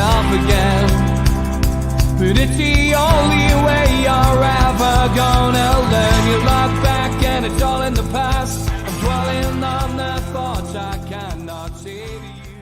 yourself again. But it's the only way you're ever gonna learn. You look back and it's all in the past. I'm dwelling on the thoughts I cannot say to you.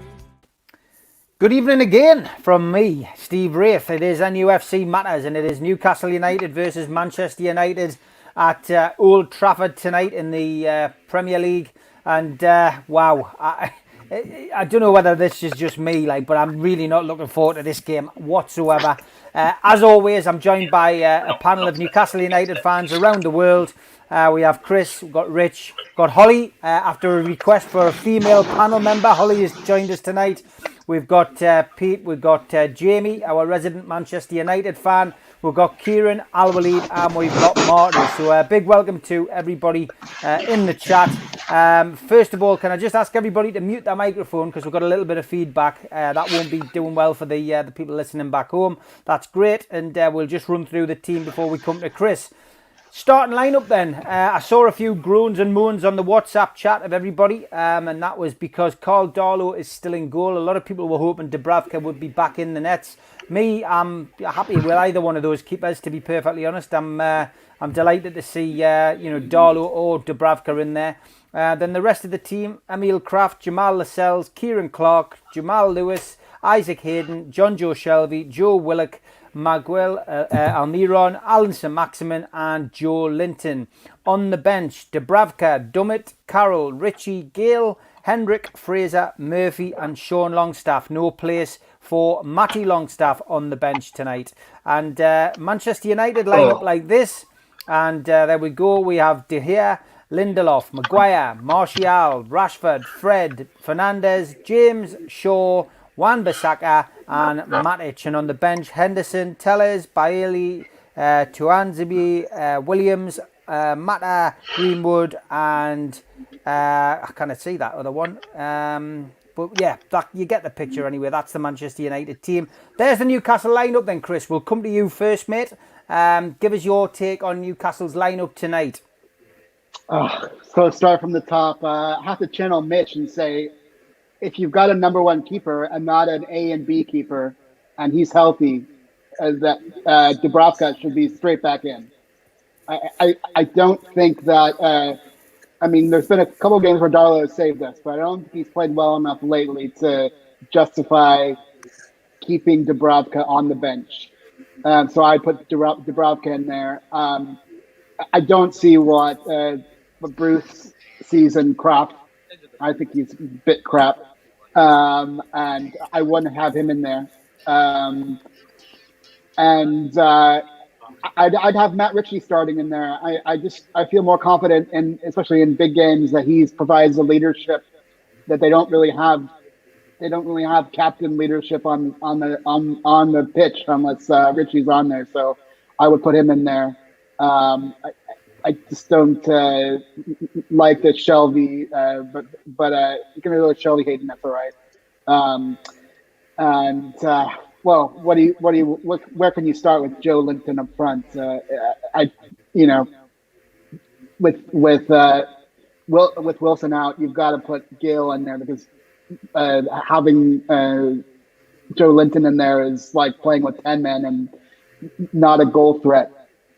Good evening again from me, Steve Wraith. It is NUFC Matters, and it is Newcastle United versus Manchester United at Old Trafford tonight in the Premier League. And wow, I don't know whether this is just me, but I'm really not looking forward to this game whatsoever. As always, I'm joined by a panel of Newcastle United fans around the world. We have Chris, we've got Rich, we've got Holly. After a request for a female panel member, Holly has joined us tonight. We've got Pete, we've got Jamie, our resident Manchester United fan. We've got Kieran, Al-Walid, and we've got Martin. So a big welcome to everybody in the chat. First of all, can I just ask everybody to mute their microphone because we've got a little bit of feedback. That won't be doing well for the people listening back home. That's great, and we'll just run through the team before we come to Chris. Starting lineup then. I saw a few groans and moans on the WhatsApp chat of everybody, and that was because Carl Darlow is still in goal. A lot of people were hoping Dubravka would be back in the nets. Me, I'm happy with either one of those keepers, to be perfectly honest. I'm delighted to see Darlow or Dubravka in there. Then the rest of the team: Emil Kraft, Jamal Lascelles, Kieran Clark, Jamal Lewis, Isaac Hayden, John Joe Shelby, Joe Willock, Miguel Almiron, Alan Saint-Maximin and Joe Linton. On the bench: Dubravka, Dummett, Carroll, Ritchie, Gale, Hendrick, Fraser, Murphy and Sean Longstaff. No place for Matty Longstaff on the bench tonight. And Manchester United line up like this. And there we go. We have De Gea, Lindelof, Maguire, Martial, Rashford, Fred, Fernandes, James, Shaw, Wan-Bissaka and Matic. And on the bench: Henderson, Tellez, Bailey, Tuanzebe, Williams, Mata, Greenwood and I can't see that other one. But yeah, you get the picture anyway. That's the Manchester United team. There's the Newcastle lineup then, Chris. We'll come to you first, mate. Give us your take on Newcastle's lineup tonight. So start from the top. I have to channel Mitch and say, if you've got a number one keeper and not an A and B keeper, and he's healthy, that Dubravka should be straight back in. I don't think that. There's been a couple of games where Darlow has saved us, but I don't think he's played well enough lately to justify keeping Dubravka on the bench. So I put Dubravka in there. I don't see what Bruce sees in Kraft. I think he's a bit crap. And I wouldn't have him in there. I'd have Matt Ritchie starting in there. I feel more confident in, especially in big games, that he provides the leadership that they don't really have. They don't really have captain leadership on the pitch unless Ritchie's on there. So I would put him in there. I just don't like the Shelby, but you can go with Shelby Hayden. That's all right. Well, where can you start with Joe Linton up front? With Wilson out, you've got to put Gale in there because having Joe Linton in there is like playing with 10 men and not a goal threat.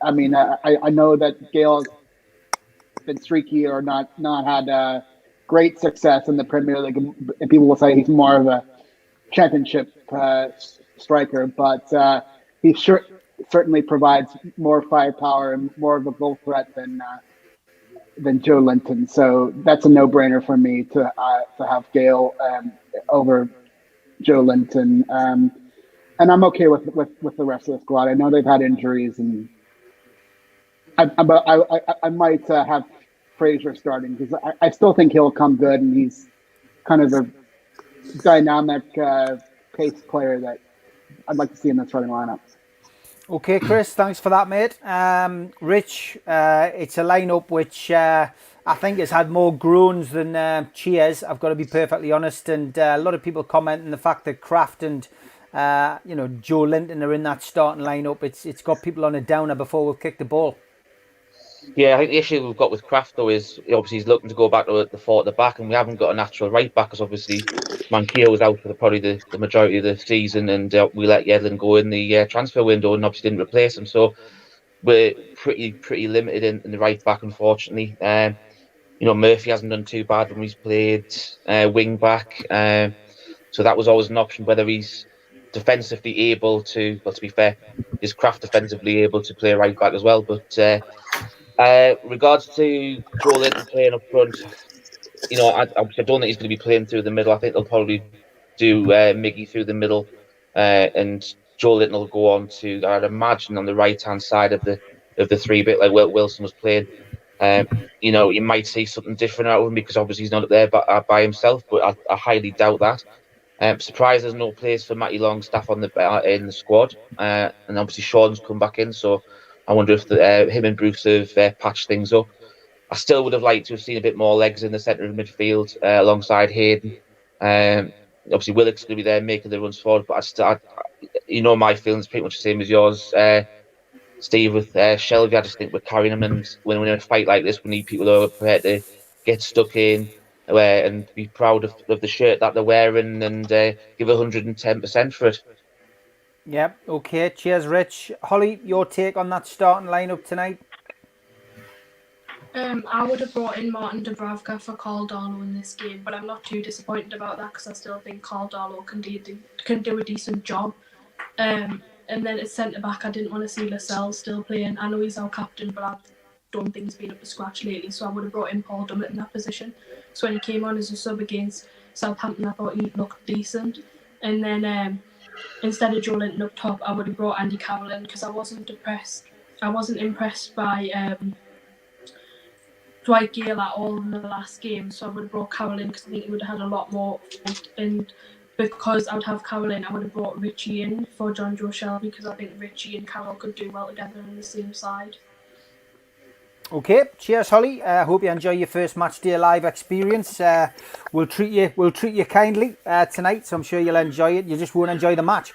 I know that Gale's been streaky or not had great success in the Premier League, and people will say he's more of a championship striker, but he certainly provides more firepower and more of a goal threat than Joe Linton. So that's a no-brainer for me to have Gale over Joe Linton, and I'm okay with the rest of the squad. I know they've had injuries, and I might have Fraser starting because I still think he'll come good, and he's kind of a dynamic pace player that I'd like to see in the starting lineup. Okay, Chris, thanks for that, mate. Rich, it's a lineup which I think has had more groans than cheers. I've got to be perfectly honest, and a lot of people commenting the fact that Kraft and Joe Linton are in that starting lineup. It's got people on a downer before we've kicked the ball. Yeah, I think the issue we've got with Kraft though is obviously he's looking to go back to the 4 at the back, and we haven't got a natural right back because obviously Manquillo was out for probably the majority of the season, and we let Yedlin go in the transfer window and obviously didn't replace him. So we're pretty limited in the right back, unfortunately. Murphy hasn't done too bad when he's played wing back, so that was always an option. Whether he's defensively able to, well, to be fair, is Kraft defensively able to play right back as well? But regards to Joe Linton playing up front, I don't think he's going to be playing through the middle. I think they'll probably do Miggy through the middle, and Joe Linton will go on to, I'd imagine, on the right hand side of the three, bit like Wilson was playing. You might see something different out of him because obviously he's not up there by himself, but I highly doubt that. Surprised there's no place for Matty Longstaff in the squad, and obviously Sean's come back in, so I wonder if him and Bruce have patched things up. I still would have liked to have seen a bit more legs in the centre of midfield alongside Hayden. Obviously Willock's going to be there making the runs forward, but my feelings pretty much the same as yours, Steve, with Shelby. I just think we're carrying him, and when we're in a fight like this, we need people who are prepared to get stuck in and be proud of the shirt that they're wearing and give 110% for it. Yep. Okay. Cheers, Rich. Holly, your take on that starting lineup tonight? I would have brought in Martin Dubravka for Carl Darlow in this game, but I'm not too disappointed about that because I still think Carl Darlow can do a decent job. And then at centre back, I didn't want to see Lascelles still playing. I know he's our captain, but I don't think he's been up to scratch lately, so I would have brought in Paul Dummett in that position. So when he came on as a sub against Southampton, I thought he looked decent. And then instead of Joe Linton up top, I would have brought Andy Carroll in because I wasn't impressed by Dwight Gale at all in the last game, so I would have brought Carroll in because I think he would have had a lot more fault. And because I would have Carroll in, I would have brought Richie in for John Joe Shelby because I think Richie and Carroll could do well together on the same side. Okay, cheers, Holly. Hope you enjoy your first match day live experience. We'll treat you kindly tonight, so I'm sure you'll enjoy it. You just won't enjoy the match.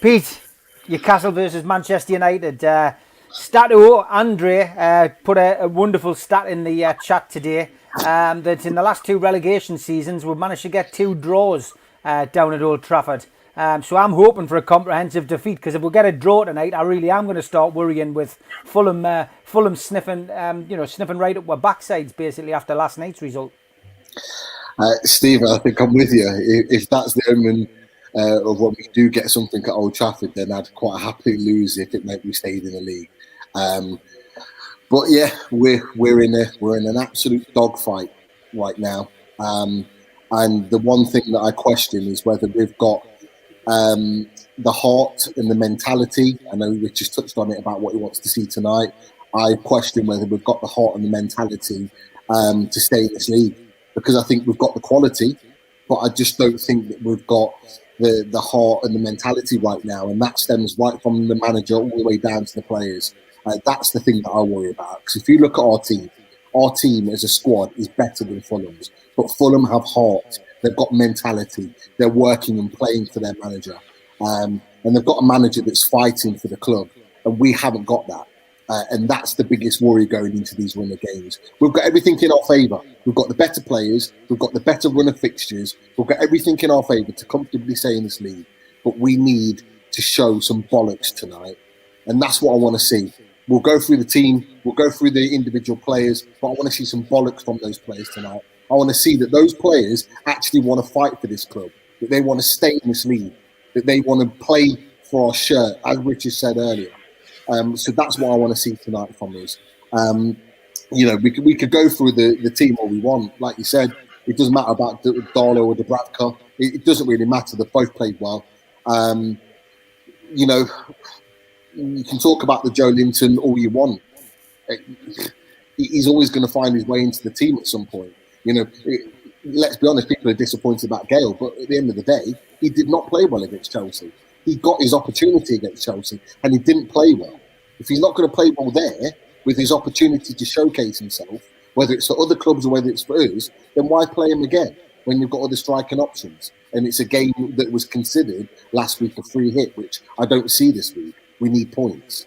Pete, Newcastle versus Manchester United. Stato Andre put a wonderful stat in the chat today that in the last 2 relegation seasons we've managed to get 2 draws down at Old Trafford. So I'm hoping for a comprehensive defeat because if we get a draw tonight, I really am going to start worrying with Fulham sniffing right up our backsides basically after last night's result. Steve, I think I'm with you. If that's the omen of when we do get something at Old Trafford, then I'd quite happily lose if it meant we stayed in the league. But yeah, we're in an absolute dogfight right now. And the one thing that I question is whether we've got the heart and the mentality. I know Rich just touched on it about what he wants to see tonight. I question whether we've got the heart and the mentality to stay in this league, because I think we've got the quality, but I just don't think that we've got the heart and the mentality right now, and that stems right from the manager all the way down to the players. That's the thing that I worry about, because if you look at our team as a squad is better than Fulham's, but Fulham have heart, they've got mentality, they're working and playing for their manager, and they've got a manager that's fighting for the club, and we haven't got that. And that's the biggest worry going into these winter games. We've got everything in our favour. We've got the better players. We've got the better run of fixtures. We've got everything in our favour to comfortably stay in this league. But we need to show some bollocks tonight. And that's what I want to see. We'll go through the team. We'll go through the individual players. But I want to see some bollocks from those players tonight. I want to see that those players actually want to fight for this club. That they want to stay in this league. That they want to play for our shirt, as Richard said earlier. So that's what I want to see tonight from us. We could go through the team all we want. Like you said, it doesn't matter about Darlow or Dubravka. It doesn't really matter. They both played well. You can talk about the Joe Linton all you want. He's always going to find his way into the team at some point. Let's be honest, people are disappointed about Gale, but at the end of the day, he did not play well against Chelsea. He got his opportunity against Chelsea and he didn't play well. If he's not going to play well there, with his opportunity to showcase himself, whether it's for other clubs or whether it's for us, then why play him again when you've got other striking options? And it's a game that was considered last week a free hit, which I don't see this week. We need points.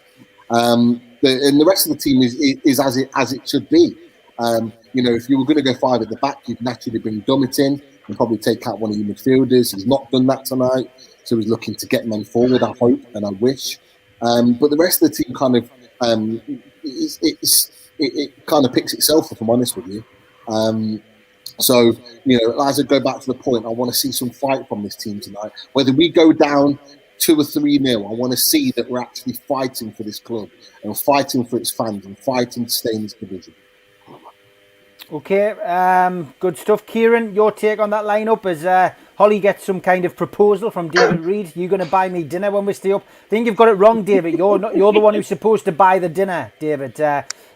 the rest of the team is as it should be. If you were going to go 5 at the back, you'd naturally bring Dummett in and probably take out one of your midfielders. He's not done that tonight, so he's looking to get men forward, I hope and I wish. But the rest of the team kind of it kind of picks itself, if I'm honest with you. So, as I go back to the point, I want to see some fight from this team tonight. Whether we go down 2 or 3-0, I want to see that we're actually fighting for this club and fighting for its fans and fighting to stay in this division. Okay, good stuff. Kieran, your take on that lineup as Holly gets some kind of proposal from David Reid. You're going to buy me dinner when we stay up. I think you've got it wrong, David. You're the one who's supposed to buy the dinner, David.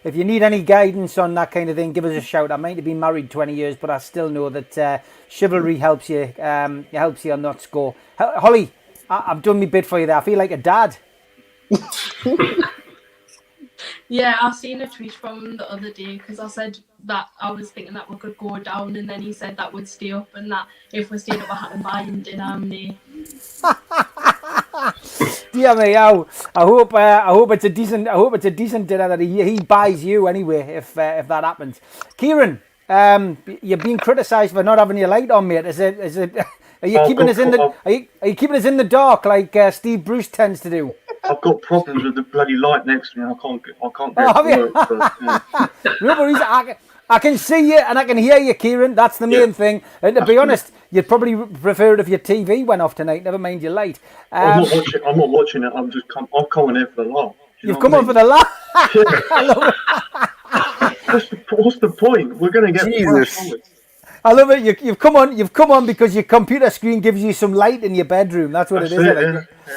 If you need any guidance on that kind of thing, give us a shout. I might have been married 20 years, but I still know that chivalry helps you on that score. Holly, I've done my bit for you there. I feel like a dad. Yeah, I've seen a tweet from him the other day because I said that I was thinking that we could go down, and then he said that we'd stay up, and that if we stayed up, I had to buy him dinner. Dear me, I hope it's a decent dinner that he buys you anyway. If that happens, Kieran, you're being criticised for not having your light on, mate. Are you keeping us in the dark like Steve Bruce tends to do? I've got problems with the bloody light next to me. I can't get to work. So, yeah. No worries. I can see you and I can hear you, Kieran. That's the main thing. And to be honest, you'd probably prefer it if your TV went off tonight. Never mind your light. I'm not watching it. I'm coming here for the laugh. You've come on for the laugh. What's the point? We're going to get Jesus. I love it. You've come on because your computer screen gives you some light in your bedroom. That's what it is.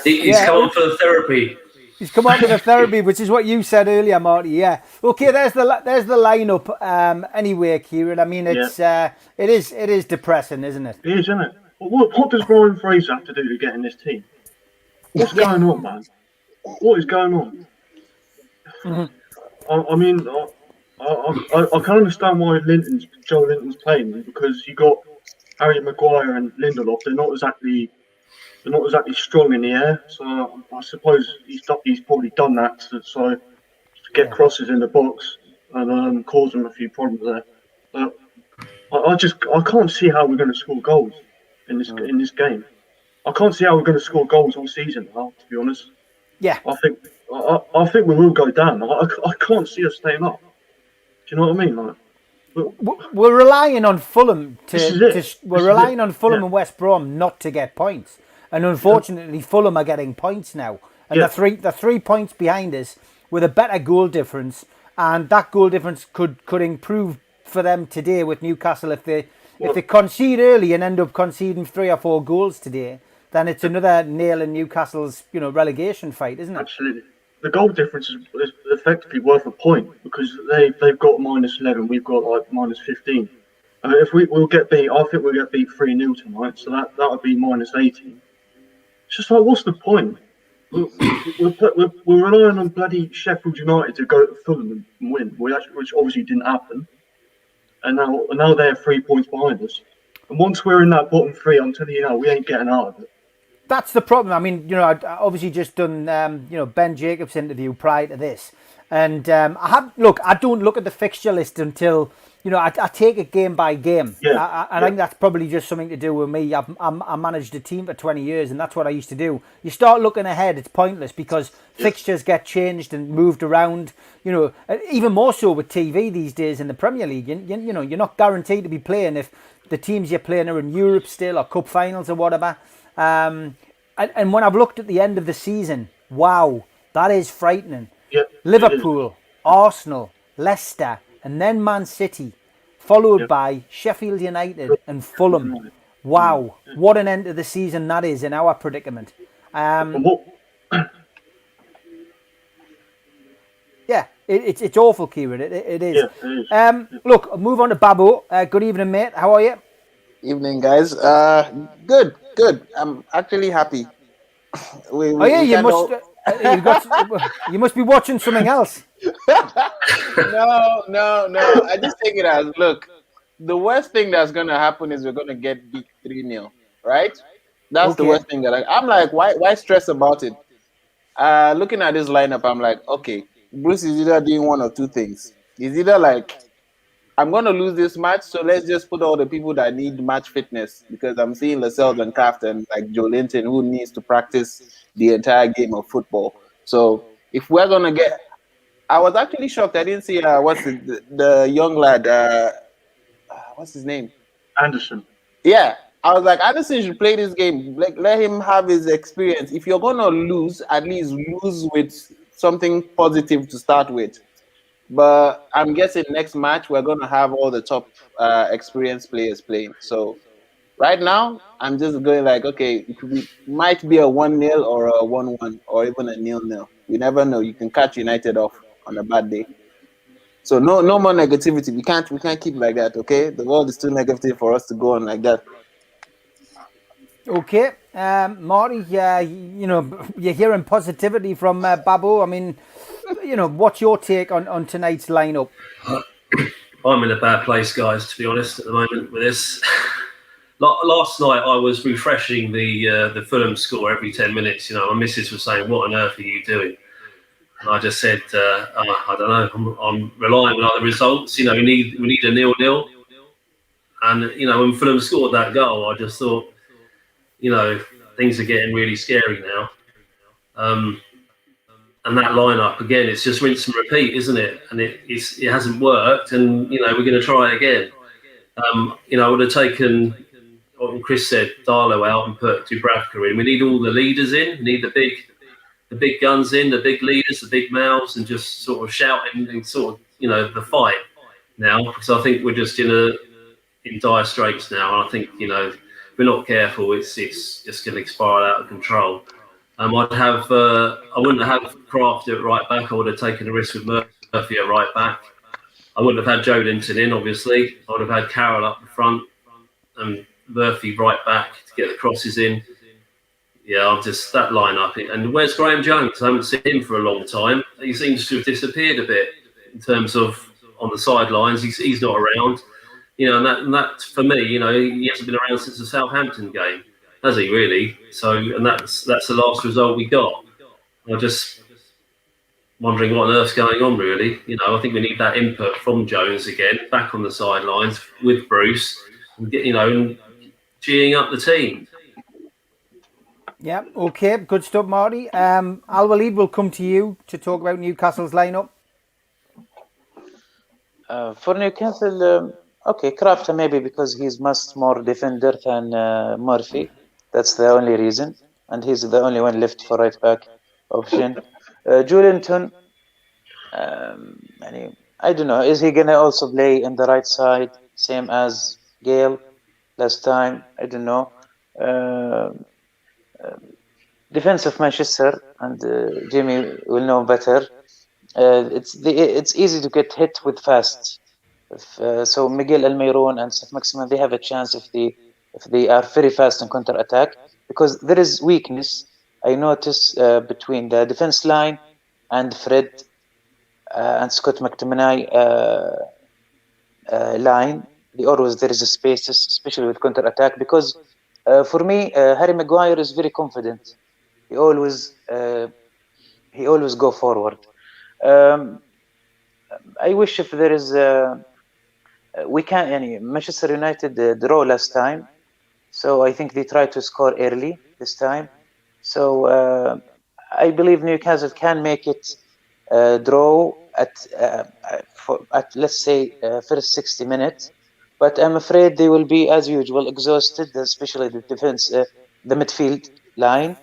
He's come on for the therapy. He's come on for the therapy, which is what you said earlier, Marty. Yeah. Okay. There's the lineup. Anyway, Kieran. I mean, it is depressing, isn't it? It is, isn't it? What does Ryan Fraser have to do to get in this team? What's going on, man? What is going on? Mm-hmm. I can understand why Joe Linton's playing, because you got Harry Maguire and Lindelof. They're not exactly strong in the air. So I suppose he's probably done that to get crosses in the box and cause them a few problems there. But I can't see how we're going to score goals in this game. I can't see how we're going to score goals all season now, to be honest. Yeah. I think we will go down. I can't see us staying up. Do you know what I mean? Like, we're relying on Fulham and West Brom not to get points, and unfortunately, Fulham are getting points now, and they're 3 points behind us with a better goal difference, and that goal difference could improve for them today with Newcastle if they concede early and end up conceding 3 or 4 goals today. Then it's another nail in Newcastle's relegation fight, isn't it? Absolutely. The goal difference is effectively worth a point because they've got -11, we've got like -15. If we'll get beat, I think we'll get beat 3-0 tonight, so that would be -18. It's just like, what's the point? We're relying on bloody Sheffield United to go to Fulham and win, which obviously didn't happen. And now they're 3 points behind us. And once we're in that bottom 3, I'm telling you now, we ain't getting out of it. That's the problem. I mean, I obviously just done, Ben Jacobs' interview prior to this. And I don't look at the fixture list until, I take it game by game. Yeah. I think that's probably just something to do with me. I managed a team for 20 years and that's what I used to do. You start looking ahead, it's pointless because fixtures get changed and moved around, even more so with TV these days in the Premier League. You're not guaranteed to be playing if the teams you're playing are in Europe still or cup finals or whatever. And when I've looked at the end of the season, wow, that is frightening. Yep, Liverpool, Arsenal, Leicester, and then Man City, followed by Sheffield United and Fulham. Wow, what an end to the season that is in our predicament. It's awful, Kieran. It is. Yeah, it is. Look, I'll move on to Babbo. Good evening, mate. How are you? Evening, guys. Good. I'm actually happy. You must be watching something else. No. I just take it as, look, the worst thing that's going to happen is we're going to get beat 3-0, right? That's the worst thing I'm like, why stress about it? Looking at this lineup, I'm like, okay, Bruce is either doing one or two things. He's either like, I'm going to lose this match, so let's just put all the people that need match fitness, because I'm seeing Lascelles and Kraft and like Joe Linton, who needs to practice the entire game of football. So if we're going to get, I was actually shocked. I didn't see the young lad, what's his name? Anderson. Yeah, I was like, Anderson should play this game. Like, let him have his experience. If you're going to lose, at least lose with something positive to start with. But I'm guessing next match we're going to have all the top experienced players playing. So right now, I'm just going like, okay, it might be a 1-0 or a 1-1 or even a 0-0. We never know. You can catch United off on a bad day. So no more negativity. We can't keep like that. Okay, the world is too negative for us to go on like that. Okay, Marty, you're hearing positivity from Babu. I mean, what's your take on tonight's lineup? I'm in a bad place, guys, to be honest, at the moment with this. Last night I was refreshing the Fulham score every 10 minutes. My missus was saying, "What on earth are you doing?" And I just said, "I don't know. I'm relying on other results. We need a 0-0." And when Fulham scored that goal, I just thought, things are getting really scary now. And that lineup again, it's just rinse and repeat, isn't it? And it hasn't worked, and we're going to try it again. I would have taken what Chris said, Darlow out and put Dubravka in. We need all the leaders in. We need the big guns in, the big leaders, the big mouths, and just sort of shouting and sort of the fight now, because I think we're just in dire straits now. And I think if we're not careful, it's just going to spiral out of control. I wouldn't have Kraft at right back. I would have taken a risk with Murphy at right back. I wouldn't have had Joe Linton in, obviously. I would have had Carroll up the front and Murphy right back to get the crosses in. Yeah, I'm just that lineup. And where's Graham Jones? I haven't seen him for a long time. He seems to have disappeared a bit in terms of on the sidelines. He's not around. And that for me, he hasn't been around since the Southampton game, has he really? So, and that's the last result we got. I'm just wondering what on earth's going on, really. I think we need that input from Jones again, back on the sidelines with Bruce, and and geeing up the team. Yeah, okay, good stuff, Marty. Al-Walid, will come to you to talk about Newcastle's lineup. For Newcastle, Kraft maybe because he's much more defender than Murphy. That's the only reason, and he's the only one left for right back option. Joe Linton, I don't know. Is he gonna also play in the right side, same as Gale last time? I don't know. Defense of Manchester, and Jimmy will know better. It's easy to get hit with fast. So Miguel Almiron and Seth Maximan, they have a chance if they are very fast in counter attack, because there is weakness. I notice between the defense line and Fred and Scott McTominay line. There is a space, especially with counter attack, because for me Harry Maguire is very confident. He always go forward. I wish if there is we can Manchester United draw last time, so I think they try to score early this time. So I believe Newcastle can make it draw at let's say first 60 minutes, but I'm afraid they will be as usual exhausted, especially the defense, the midfield line.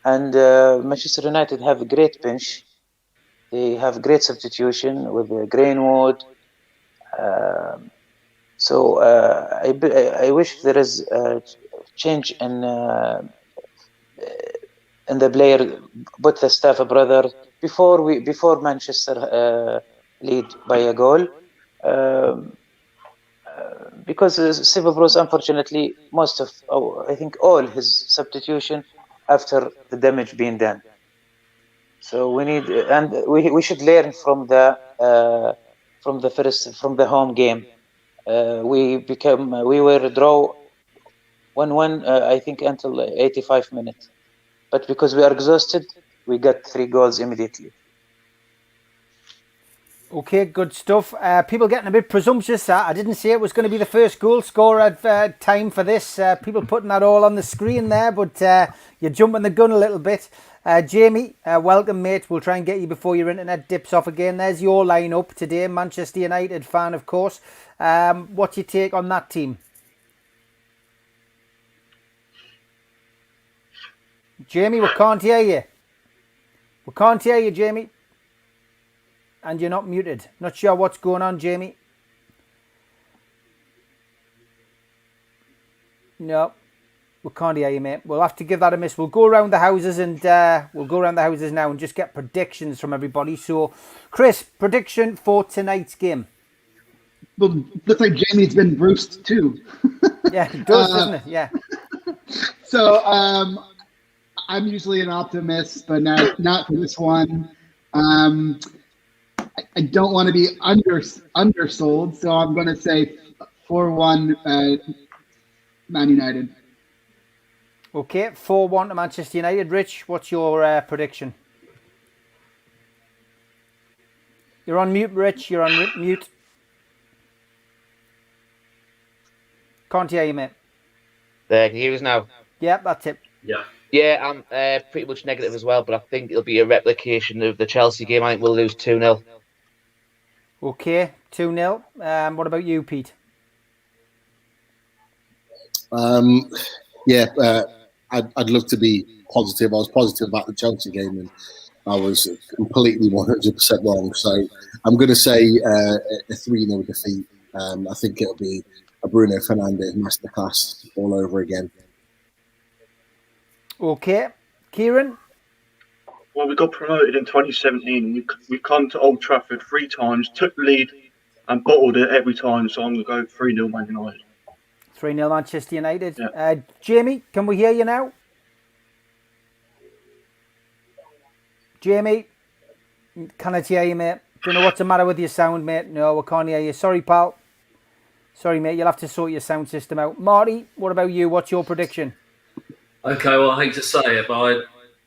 And Manchester United have a great bench. They have great substitution with Greenwood. So I wish there is a change in the player, both the staff brother before Manchester lead by a goal. Because Silva Bruce, unfortunately, I think all his substitution after the damage being done. So we need, and we should learn from the home game. We were draw 1-1, I think, until 85 minutes. But because we are exhausted, we got 3 goals immediately. Okay, good stuff. People getting a bit presumptuous. I didn't say it was going to be the first goal scorer time for this. People putting that all on the screen there, but you're jumping the gun a little bit. Jamie, welcome, mate. We'll try and get you before your internet dips off again. There's your line-up today. Manchester United fan, of course. What's your take on that team? Jamie, we can't hear you. We can't hear you, Jamie. And you're not muted. Not sure what's going on, Jamie. No, we can't hear you, mate. We'll have to give that a miss. We'll go around the houses and we'll go around the houses now and just get predictions from everybody. So, Chris, prediction for tonight's game. Well, looks like Jamie's been bruised too. Yeah, it does, doesn't it? Yeah. So, I'm usually an optimist, but not for this one. I don't want to be undersold, so I'm going to say 4-1 Man United. Okay, 4-1 to Manchester United. Rich, what's your prediction? You're on mute, Rich. You're on mute. Can't hear you, mate. There, can you hear us now? Yeah, that's it. Yeah. Yeah, I'm pretty much negative as well, but I think it'll be a replication of the Chelsea game. I think we'll lose 2-0. Okay, 2-0. What about you, Pete? I'd love to be positive. I was positive about the Chelsea game, and I was completely 100% wrong. So I'm going to say a 3-0 defeat. I think it'll be a Bruno Fernandes masterclass all over again. Okay, Kieran? Well, we got promoted in 2017. We've come to Old Trafford 3 times, took the lead and bottled it every time. So I'm going to go 3-0 Man United. 3-0 Manchester United. Yeah. Jamie, can we hear you now? Jamie? Cannot hear you, mate. Don't know what's the matter with your sound, mate. No, we can't hear you. Sorry, pal. Sorry, mate. You'll have to sort your sound system out. Marty, what about you? What's your prediction? Okay, well, I hate to say it, but I'd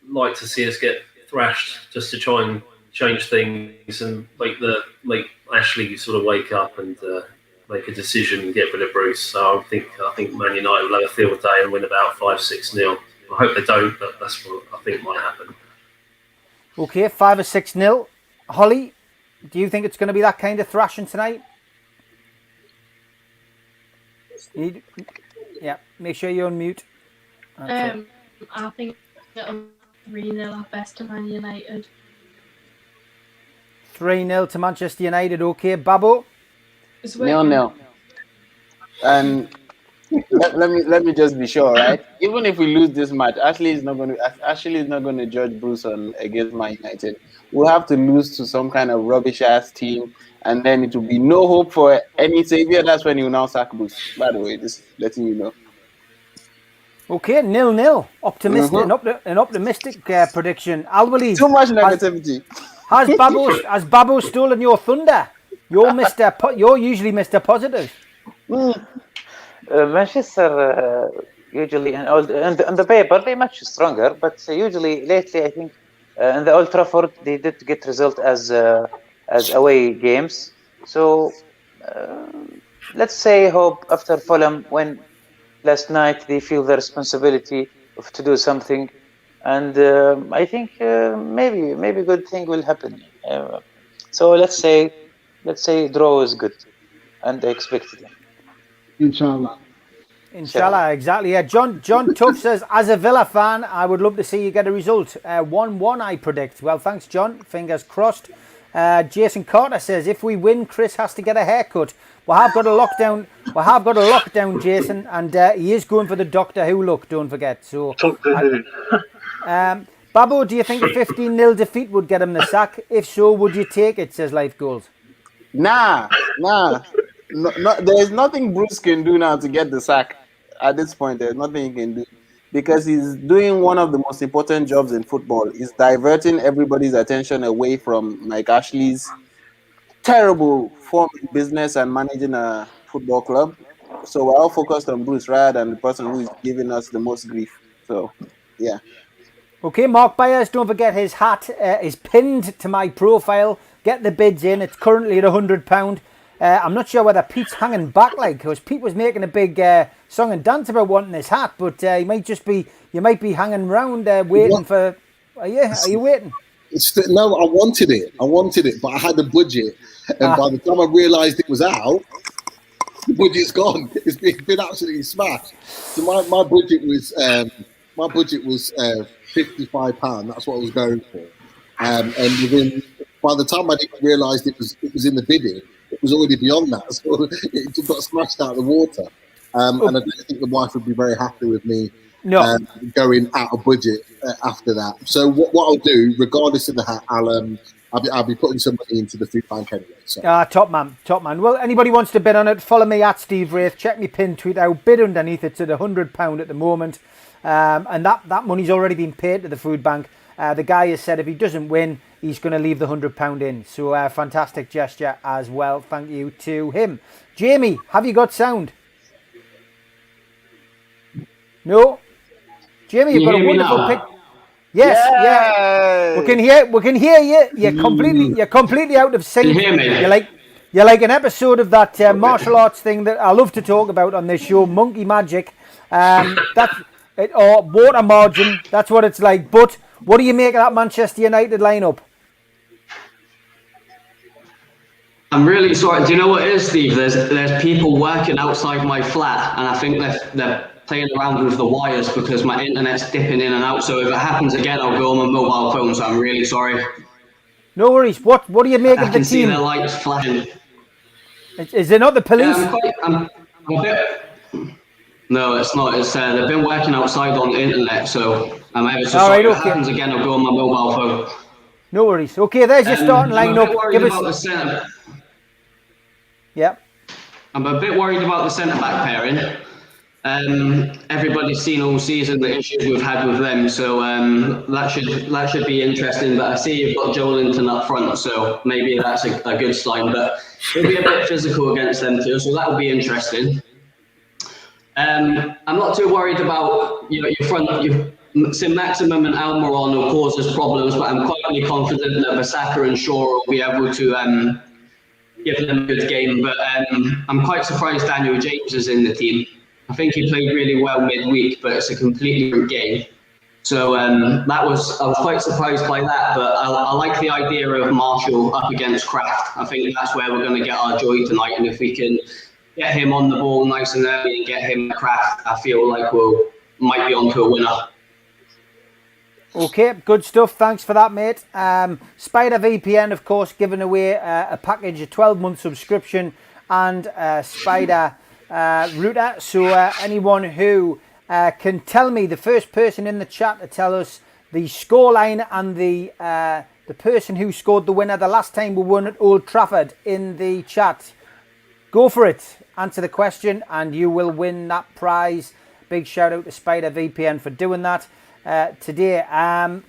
like to see us get thrashed just to try and change things and make Ashley sort of wake up and make a decision and get rid of Bruce. So I think Man United will have a field day and win about 5-6-0. I hope they don't, but that's what I think might happen. Okay, 5 or 6-0. Holly, do you think it's going to be that kind of thrashing tonight? Yeah, make sure you're on mute. I think it'll 3-0 at best to Man United. 3-0 to Manchester United. Okay, Babbo? 0-0. And let me just be sure, right? Even if we lose this match, Ashley is not going to judge Bruce against Man United. We'll have to lose to some kind of rubbish ass team, and then it will be no hope for any savior. That's when he will now sack Bruce. By the way, just letting you know. Okay, 0-0. Optimistic, an optimistic prediction. Alwali, Too much negativity. Has Babbo stolen your thunder? You're usually Mr. Positive. Manchester usually on the paper they much stronger, but usually lately I think in the Old Trafford they did get result as away games. So let's say hope after Fulham when last night they feel the responsibility of to do something, and I think maybe good thing will happen. So let's say draw is good, and I expect it. Inshallah. Inshallah, exactly. Yeah, John Tuff says, as a Villa fan, I would love to see you get a result. 1-1, I predict. Well, thanks, John. Fingers crossed. Jason Carter says, if we win, Chris has to get a haircut. We have got a lockdown, Jason, and he is going for the Doctor Who look. Don't forget. So, Babbo, do you think a 15-0 defeat would get him the sack? If so, would you take it? Says Life Goals. Nah. No, there's nothing Bruce can do now to get the sack. At this point, there's nothing he can do because he's doing one of the most important jobs in football. He's diverting everybody's attention away from Mike Ashley's terrible form in business and managing a football club. So we're all focused on Bruce rather than the person who is giving us the most grief. So, yeah. Okay, Mark Byers, don't forget his hat is pinned to my profile. Get the bids in. It's currently at £100. I'm not sure whether Pete's hanging back, because Pete was making a big song and dance about wanting this hat, but you might be hanging around waiting for. Are you waiting? No, I wanted it, but I had a budget, and by the time I realised it was out, the budget's gone. It's been absolutely smashed. So my budget was £55. That's what I was going for, and by the time I didn't realise it was in the bidding, it was already beyond that. So it just got smashed out of the water, and I don't think the wife would be very happy with me. No. Going out of budget after that. So what I'll do, regardless of the hat, I'll be putting some money into the food bank anyway. So. Top man. Well, anybody wants to bid on it, follow me at Steve Wraith. Check me pinned tweet out. Bid underneath it to the £100 at the moment, and that money's already been paid to the food bank. The guy has said if he doesn't win, he's going to leave the £100 in. So fantastic gesture as well. Thank you to him. Jamie, have you got sound? No. Jamie, you've got a wonderful pic. Yes, yeah. We can hear you. You're completely out of sync. Can you hear me? You're like an episode of that martial arts thing that I love to talk about on this show, Monkey Magic. Or water margin. That's what it's like. But what do you make of that Manchester United lineup? I'm really sorry. Do you know what it is, Steve? There's people working outside my flat, and I think they're playing around with the wires because my internet's dipping in and out. So if it happens again, I'll go on my mobile phone. So I'm really sorry. No worries. What do you make of the team? I can see the lights flashing. Is it not the police? I'm a bit. No, it's not. It's they've been working outside on the internet, so I'm ever so sorry. If it happens again, I'll go on my mobile phone. No worries. Okay, there's your starting lineup. Give us. Yep. I'm a bit worried about the centre back pairing. Everybody's seen all season the issues we've had with them, so that should be interesting. But I see you've got Joe Linton up front, so maybe that's a good sign. But it'll be a bit physical against them too, so that will be interesting. I'm not too worried about your front. Sim Maximum and Almiron will cause us problems, but I'm quite confident that Bissaka and Shaw will be able to give them a good game. But I'm quite surprised Daniel James is in the team. I think he played really well midweek, but it's a completely different game. So I was quite surprised by that. But I like the idea of Marshall up against Kraft. I think that's where we're going to get our joy tonight. And if we can get him on the ball nice and early and get him Kraft, I feel like might be onto a winner. Okay, good stuff. Thanks for that, mate. Spider VPN, of course, giving away a package, a 12-month subscription, and Spider router. So anyone who can tell me, the first person in the chat to tell us the scoreline and the person who scored the winner the last time we won at Old Trafford in the chat, go for it. Answer the question, and you will win that prize. Big shout out to Spider VPN for doing that. Today.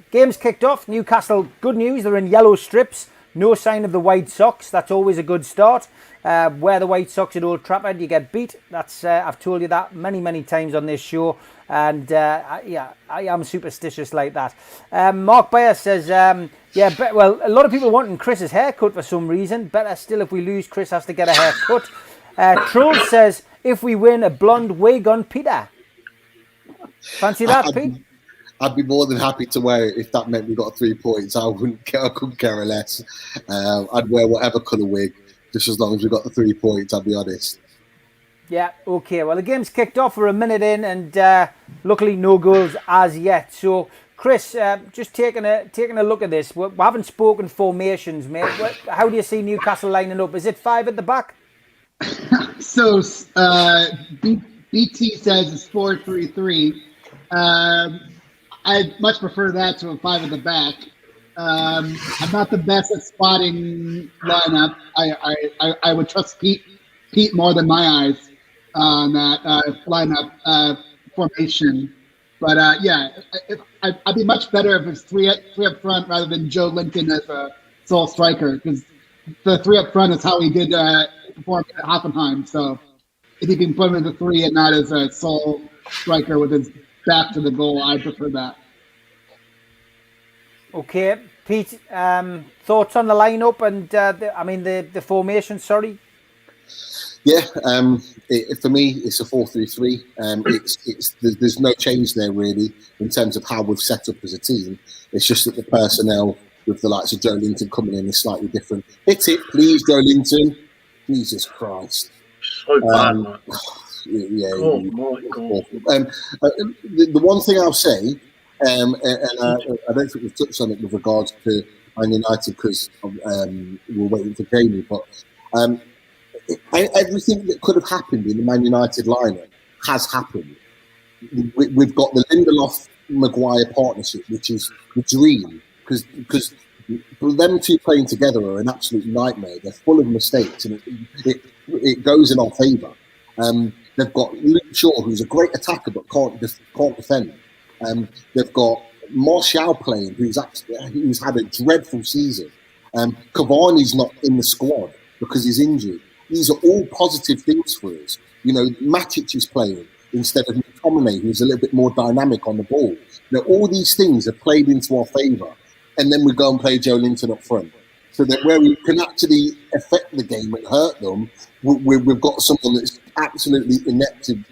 Game's kicked off. Newcastle, good news, they're in yellow strips. No sign of the white socks. That's always a good start. Wear the white socks at Old Trafford, you get beat. That's I've told you that many times on this show. And I am superstitious like that. Mark Bayer says, well, a lot of people wanting Chris's haircut for some reason. Better still, if we lose, Chris has to get a haircut. Troll says, if we win, a blonde wig on Peter. Fancy that, Pete? I'd be more than happy to wear it if that meant we got 3 points. I couldn't care less. I'd wear whatever colour wig, just as long as we got the 3 points, I'll be honest. Yeah, okay. Well, the game's kicked off. We're a minute in, and luckily no goals as yet. So, Chris, just taking a look at this. We haven't spoken formations, mate. How do you see Newcastle lining up? Is it 5 at the back? So, BT says it's 4-3-3. I'd much prefer that to a 5 at the back. I'm not the best at spotting lineup. I would trust Pete more than my eyes on that lineup formation. But I'd be much better if it's three up front rather than Joe Linton as a sole striker, because the 3 up front is how he did perform at Hoffenheim. So if he can put him as a 3 and not as a sole striker with his back to the goal, I prefer that. Okay, Pete. Thoughts on the lineup and the formation? Sorry. Yeah, for me, it's a 4-3-3. There's no change there really in terms of how we've set up as a team. It's just that the personnel with the likes of Joe Linton coming in is slightly different. Hit it, please, Joe Linton. Jesus Christ. So bad, man. Yeah. Oh my God. The one thing I'll say, and I don't think we've touched on it with regards to Man United because we're waiting for Jamie, but everything that could have happened in the Man United lineup has happened. We've got the Lindelof-Maguire partnership, which is the dream, because them two playing together are an absolute nightmare. They're full of mistakes, and it goes in our favour. They've got Luke Shaw, who's a great attacker but can't defend. They've got Martial playing, who's had a dreadful season. Cavani's not in the squad because he's injured. These are all positive things for us. You know, Matic is playing instead of McTominay, who's a little bit more dynamic on the ball. Now, all these things have played into our favour, and then we go and play Joe Linton up front. So that where we can actually affect the game and hurt them, we've got someone that's absolutely inept in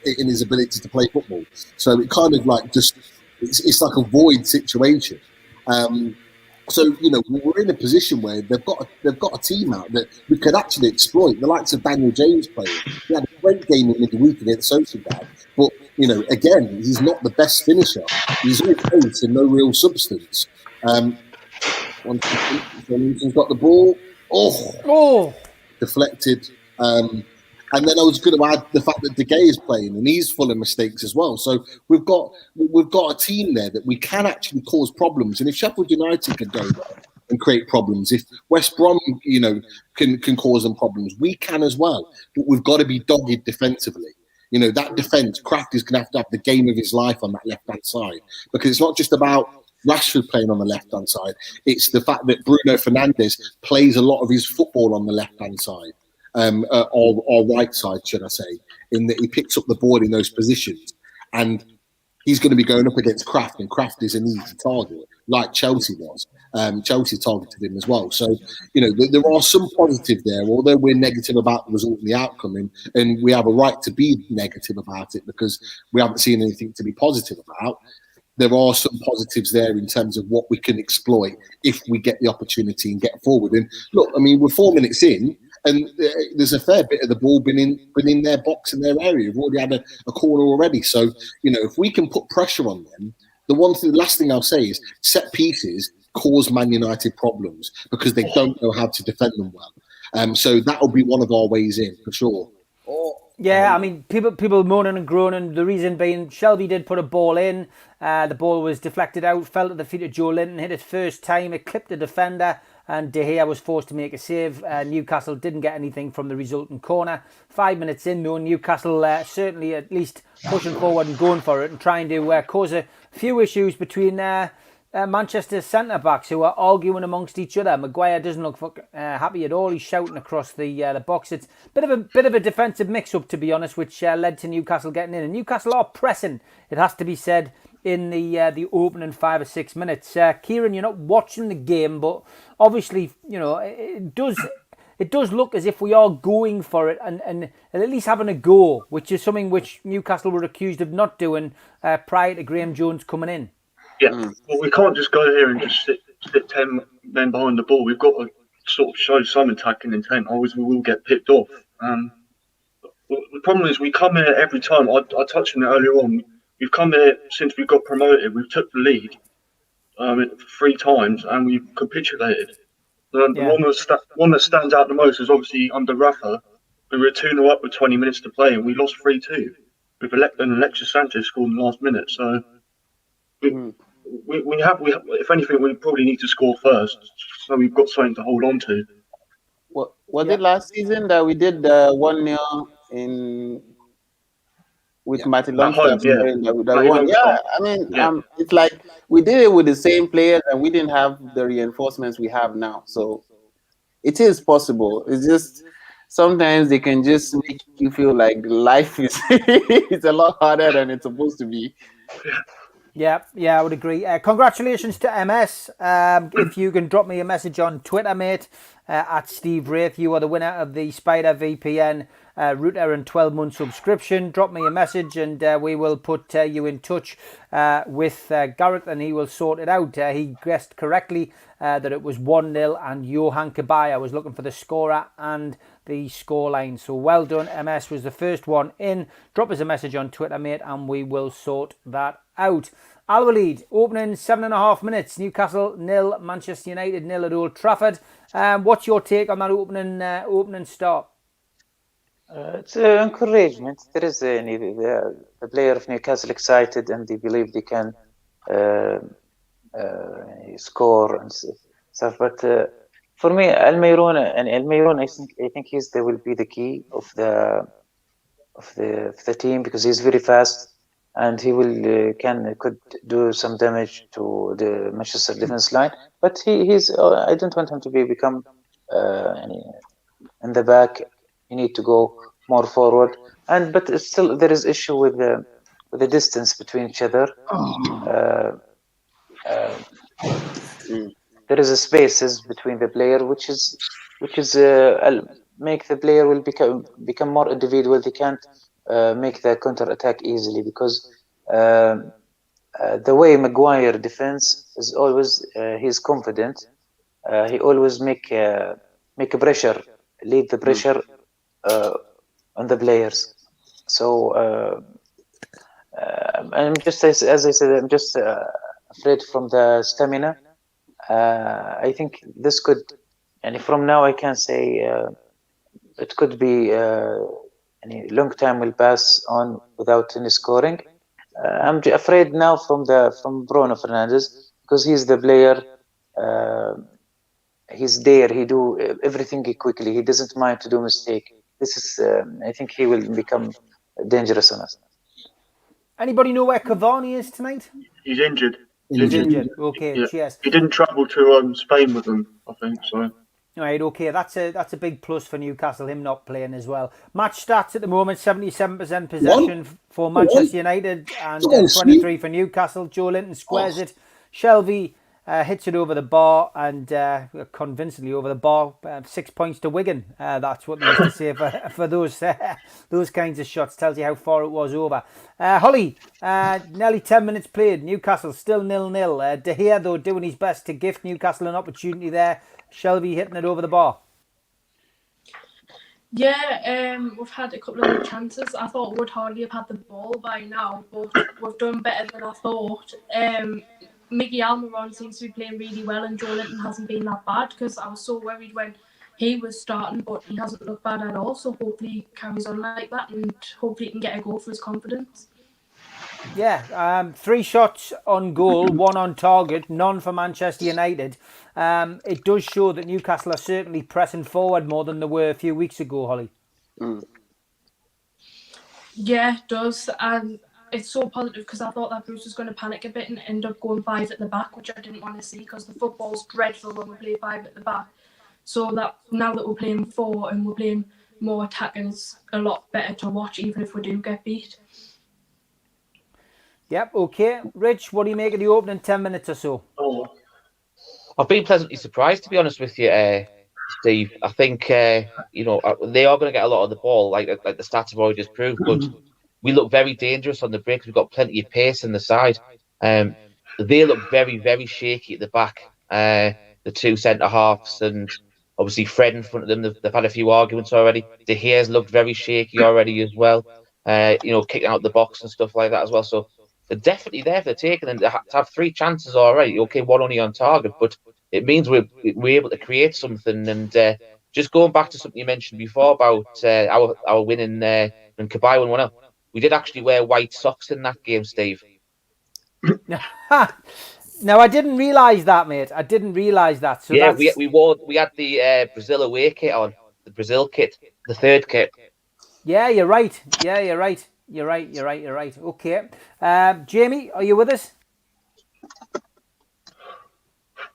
his ability to play football. So it kind of like it's like a void situation. So, you know, we're in a position where they've got a team out that we could actually exploit. The likes of Daniel James playing. He had a great game in midweek against Sociedad. But, you know, again, he's not the best finisher. He's all pace and no real substance. He's got the ball. Oh! Deflected. And then I was going to add the fact that De Gea is playing, and he's full of mistakes as well. So we've got a team there that we can actually cause problems. And if Sheffield United can go there and create problems, if West Brom, you know, can cause them problems, we can as well. But we've got to be dogged defensively. You know, that defence, Kraft is going to have the game of his life on that left-hand side, because it's not just about Rashford playing on the left-hand side. It's the fact that Bruno Fernandes plays a lot of his football on the left-hand side. Or right side, should I say, in that he picks up the ball in those positions. And he's going to be going up against Kraft, and Kraft is an easy target, like Chelsea was. Chelsea targeted him as well. So, you know, there are some positive there, although we're negative about the result and the outcome, and we have a right to be negative about it because we haven't seen anything to be positive about. There are some positives there in terms of what we can exploit if we get the opportunity and get forward. And look, I mean, we're 4 minutes in, and there's a fair bit of the ball been in their box in their area. We've already had a corner already. So, you know, if we can put pressure on them, the last thing I'll say is set pieces cause Man United problems because they don't know how to defend them well. So that'll be one of our ways in for sure. Yeah, I mean, people moaning and groaning. The reason being, Shelby did put a ball in. The ball was deflected out, fell at the feet of Joe Linton, hit it first time. It clipped the defender, and De Gea was forced to make a save. Newcastle didn't get anything from the resulting corner. 5 minutes in, though, Newcastle certainly at least pushing forward and going for it and trying to cause a few issues between Manchester centre-backs who are arguing amongst each other. Maguire doesn't look happy at all. He's shouting across the box. It's a bit of a defensive mix-up, to be honest, which led to Newcastle getting in. And Newcastle are pressing, it has to be said, in the opening 5 or 6 minutes. Kieran, you're not watching the game, but obviously, you know, it does look as if we are going for it and at least having a go, which is something which Newcastle were accused of not doing prior to Graham Jones coming in. Yeah, well, we can't just go here and just sit 10 men behind the ball. We've got to sort of show some attacking intent, otherwise we will get picked off. The problem is we come here every time. I touched on it earlier on. We've come here since we got promoted. We've took the lead 3 times and we've capitulated. The one that stands out the most is obviously under Rafa. We were 2-0 up with 20 minutes to play and we lost 3-2 with Alexis Sanchez scored in the last minute. So we have, if anything, we probably need to score first, so we've got something to hold on to. Was it last season that we did 1-0 with Martin Longstaff? I mean, it's like we did it with the same players and we didn't have the reinforcements we have now. So it is possible. It's just sometimes they can just make you feel like life is it's a lot harder than it's supposed to be. Yeah, I would agree. Congratulations to MS. If you can drop me a message on Twitter, mate, at Steve Wraith. You are the winner of the Spider VPN router and 12-month subscription. Drop me a message and we will put you in touch with Gareth and he will sort it out. He guessed correctly that it was 1-0 and Johan Kabaya was looking for the scorer and the scoreline. So well done. MS was the first one in. Drop us a message on Twitter, mate, and we will sort that out. Al Walid, opening 7.5 minutes. Newcastle 0, Manchester United 0 at Old Trafford. What's your take on that opening start? It's encouragement. There is the player of Newcastle excited and they believe they can score and stuff. But for me, Almiron, I think will be the key of the team because he's very fast and he will could do some damage to the Manchester defense line. But he's I don't want him to become in the back. You need to go more forward, but still there is issue with the distance between each other. There is a spaces between the player, which is make the player will become more individual. They can't make the counter attack easily because the way Maguire defends is always he's confident. He always make a pressure, lead the pressure on the players. So I'm just as I said, I'm just afraid from the stamina. I think this could, and from now I can say it could be any long time will pass on without any scoring. I'm afraid now from Bruno Fernandes because he's the player. He's there. He do everything quickly. He doesn't mind to do mistake. This is, I think, he will become dangerous on us. Anybody know where Cavani is tonight? He's injured. He's injured. Okay, yeah. Cheers. He didn't travel to Spain with them, I think. So. Right, okay, that's a big plus for Newcastle, him not playing as well. Match stats at the moment, 77% possession for Manchester United and 23 for Newcastle. Joe Linton squares it. Shelvey hits it over the bar and convincingly over the bar. 6 points to Wigan. That's what they used to say for those kinds of shots. Tells you how far it was over. Holly, nearly 10 minutes played. Newcastle still 0-0. De Gea, though, doing his best to gift Newcastle an opportunity there. Shelvey hitting it over the bar. Yeah, we've had a couple of good chances. I thought would hardly have had the ball by now, but we've done better than I thought. Miggy Almiron seems to be playing really well and Joe Linton hasn't been that bad because I was so worried when he was starting, but he hasn't looked bad at all. So hopefully he carries on like that and hopefully he can get a goal for his confidence. Yeah, 3 shots on goal, 1 on target, none for Manchester United. It does show that Newcastle are certainly pressing forward more than they were a few weeks ago, Holly. Yeah, it does. And it's so positive because I thought that Bruce was going to panic a bit and end up going 5 at the back, which I didn't want to see because the football's dreadful when we play 5 at the back. So that now that we're playing 4 and we're playing more attacking, it's a lot better to watch even if we do get beat. Yep, okay. Rich, what do you make of the opening 10 minutes or so? I've been pleasantly surprised, to be honest with you, Steve. I think, they are going to get a lot of the ball, like the stats have already just proved, but we look very dangerous on the break. We've got plenty of pace in the side. They look very, very shaky at the back, the 2 centre-halves, and obviously Fred in front of them. They've had a few arguments already. De Gea's looked very shaky already as well, kicking out the box and stuff like that as well. So they're definitely there for the taking, and to have 3 chances already. Okay, 1 only on target, but it means we're able to create something. And just going back to something you mentioned before about our winning and Kabay won 1-0. We did actually wear white socks in that game, Steve. No, I didn't realise that, mate. I didn't realise that. So yeah, we had the Brazil away kit on, the Brazil kit, the 3rd kit. Yeah, you're right. Yeah, you're right. You're right. Okay. Jamie, are you with us?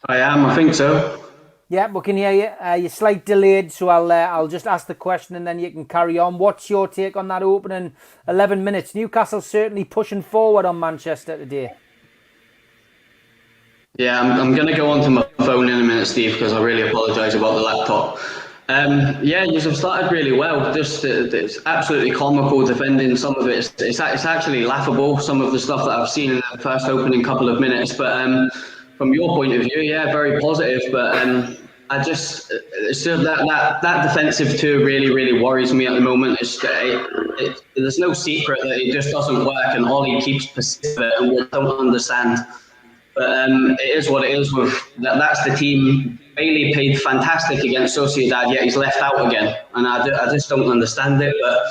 I am, I think so. Yeah, we can hear you. You're slight delayed, so I'll just ask the question and then you can carry on. What's your take on that opening 11 minutes? Newcastle certainly pushing forward on Manchester today. Yeah, I'm going to go onto my phone in a minute, Steve, because I really apologise about the laptop. Yeah, you have started really well. Just it's absolutely comical defending some of it. It's actually laughable, some of the stuff that I've seen in the first opening couple of minutes. But from your point of view, yeah, very positive. But I just so that defensive two really worries me at the moment. There's no secret that it just doesn't work, and Ollie keeps persisting, and we don't understand. But it is what it is. That's the team. Bailey played fantastic against Sociedad, yet he's left out again, and I just don't understand it. But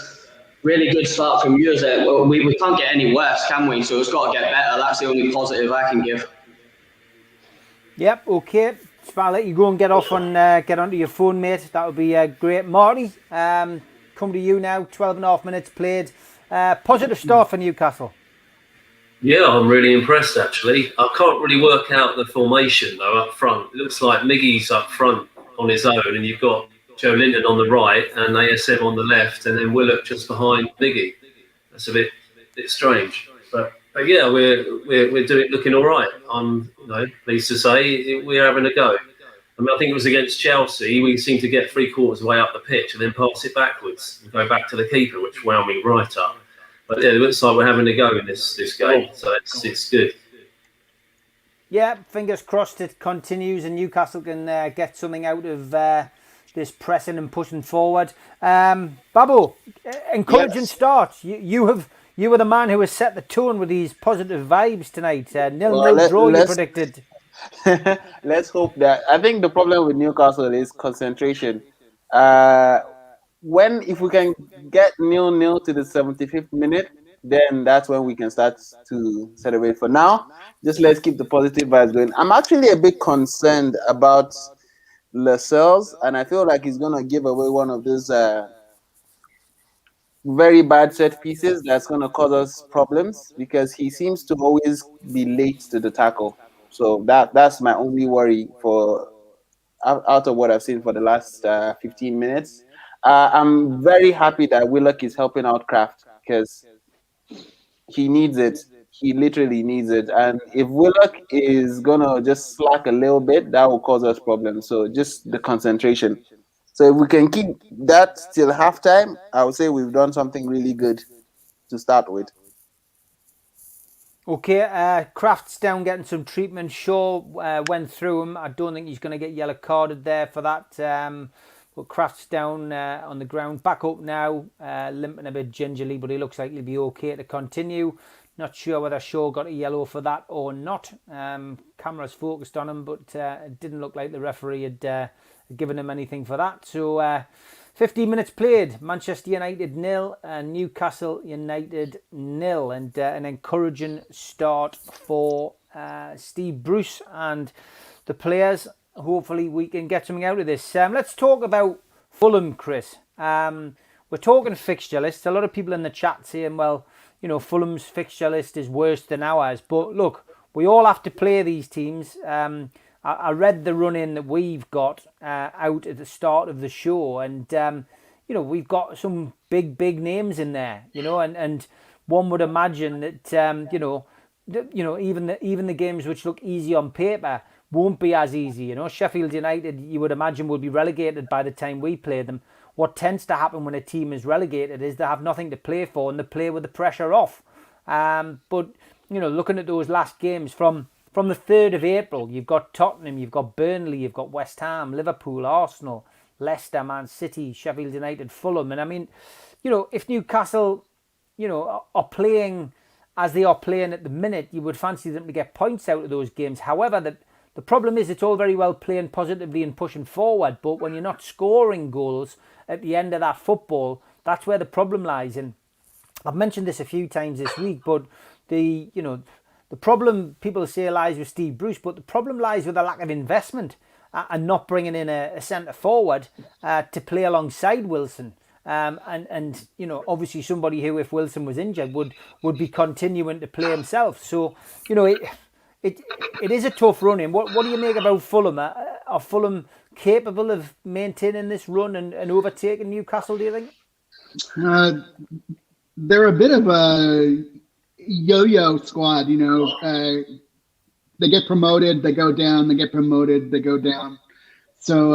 really good start from you. We can't get any worse, can we? So it's got to get better. That's the only positive I can give. Yep, okay. So I'll let you go and get off and get onto your phone, mate. That would be great. Marty, come to you now. 12.5 minutes played. Positive start for Newcastle. Yeah, I'm really impressed, actually. I can't really work out the formation, though, up front. It looks like Miggy's up front on his own, and you've got Joe Linton on the right and ASM on the left, and then Willock just behind Miggy. That's a bit strange. But yeah, we're doing looking all right. I'm pleased to say we're having a go. I mean, I think it was against Chelsea. We seemed to get 3/4 way up the pitch and then pass it backwards and go back to the keeper, which wound me right up. But yeah, it looks like we're having a go in this game, so it's good. Yeah, fingers crossed it continues and Newcastle can get something out of this pressing and pushing forward. Babbo, encouraging start. You were the man who has set the tone with these positive vibes tonight. 0-0 draw you predicted. Let's hope that. I think the problem with Newcastle is concentration. If we can get 0-0 to the 75th minute, then that's when we can start to celebrate. For now, just let's keep the positive vibes going. I'm actually a bit concerned about Lascelles, and I feel like he's gonna give away one of those very bad set pieces that's gonna cause us problems because he seems to always be late to the tackle. So that's my only worry for out of what I've seen for the last 15 minutes. I'm very happy that Willock is helping out Kraft because he needs it. He literally needs it. And if Willock is going to just slack a little bit, that will cause us problems. So just the concentration. So if we can keep that till halftime, I would say we've done something really good to start with. Okay, Kraft's down getting some treatment. Shaw went through him. I don't think he's going to get yellow carded there for that. But Kraft's down on the ground. Back up now, limping a bit gingerly, but he looks like he'll be okay to continue. Not sure whether Shaw got a yellow for that or not. Camera's focused on him, but it didn't look like the referee had given him anything for that. So 15 minutes played. Manchester United 0 and Newcastle United 0. And an encouraging start for Steve Bruce and the players. Hopefully we can get something out of this. Let's talk about Fulham, Chris. We're talking fixture list. A lot of people in the chat saying, well, Fulham's fixture list is worse than ours. But look, we all have to play these teams. I read the run-in that we've got out at the start of the show. And, we've got some big names in there, and one would imagine that, even the games which look easy on paper won't be as easy. Sheffield United, you would imagine, will be relegated by the time we play them. What tends to happen when a team is relegated is they have nothing to play for and they play with the pressure off. But, looking at those last games from the 3rd of April, you've got Tottenham, you've got Burnley, you've got West Ham, Liverpool, Arsenal, Leicester, Man City, Sheffield United, Fulham. And I mean, if Newcastle, are playing as they are playing at the minute, you would fancy them to get points out of those games. However, the problem is it's all very well playing positively and pushing forward, but when you're not scoring goals at the end of that football, that's where the problem lies. And I've mentioned this a few times this week, but the problem, people say, lies with Steve Bruce, but the problem lies with a lack of investment and not bringing in a centre forward to play alongside Wilson. And obviously somebody who, if Wilson was injured, would be continuing to play himself. So, it is a tough run-in. What do you make about Fulham? Are Fulham capable of maintaining this run and overtaking Newcastle, do you think? They're a bit of a yo-yo squad, they get promoted, they go down, they get promoted, they go down. So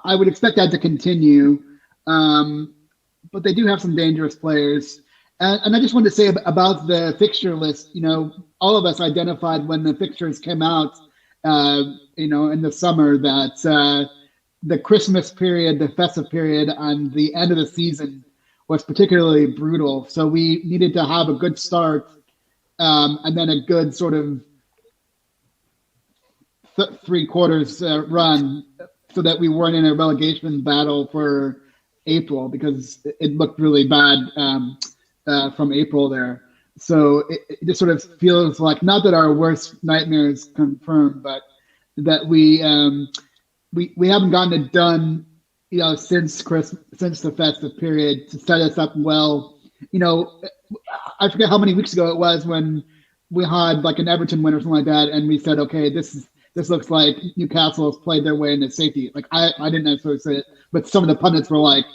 I would expect that to continue. But they do have some dangerous players. And I just wanted to say about the fixture list, all of us identified when the fixtures came out, in the summer that the Christmas period, the festive period, and the end of the season was particularly brutal. So we needed to have a good start and then a good sort of three quarters run so that we weren't in a relegation battle for April, because it looked really bad from April there. So it just sort of feels like, not that our worst nightmare is confirmed, but that we haven't gotten it done, since Christmas, since the festive period, to set us up well. I forget how many weeks ago it was when we had like an Everton win or something like that, and we said, okay, this looks like Newcastle has played their way into safety. Like I didn't necessarily say it, but some of the pundits were like,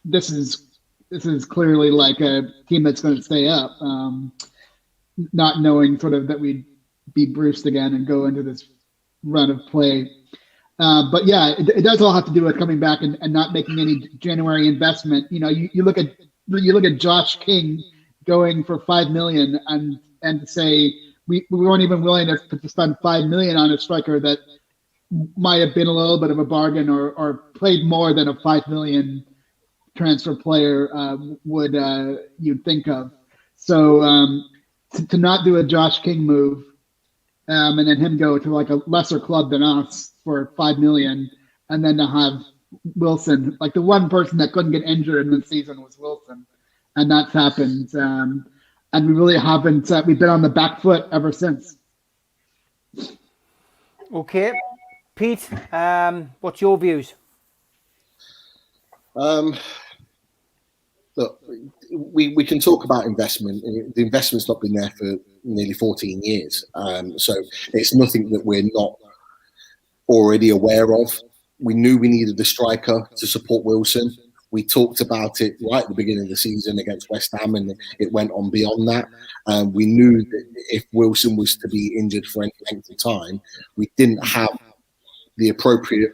this is clearly like a team that's going to stay up, not knowing sort of that we'd be bruised again and go into this run of play. But yeah, it does all have to do with coming back and not making any January investment. You look at Josh King going for $5 million and say we weren't even willing to spend $5 million on a striker that might have been a little bit of a bargain or played more than a $5 million transfer player would you'd think of. So to not do a Josh King move and then him go to like a lesser club than us for $5 million, and then to have Wilson, like the one person that couldn't get injured in the season was Wilson, and that's happened. And we really haven't. We've been on the back foot ever since. Okay, Pete, what's your views? Look, we can talk about investment. The investment's not been there for nearly 14 years. So it's nothing that we're not already aware of. We knew we needed a striker to support Wilson. We talked about it right at the beginning of the season against West Ham, and it went on beyond that. We knew that if Wilson was to be injured for any length of time, we didn't have the appropriate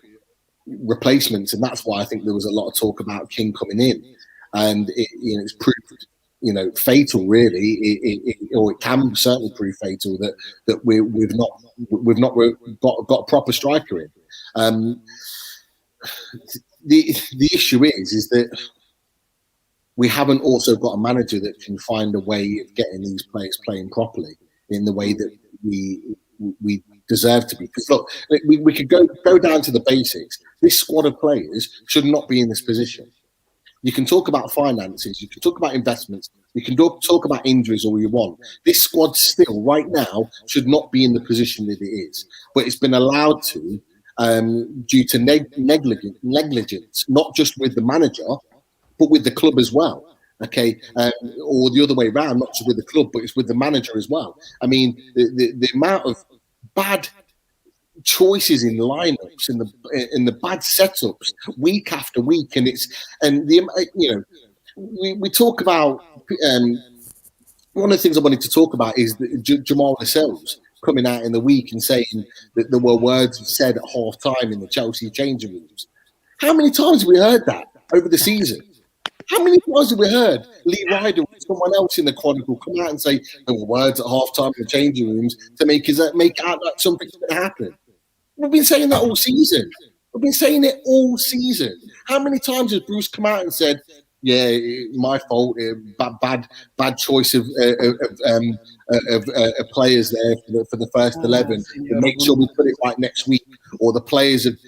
replacements, and that's why I think there was a lot of talk about King coming in. And it's proved, fatal, really, or it can certainly prove fatal that we've not got a proper striker in. The issue is that we haven't also got a manager that can find a way of getting these players playing properly in the way that we deserve to be. Because look, we could go down to the basics. This squad of players should not be in this position. You can talk about finances, you can talk about investments, you can talk about injuries all you want. This squad still, right now, should not be in the position that it is. But it's been allowed to due to negligence, not just with the manager, but with the club as well. Okay, or the other way around, not just with the club, but it's with the manager as well. I mean, the amount of bad choices in lineups and the bad setups week after week, and we talk about one of the things I wanted to talk about is Jamal Lascelles coming out in the week and saying that there were words said at half time in the Chelsea changing rooms. How many times have we heard that over the season? How many times have we heard Lee Ryder or someone else in the Chronicle come out and say there were words at half time in the changing rooms to make out that something's going to happen? We've been saying that all season. We've been saying it all season. How many times has Bruce come out and said, "Yeah, my fault, bad choice of players there for the first 11. Make sure we put it right next week." Or the players have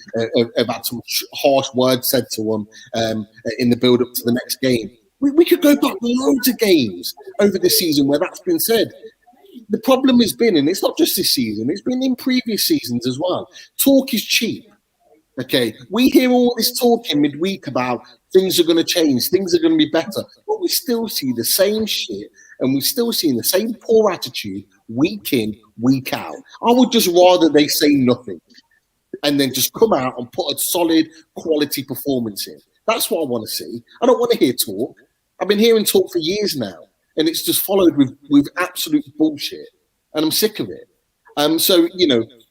had some harsh words said to them in the build-up to the next game. We could go back loads of games over the season where that's been said. The problem has been, and it's not just this season, it's been in previous seasons as well. Talk is cheap. Okay, we hear all this talking midweek about things are going to change, things are going to be better, but we still see the same shit, and we're still seeing the same poor attitude week in, week out. I would just rather they say nothing and then just come out and put a solid quality performance in. That's what I want to see. I don't want to hear talk. I've been hearing talk for years now, and it's just followed with absolute bullshit, and I'm sick of it. So,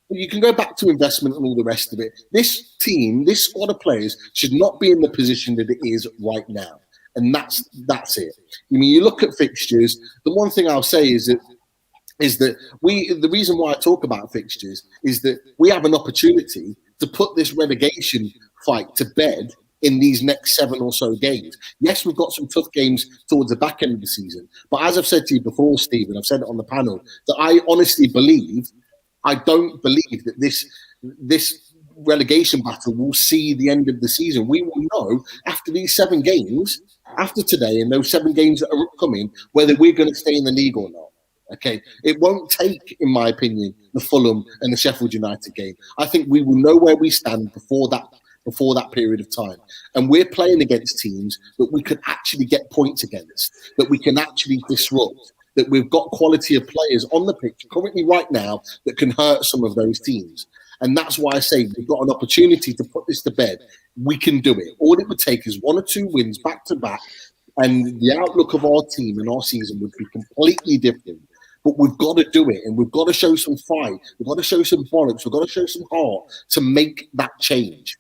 you can go back to investment and all the rest of it. This team, this squad of players should not be in the position that it is right now. And that's it. You look at fixtures, the one thing I'll say is that the reason why I talk about fixtures is that we have an opportunity to put this relegation fight to bed in these next 7 or so games. Yes, we've got some tough games towards the back end of the season, but as I've said to you before, Steve, and I've said it on the panel, that I honestly don't believe that this relegation battle will see the end of the season. We will know after these 7 games, after today, and those 7 games that are upcoming, whether we're going to stay in the league or not. Okay, it won't take, in my opinion, the Fulham and the Sheffield United game. I think we will know where we stand before that period of time. And we're playing against teams that we can actually get points against, that we can actually disrupt, that we've got quality of players on the pitch currently right now that can hurt some of those teams. And that's why I say we've got an opportunity to put this to bed. We can do it. All it would take is 1 or 2 wins back to back, and the outlook of our team and our season would be completely different. But we've got to do it, and we've got to show some fight. We've got to show some bollocks. We've got to show some heart to make that change.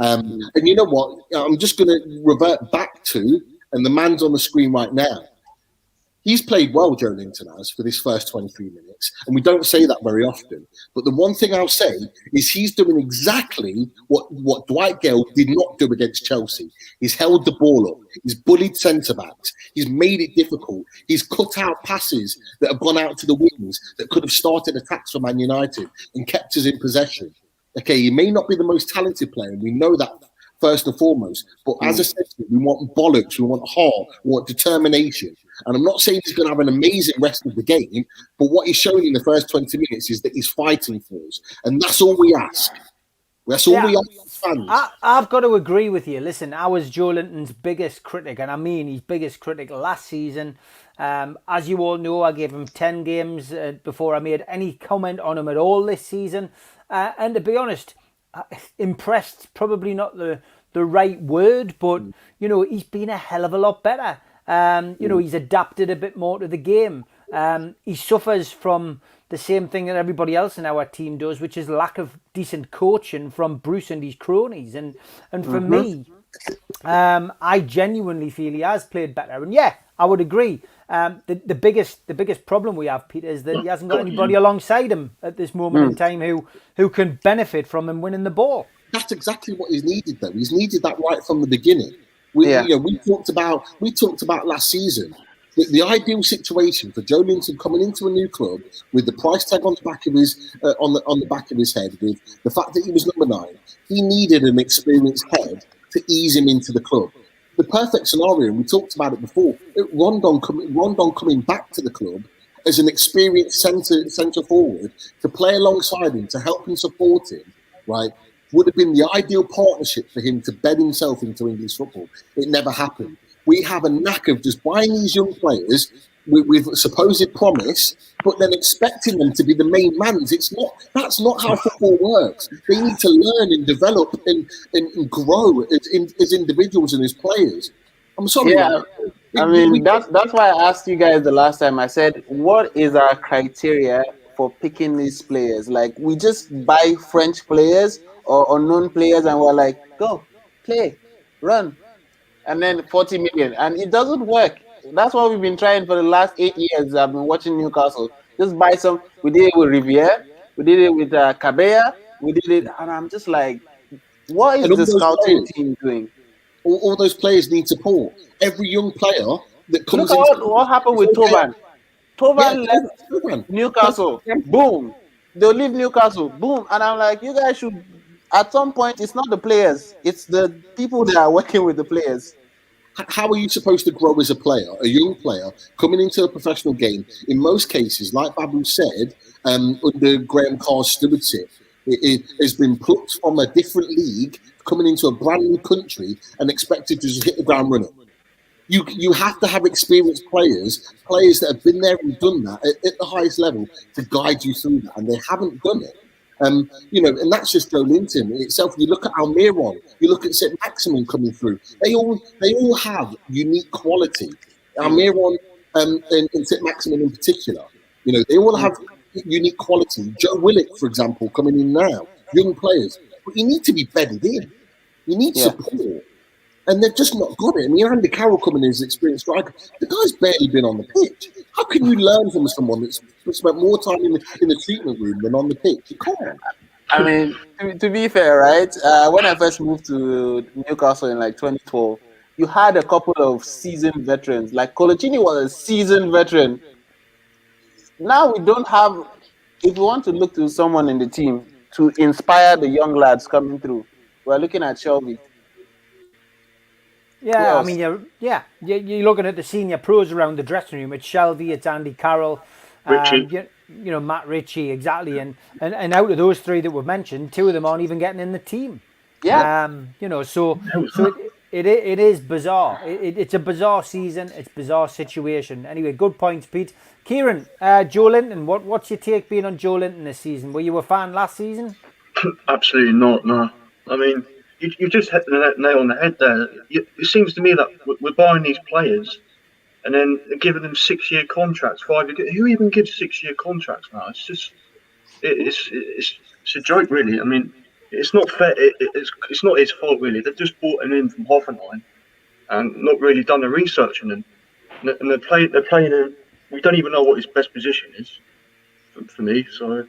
And you know what? I'm just going to revert back to, and the man's on the screen right now. He's played well, Joe Linton has, for this first 23 minutes. And we don't say that very often. But the one thing I'll say is he's doing exactly what Dwight Gale did not do against Chelsea. He's held the ball up. He's bullied centre-backs. He's made it difficult. He's cut out passes that have gone out to the wings that could have started attacks for Man United and kept us in possession. Okay, he may not be the most talented player, and we know that first and foremost. But as I said, we want bollocks, we want heart, we want determination. And I'm not saying he's going to have an amazing rest of the game, but what he's shown in the first 20 minutes is that he's fighting for us. And that's all we ask. That's all we ask as fans. I've got to agree with you. Listen, I was Joe Linton's biggest critic, and I mean his biggest critic last season. As you all know, I gave him 10 games before I made any comment on him at all this season. And to be honest, impressed, probably not the right word, but, he's been a hell of a lot better. He's adapted a bit more to the game. He suffers from the same thing that everybody else in our team does, which is lack of decent coaching from Bruce and his cronies. And for me, I genuinely feel he has played better. And yeah, I would agree. The biggest problem we have, Peter, is that he hasn't got anybody alongside him at this moment in time who can benefit from him winning the ball. That's exactly what he's needed, though. He's needed that right from the beginning. We talked about last season. The ideal situation for Joe Linton coming into a new club with the price tag on the back of his on the back of his head, with the fact that he was number 9, he needed an experienced head to ease him into the club. The perfect scenario, and we talked about it before, Rondon coming back to the club as an experienced centre forward to play alongside him, to help and support him, right, would have been the ideal partnership for him to bed himself into English football. It never happened. We have a knack of just buying these young players with supposed promise, but then expecting them to be the main mans. That's not how football works. They need to learn and develop and grow as individuals and as players. I'm sorry. Yeah, that's why I asked you guys the last time. I said, what is our criteria for picking these players? Like, we just buy French players or unknown players and we're like, go, play, run. And then 40 million. And it doesn't work. That's what we've been trying for the last 8 years. I've been watching Newcastle. Just buy some. We did it with Riviere. We did it with Cabella. We did it. And I'm just like, what is the scouting team doing? All those players need support. Every young player that comes in. Look at what happened with Toban. Toban left Newcastle. Boom. They'll leave Newcastle. Boom. And I'm like, you guys should, at some point, it's not the players. It's the people that are working with the players. How are you supposed to grow as a player, a young player, coming into a professional game? In most cases, like Babu said, under Graham Carr's stewardship, it has been plucked from a different league, coming into a brand new country and expected to just hit the ground running. You have to have experienced players that have been there and done that at the highest level to guide you through that, and they haven't done it. And that's just Joe Linton itself. You look at Almiron, you look at St. Maximin coming through. They all have unique quality. Almiron and St. Maximin in particular, they all have unique quality. Joe Willock, for example, coming in now, young players, but you need to be bedded in. You need support. And they've just not got it. I mean, Andy Carroll coming in as an experienced striker. The guy's barely been on the pitch. How can you learn from someone that's spent more time in the treatment room than on the pitch? You can't. I mean, to be fair, right? When I first moved to Newcastle in like 2012, you had a couple of seasoned veterans. Like Colaccini was a seasoned veteran. Now we don't have. If we want to look to someone in the team to inspire the young lads coming through, we're looking at Shelby. Yeah, I mean, you're looking at the senior pros around the dressing room. It's Shelby, it's Andy Carroll, Ritchie. you know, Matt Ritchie, exactly. And out of those three that we've mentioned, two of them aren't even getting in the team. Yeah. You know, so it is bizarre. It's a bizarre season. It's a bizarre situation. Anyway, good points, Pete. Kieran, Joe Linton, what's your take being on Joe Linton this season? Were you a fan last season? Absolutely not, no. I mean, you just hit the nail on the head there. It seems to me that we're buying these players and then giving them 6-year contracts, 5-year. Who even gives 6-year contracts now? It's just, it's a joke, really. I mean, it's not fair. It's not his fault, really. They've just bought him in from Hoffenheim and not really done the research on him. And they're playing him. We don't even know what his best position is for me. So.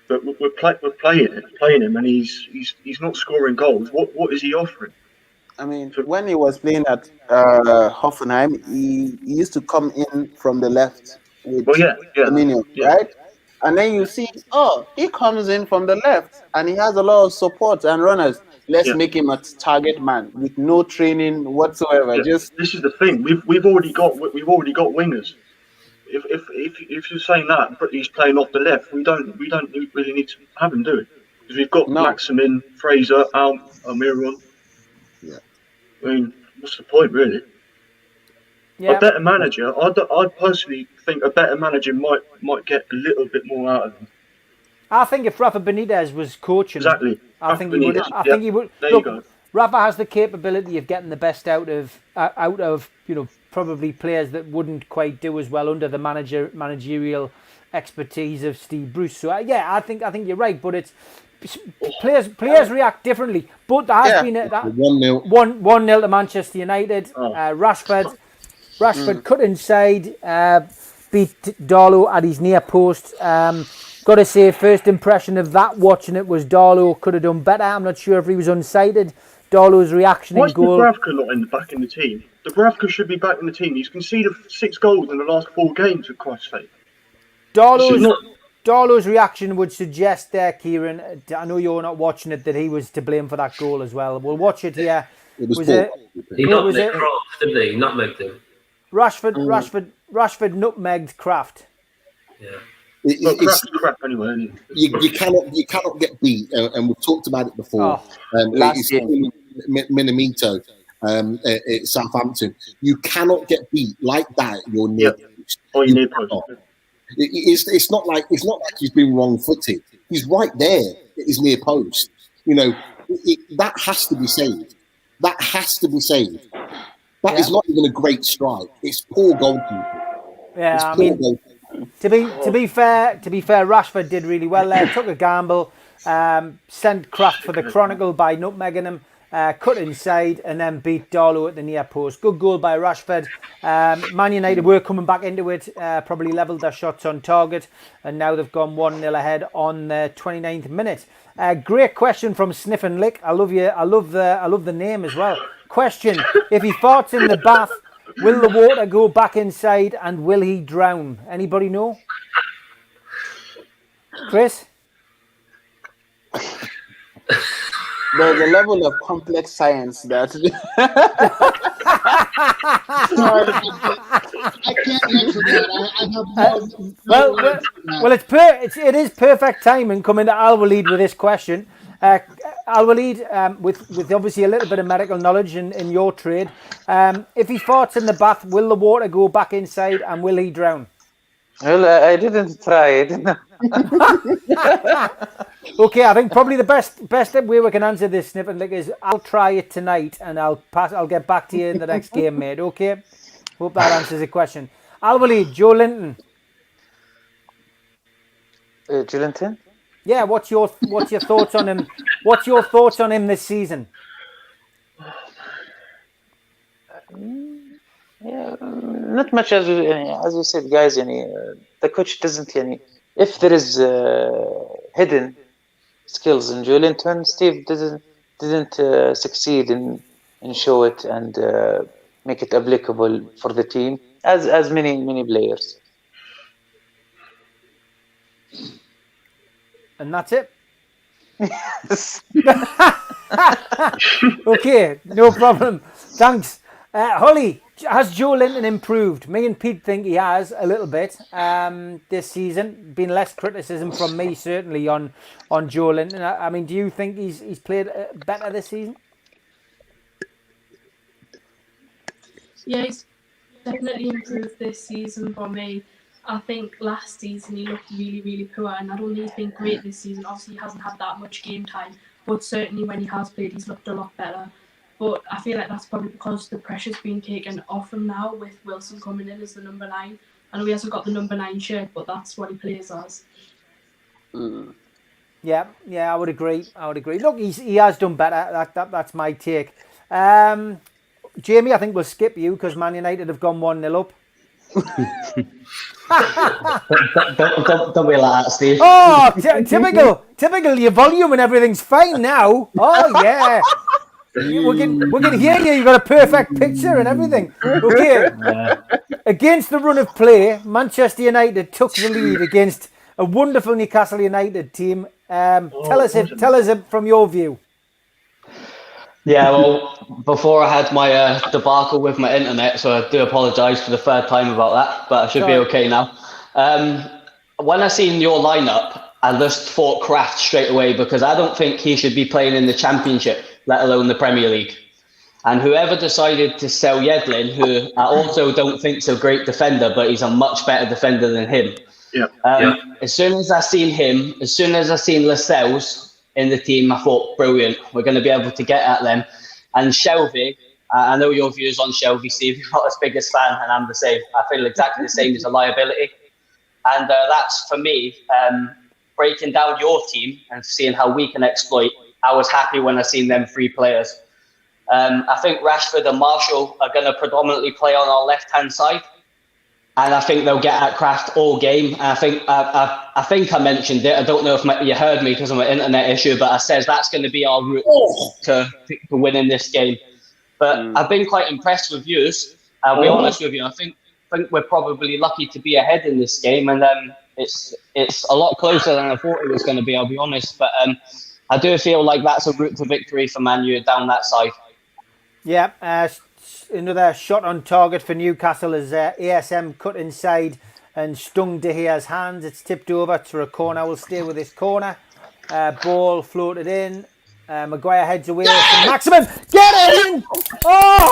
But we're playing him, and he's not scoring goals. What is he offering? I mean, when he was playing at Hoffenheim, he used to come in from the left with Dominion, right? And then you see, he comes in from the left, and he has a lot of support and runners. Let's make him a target man with no training whatsoever. Yeah. Just this is the thing. We've already got wingers. If you're saying that, but he's playing off the left, we don't really need to have him do it because we've got Maximin, Fraser, Almiron. Yeah. I mean, what's the point, really? Yeah. A better manager, I'd personally think a better manager might get a little bit more out of him. I think if Rafa Benitez was coaching, exactly, I think he would. I think he would. There Look, you go. Rafa has the capability of getting the best out of you know, probably players that wouldn't quite do as well under the managerial expertise of Steve Bruce. So I think you're right, but it's players react differently. But there has been 1-0 to Manchester United. Rashford cut inside, beat Darlow at his near post. Got to say, first impression of that watching it was Darlow could have done better. I'm not sure if he was unsighted. Darlow's reaction in goal. Why is Dubravka not back in the team? Dubravka should be back in the team. He's conceded 6 goals in the last 4 games, for Christ's sake. Darlow's reaction would suggest there, Kieran, I know you're not watching it, that he was to blame for that goal as well. We'll watch it here. He nutmegged Kraft, didn't he? Nutmegged him. Rashford nutmegged Kraft. Yeah. It's crap anyway. You cannot get beat, and we've talked about it before. Minamito at Southampton. You cannot get beat like that. You're near post. You're near post. It's not like he's been wrong-footed. He's right there at his near post. You know, that has to be saved. That has to be saved. That is not even a great strike. It's poor goalkeeping. Yeah, I mean, to be fair, Rashford did really well there. Took a gamble, sent Kraft for the Chronicle by nutmegging him, cut inside, and then beat Darlow at the near post. Good goal by Rashford. Man United were coming back into it, probably levelled their shots on target, and now they've gone 1-0 ahead on the 29th minute. Great question from Sniff and Lick. I love the name as well. Question: if he farts in the bath, will the water go back inside and will he drown? Anybody know? Chris? There's a level of complex science that I can't answer that. It is perfect timing coming to Al Walid with this question. Al Walid, with obviously a little bit of medical knowledge in your trade, if he farts in the bath, will the water go back inside and will he drown? Well, I didn't try it. Okay, I think probably the best way we can answer this, Sniff and Lick, is I'll try it tonight and I'll get back to you in the next game, mate. Okay, hope that answers the question. Al Walid, Joe Linton. Julian? Yeah, what's your thoughts on him? What's your thoughts on him this season? Yeah, not much as you said, guys. The coach doesn't. If there is hidden skills in Joelinton, Steve didn't succeed in show it and make it applicable for the team as many players. And that's it. Okay, no problem. Thanks. Holly, has Joelinton improved? Me and Pete think he has a little bit this season. Been less criticism from me, certainly, on Joelinton. I mean, do you think he's played better this season? Yeah, he's definitely improved this season for me. I think last season he looked really, really poor, and I don't think he's been great this season. Obviously, he hasn't had that much game time, but certainly when he has played, he's looked a lot better. But I feel like that's probably because the pressure's been taken off him now with Wilson coming in as the number 9. I know he hasn't got the number 9 shirt, but that's what he plays as. Yeah, I would agree. Look, he has done better. That's my take. Jamie, I think we'll skip you because Man United have gone 1-0 up. Don't be like that, Steve. Oh, typical. Your volume and everything's fine now. Oh yeah. We can hear you. You've got a perfect picture and everything. Okay. Against the run of play, Manchester United took the lead against a wonderful Newcastle United team. Tell us from your view. Yeah, well, before I had my debacle with my internet, so I do apologise for the third time about that, but I should be okay now. When I seen your lineup, I just thought Kraft straight away because I don't think he should be playing in the Championship, let alone the Premier League. And whoever decided to sell Yedlin, who I also don't think is a great defender, but he's a much better defender than him. As soon as I seen him, as soon as I seen Lascelles in the team, I thought, brilliant, we're going to be able to get at them. And Shelby, I know your views on Shelby, Steve, you're not as big as fan, and I'm the same. I feel exactly the same as a liability. And that's, for me, breaking down your team and seeing how we can exploit. I was happy when I seen them 3 players. I think Rashford and Marshall are going to predominantly play on our left-hand side. And I think they'll get at Kraft all game. And I think I mentioned it. I don't know if you heard me because of my internet issue, but I said that's going to be our route to winning this game. But I've been quite impressed with yous. I'll be honest with you. I think we're probably lucky to be ahead in this game, and it's a lot closer than I thought it was going to be. I'll be honest, but I do feel like that's a route to victory for Man U down that side. Yeah. Another shot on target for Newcastle as ASM cut inside and stung De Gea's hands. It's tipped over to a corner. We'll stay with this corner. Ball floated in. Maguire heads away. Maximin, get in! Oh!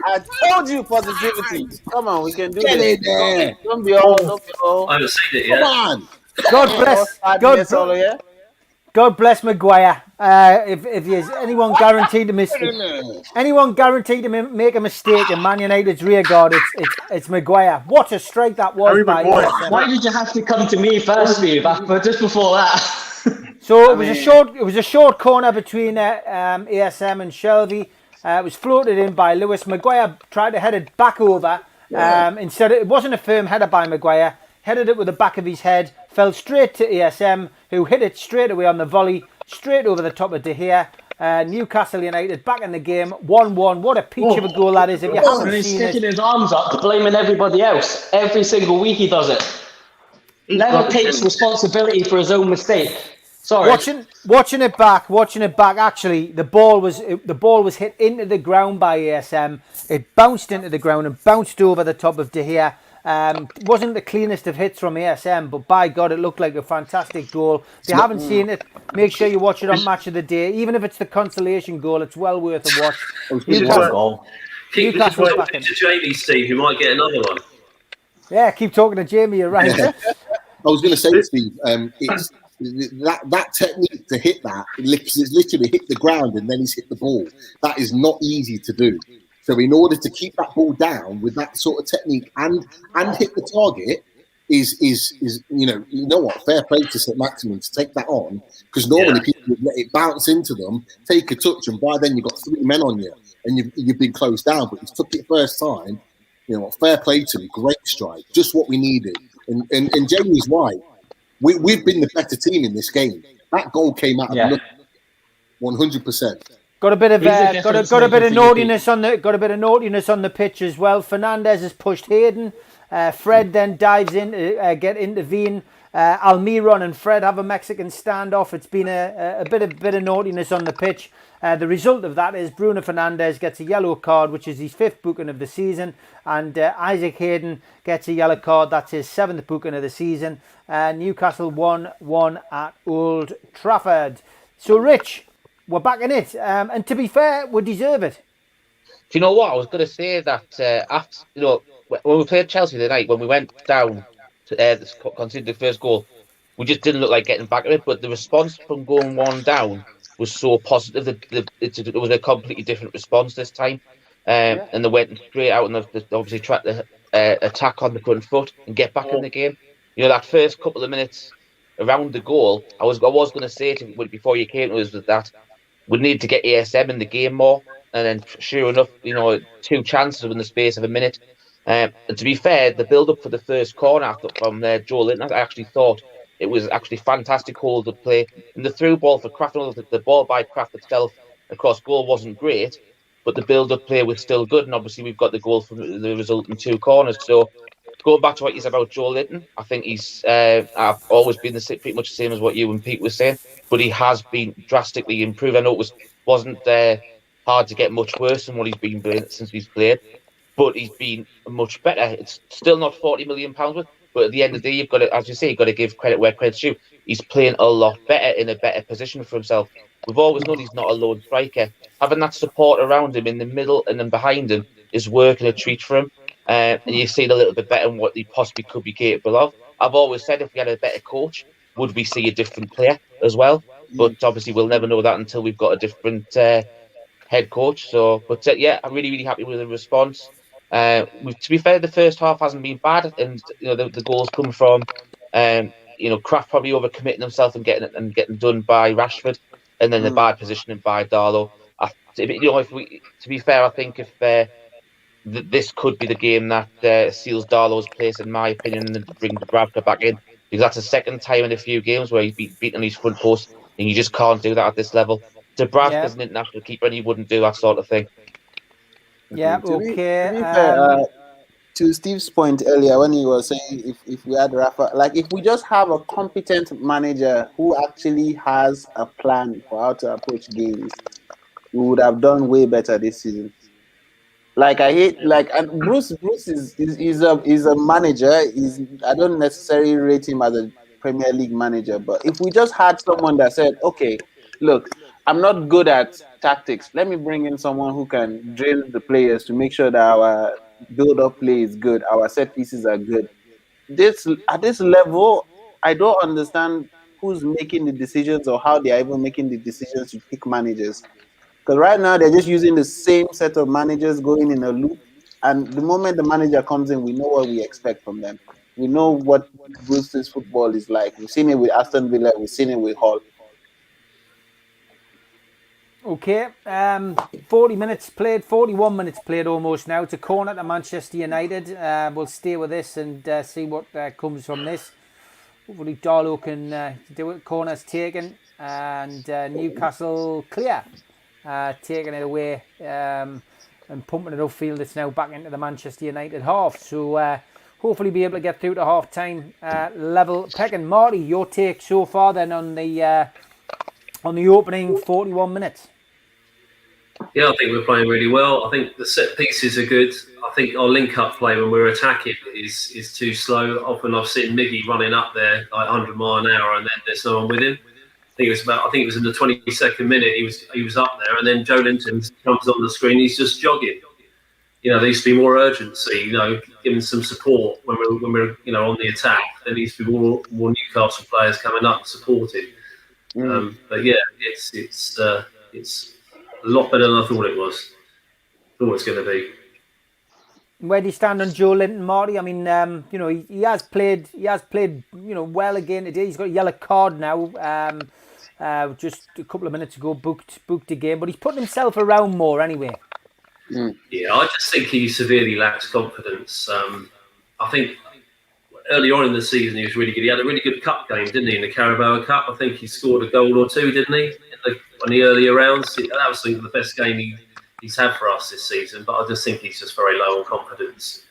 I told you positivity. Come on, we can do Get this. in there. Don't be all. I haven't seen it yet. Come on. God bless Maguire. If there's anyone guaranteed to make a mistake in Man United's rear guard, it's Maguire. What a strike that was by ASM. Why did you have to come to me first, Steve? Just before that. So it was a short corner between ASM and Shelby. It was floated in by Lewis. Maguire tried to head it back over. Instead, it wasn't a firm header by Maguire. Headed it with the back of his head, fell straight to ASM, who hit it straight away on the volley, straight over the top of De Gea. Newcastle United back in the game, 1-1. What a peach of a goal that is! If you haven't and he's seen sticking it, his arms up, blaming everybody else. Every single week he does it. He never takes responsibility for his own mistake. Sorry. Watching it back. Actually, the ball was hit into the ground by ASM. It bounced into the ground and bounced over the top of De Gea. Wasn't the cleanest of hits from ASM, but by God, it looked like a fantastic goal. If you haven't seen it, make sure you watch it on Match of the Day. Even if it's the consolation goal, it's well worth a watch. Keep talking to Jamie, Steve. You might get another one. Yeah, keep talking to Jamie. You're right. I was going to say, Steve, it's that technique to hit that. It's literally hit the ground and then he's hit the ball. That is not easy to do. So in order to keep that ball down with that sort of technique and hit the target, is you know what, fair play to St. Maximin to take that on, because normally people would let it bounce into them, take a touch, and by then you've got 3 men on you and you've been closed down. But he took it first time. You know, fair play to him, great strike, just what we needed. And Jamie's right. We've been the better team in this game. That goal came out of nothing, 100%. Got a bit of got a bit of naughtiness on the pitch as well. Fernandez has pushed Hayden. Fred then dives in to get intervene. Almiron and Fred have a Mexican standoff. It's been a bit of naughtiness on the pitch. The result of that is Bruno Fernandes gets a yellow card, which is his 5th booking of the season, and Isaac Hayden gets a yellow card. That's his 7th booking of the season. Newcastle 1-1 at Old Trafford. So, Rich, we're back in it, and to be fair, we deserve it. Do you know what? I was going to say that after, you know, when we played Chelsea the night, when we went down to concede the first goal, we just didn't look like getting back at it. But the response from going 1 down was so positive. It was a completely different response this time, and they went straight out and they obviously tried to attack on the front foot and get back in the game. You know, that first couple of minutes around the goal, I was going to say to you before you came to us that we need to get ASM in the game more. And then, sure enough, you know, 2 chances in the space of a minute. And to be fair, the build-up for the first corner from Joe Linton, I actually thought it was actually fantastic hold of play. And the through ball for Kraft, the ball by Kraft itself across goal wasn't great, but the build-up play was still good. And obviously, we've got the goal from the resulting 2 corners. So, going back to what you said about Joe Linton, I think he's I've always been pretty much the same as what you and Pete were saying, but he has been drastically improved. I know it wasn't hard to get much worse than what he's been doing since he's played, but he's been much better. It's still not £40 million worth, but at the end of the day, you've got to, as you say, you've got to give credit where credit's due. He's playing a lot better, in a better position for himself. We've always known he's not a lone striker. Having that support around him in the middle and then behind him is working a treat for him. And you see a little bit better in what he possibly could be capable of. I've always said if we had a better coach, would we see a different player as well? But obviously, we'll never know that until we've got a different head coach. So, but yeah, I'm really, really happy with the response. To be fair, the first half hasn't been bad, and you know the goals come from you know, Kraft probably overcommitting himself and getting done by Rashford, and then the bad positioning by Darlow. You know, to be fair, I think if this could be the game that seals Darlow's place, in my opinion, and bring Dubravka back in, because that's the second time in a few games where he's beaten on his front post, and you just can't do that at this level. Dubravka's an international keeper, and he wouldn't do that sort of thing. Yeah, okay. To be fair, to Steve's point earlier when he was saying if we had Rafa, like if we just have a competent manager who actually has a plan for how to approach games, we would have done way better this season. Like and Bruce is a manager. I don't necessarily rate him as a Premier League manager, but if we just had someone that said, okay, look, I'm not good at tactics. Let me bring in someone who can drill the players to make sure that our build-up play is good, our set pieces are good. At this level, I don't understand who's making the decisions or how they are even making the decisions to pick managers. Because right now they're just using the same set of managers going in a loop, and the moment the manager comes in, we know what we expect from them. We know what Bruce's football is like. We've seen it with Aston Villa. We've seen it with Hull. Okay, 40 minutes played, 41 minutes played almost now. It's a corner to Manchester United. We'll stay with this and see what comes from this. Hopefully Darlow can do it. Corner's taken and Newcastle clear. Taking it away and pumping it upfield. It's now back into the Manchester United half. So hopefully be able to get through to half time level pecking. Marty, your take so far then on the opening 41 minutes? Yeah, I think we're playing really well. I think the set pieces are good. I think our link-up play when we're attacking is too slow. Often I've seen Miggy running up there like 100 miles an hour, and then there's no one with him. I think it was in the 22nd minute he was up there, and then Joe Linton comes on the screen. He's just jogging. You know, there needs to be more urgency. You know, giving some support when we're you know on the attack. There needs to be more Newcastle players coming up and supporting. But yeah, it's a lot better than I thought it was. Thought it was going to be. Where do you stand on Joe Linton, Marty? I mean, he has played, well again today. He's got a yellow card now. Just a couple of minutes ago, booked a game, but he's putting himself around more anyway. Yeah, I just think he severely lacks confidence. I think early on in the season he was really good. He had a really good cup game, didn't he, in the Carabao Cup? I think he scored a goal or two, didn't he, on the earlier rounds? That was the best game he's had for us this season. But I just think he's just very low on confidence.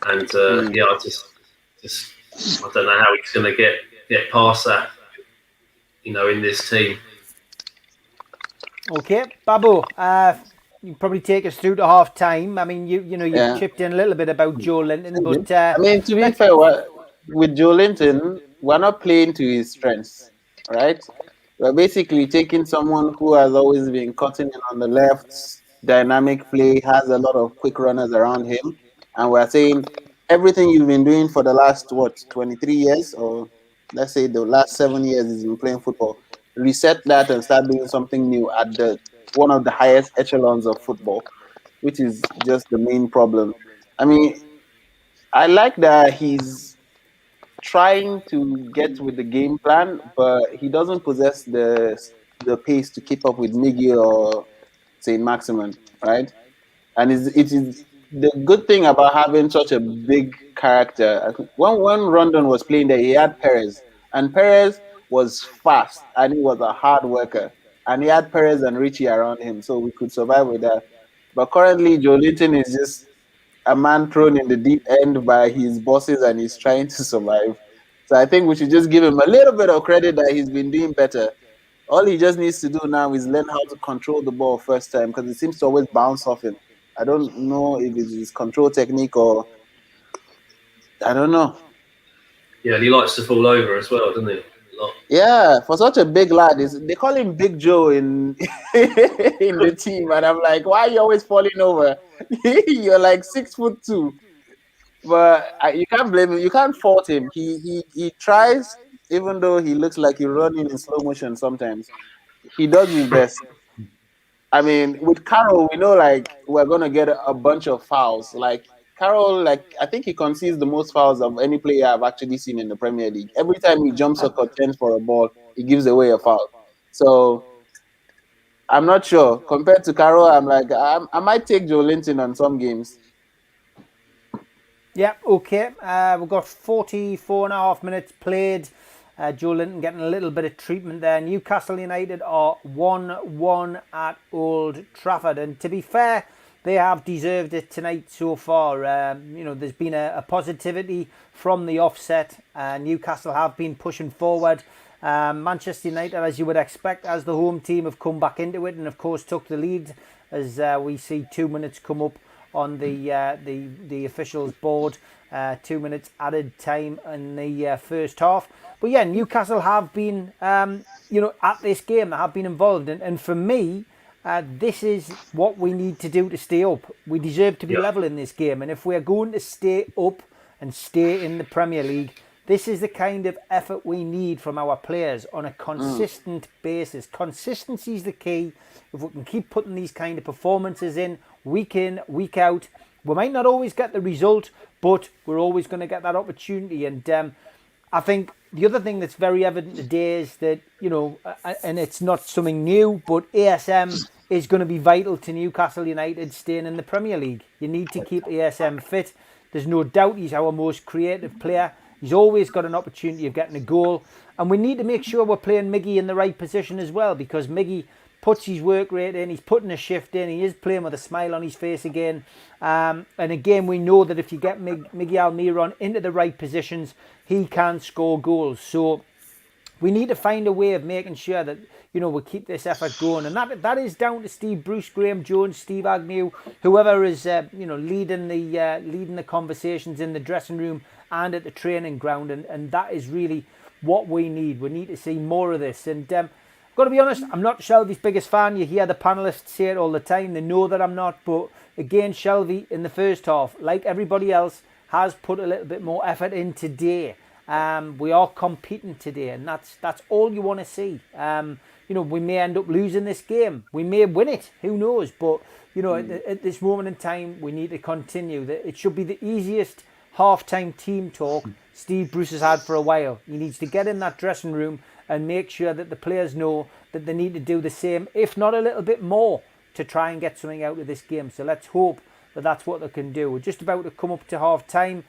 And I just I don't know how he's going to get past that, in this team. Okay, Babu, you probably take us through to half time. I mean, you chipped in a little bit about Joe Linton, but I mean, to be fair, with Joe Linton, we're not playing to his strengths, right? We're basically taking someone who has always been cutting in on the left, dynamic play, has a lot of quick runners around him, and we're saying everything you've been doing for the last 23 years, or let's say the last 7 years he's been playing football, reset that and start doing something new at one of the highest echelons of football, which is just the main problem. I mean, I like that he's trying to get with the game plan, but he doesn't possess the pace to keep up with Miggy or Saint Maximin, right? And it is the good thing about having such a big character. When Rondon was playing there, he had Perez, and Perez was fast and he was a hard worker, and he had Perez and Richie around him, so we could survive with that. But currently, Joe Linton is just a man thrown in the deep end by his bosses, and he's trying to survive. So I think we should just give him a little bit of credit that he's been doing better. All he just needs to do now is learn how to control the ball first time, because it seems to always bounce off him. I don't know if it's his control technique or I don't know. Yeah, and he likes to fall over as well, doesn't he? Yeah, for such a big lad, they call him Big Joe in in the team, and I'm like, why are you always falling over? You're like 6'2", but you can't blame him. You can't fault him. He tries, even though he looks like he's running in slow motion sometimes. He does his best. I mean, with Carroll, we know like we're gonna get a bunch of fouls. Like Carroll, I think he concedes the most fouls of any player I've actually seen in the Premier League. Every time he jumps or contends for a ball, he gives away a foul. So I'm not sure. Compared to Carroll, I'm like, I might take Joe Linton on some games. Yeah, okay. We've got 44.5 minutes played. Joe Linton getting a little bit of treatment there. Newcastle United are 1-1 at Old Trafford. And to be fair, they have deserved it tonight so far. There's been a positivity from the offset. Newcastle have been pushing forward. Manchester United, as you would expect, as the home team, have come back into it and, of course, took the lead as we see 2 minutes come up on the officials' board. 2 minutes added time in the first half. But yeah, Newcastle have been, at this game. They have been involved. And for me, this is what we need to do to stay up. We deserve to be level in this game. And if we're going to stay up and stay in the Premier League, this is the kind of effort we need from our players on a consistent basis. Consistency is the key. If we can keep putting these kind of performances in, week out, we might not always get the result, but we're always going to get that opportunity. And I think the other thing that's very evident today is that, and it's not something new, but ASM is going to be vital to Newcastle United staying in the Premier League. You need to keep ASM fit. There's no doubt he's our most creative player. He's always got an opportunity of getting a goal. And we need to make sure we're playing Miggy in the right position as well, because Miggy puts his work rate in, he's putting a shift in, he is playing with a smile on his face again. And again, we know that if you get Miggy Almiron into the right positions, he can score goals. So we need to find a way of making sure that, we keep this effort going. And that is down to Steve Bruce, Graham Jones, Steve Agnew, whoever is, leading the conversations in the dressing room and at the training ground. And that is really what we need. We need to see more of this. And got to be honest, I'm not Shelby's biggest fan. You hear the panelists say it all the time. They know that I'm not. But again, Shelby in the first half, like everybody else, has put a little bit more effort in today. We are competing today, and that's all you want to see. We may end up losing this game. We may win it. Who knows? But, at this moment in time, we need to continue. It should be the easiest half-time team talk Steve Bruce has had for a while. He needs to get in that dressing room and make sure that the players know that they need to do the same, if not a little bit more, to try and get something out of this game. So let's hope that that's what they can do. We're just about to come up to half-time.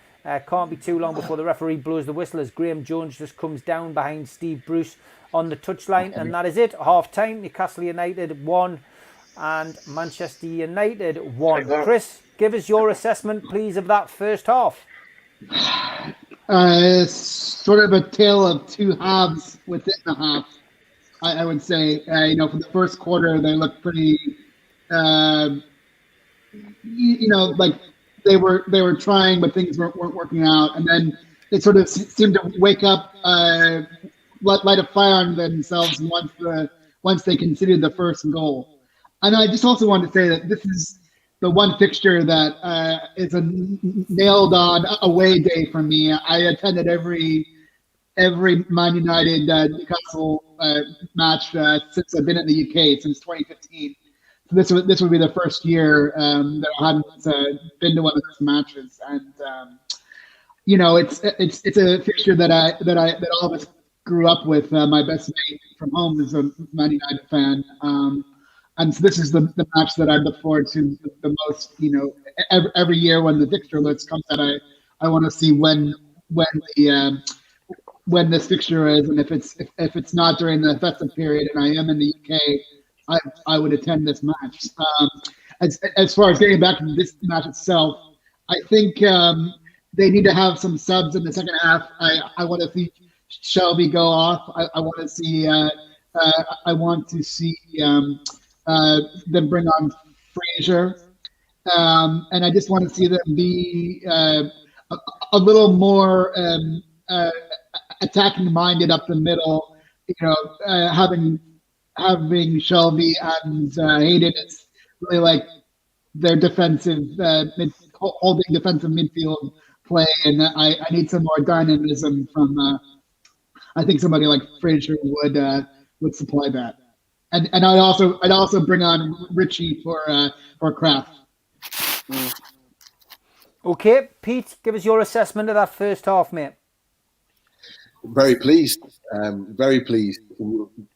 Can't be too long before the referee blows the whistle as Graham Jones just comes down behind Steve Bruce on the touchline. And that is it. Half-time, Newcastle United 1 and Manchester United 1. Chris, give us your assessment, please, of that first half. Sort of a tale of two halves within the half, I would say. For the first quarter, they looked pretty, like they were trying, but things weren't working out. And then they sort of seemed to wake up, light a fire on themselves once they conceded the first goal. And I just also want to say that this is the one fixture that is a nailed-on away day for me. I attended every Man United Newcastle match since I've been in the UK, since 2015. So this would be the first year that I hadn't been to one of those matches, and it's a fixture that all of us grew up with. My best mate from home is a Man United fan. And so this is the match that I look forward to the most. Every year when the fixture list comes out, I want to see when this fixture is, and if it's not during the festive period, and I am in the UK, I would attend this match. As far as getting back to this match itself, I think they need to have some subs in the second half. I want to see Shelby go off. I want to see. I want to see. Then bring on Fraser, and I just want to see them be a little more attacking minded up the middle. Having Shelby and Hayden is really like their defensive holding defensive midfield play, and I need some more dynamism from. I think somebody like Fraser would supply that. And I'd also bring on Richie for Kraft. Okay, Pete, give us your assessment of that first half, mate. Very pleased. Very pleased.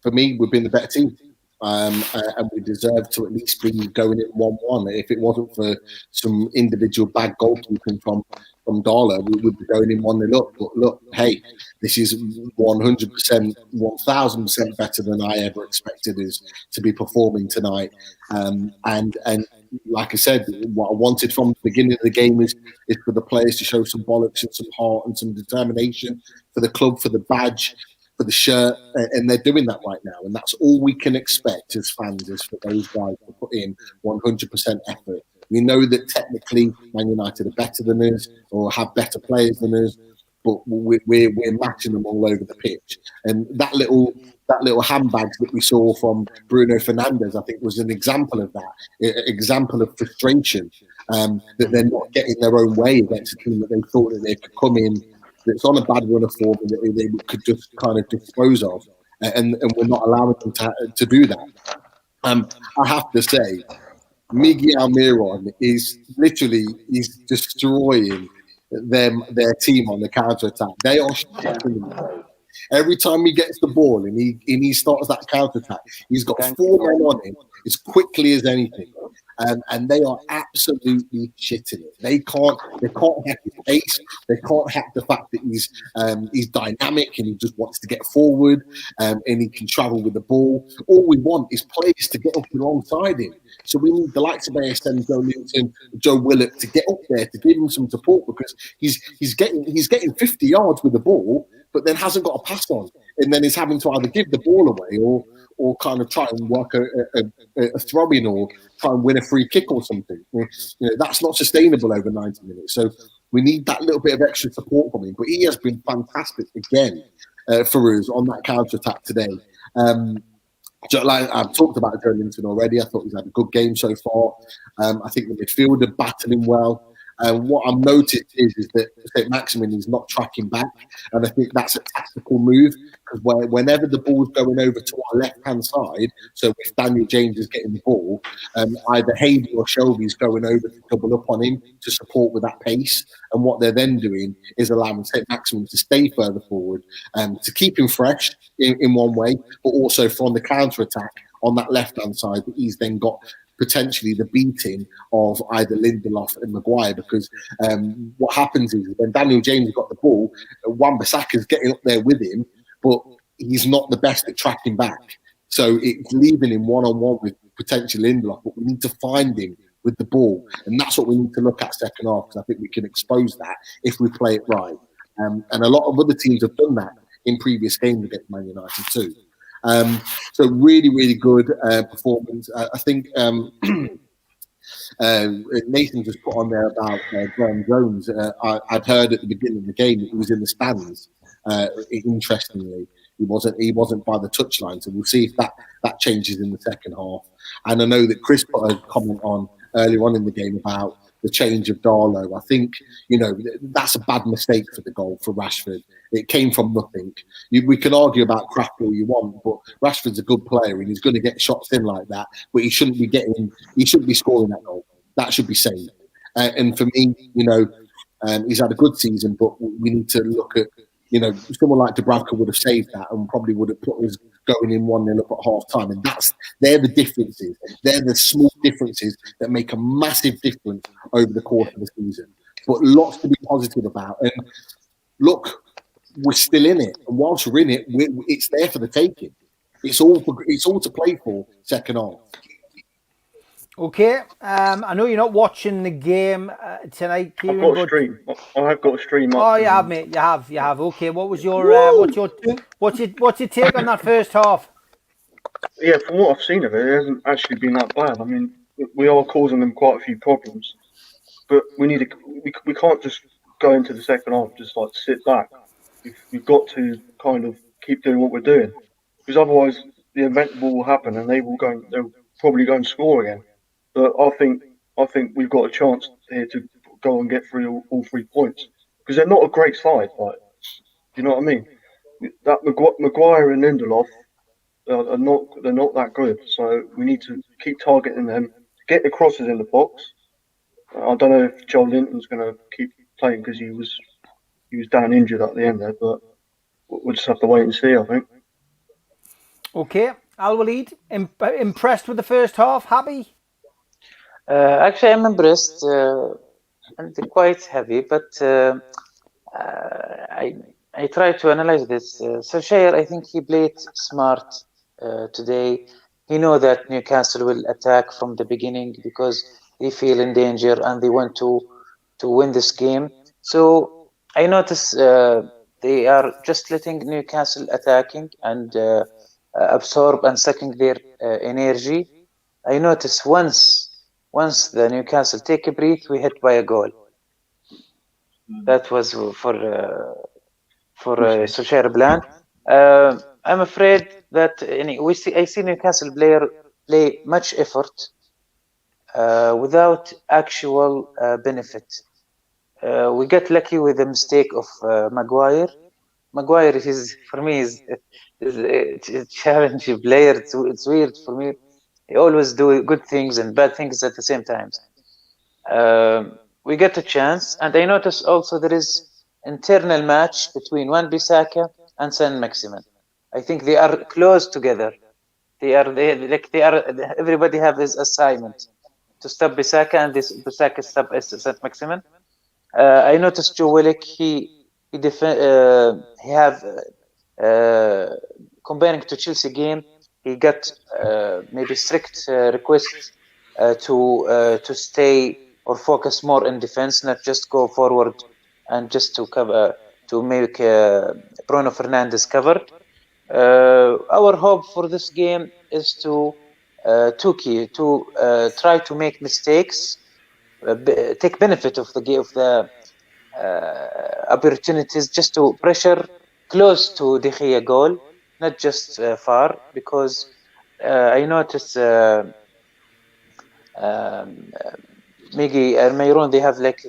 For me, we've been the better team. And we deserve to at least be going in 1-1. If it wasn't for some individual bad goalkeeping from Darla, we would be going in 1-0 up. But look, hey, this is 100%, 1000% better than I ever expected us to be performing tonight. And like I said, what I wanted from the beginning of the game is for the players to show some bollocks and some heart and some determination for the club, for the badge, for the shirt, and they're doing that right now. And that's all we can expect as fans, is for those guys to put in 100% effort. We know that technically Man United are better than us or have better players than us, but we're matching them all over the pitch. And that little handbags that we saw from Bruno Fernandes, I think, was an example of that, an example of frustration, that they're not getting their own way against a team that they thought that they could come in, that's on a bad run of form, that they could just kind of dispose of, and we're not allowing them to do that. I have to say, Miggy Almiron is destroying their team on the counter attack. They are shocking them. Every time he gets the ball and he starts that counter attack, he's got 4 men on him as quickly as anything, and they are absolutely shitting it. They can't hack his pace. They can't hack the fact that he's dynamic and he just wants to get forward, and he can travel with the ball. All we want is players to get up alongside him. So we need the likes of ASM, Joe Linton, Joe Willett to get up there to give him some support, because he's getting 50 yards with the ball, but then hasn't got a pass on, and then is having to either give the ball away or kind of try and work a throw-in or try and win a free kick or something. That's not sustainable over 90 minutes. So we need that little bit of extra support from him. But he has been fantastic again for us on that counter-attack today. Like I've talked about Joe Linton already. I thought he's had a good game so far. I think the midfield are battling well. And what I've noticed is that St. Maximin is not tracking back, and I think that's a tactical move, because whenever the ball's going over to our left-hand side, so if Daniel James is getting the ball, either Hayden or Shelby's going over to double up on him to support with that pace, and what they're then doing is allowing St. Maximin to stay further forward, to keep him fresh in one way, but also from the counter-attack on that left-hand side, that he's then got potentially the beating of either Lindelof and Maguire, because what happens is when Daniel James got the ball, Wan-Bissaka's getting up there with him, but he's not the best at tracking back. So it's leaving him one-on-one with potentially Lindelof, but we need to find him with the ball. And that's what we need to look at second half, because I think we can expose that if we play it right. And a lot of other teams have done that in previous games against Man United too. So really, really good performance. I think Nathan just put on there about Graham Jones. I'd heard at the beginning of the game that he was in the stands. Interestingly, he wasn't by the touchline. So we'll see if that changes in the second half. And I know that Chris put a comment on earlier on in the game about the change of Darlow. I think, that's a bad mistake for the goal for Rashford. It came from nothing. We can argue about Craft all you want, but Rashford's a good player and he's going to get shots in like that, but he shouldn't be scoring that goal. That should be saved. And for me, he's had a good season, but we need to look at, someone like Dubravka would have saved that and probably would have put us going in 1-0 up at half time. And they're the differences. They're the small differences that make a massive difference over the course of the season. But lots to be positive about. And look, we're still in it. And whilst we're in it, it's there for the taking. It's all to play for second half. Okay, I know you're not watching the game tonight, Kieran. I've got a stream. I have got a stream up. Oh, you have, mate. You have. Okay, what was your what's your take on that first half? Yeah, from what I've seen of it, it hasn't actually been that bad. I mean, we are causing them quite a few problems, but we can't just go into the second half just like sit back. We've got to kind of keep doing what we're doing, because otherwise the inevitable will happen and they'll probably go and score again. But I think we've got a chance here to go and get through all 3 points, because they're not a great side. Like, you know what I mean? That Maguire and Lindelof they're not that good. So we need to keep targeting them, get the crosses in the box. I don't know if Joe Linton's going to keep playing because he was down injured at the end there, but we'll just have to wait and see, I think. Okay, Al-Walid, impressed with the first half? Happy? Actually, I'm impressed and quite heavy, but I try to analyze this. Solskjaer, I think he played smart today. He know that Newcastle will attack from the beginning because they feel in danger and they want to win this game. So I notice they are just letting Newcastle attacking and absorb and sucking their energy. I notice once the Newcastle take a breath, we hit by a goal. That was for Solskjaer plan. I'm afraid that I see Newcastle player play much effort without actual benefit. We got lucky with the mistake of Maguire. Maguire for me is a challenging player. It's weird for me. He always do good things and bad things at the same time. We get a chance, and I notice also there is internal match between Wan-Bissaka and St. Maximin. I think they are close together. They are. Everybody have his assignment to stop Bissaka, and this Bissaka stop St. Maximin. I noticed Joe Willock. He have comparing to Chelsea game. He got maybe strict request to stay or focus more in defense, not just go forward and just to cover to make Bruno Fernandes covered. Our hope for this game is to try to make mistakes, take benefit of the opportunities, just to pressure close to De Gea goal, not just far, because I noticed Miggy and Mayron, they have like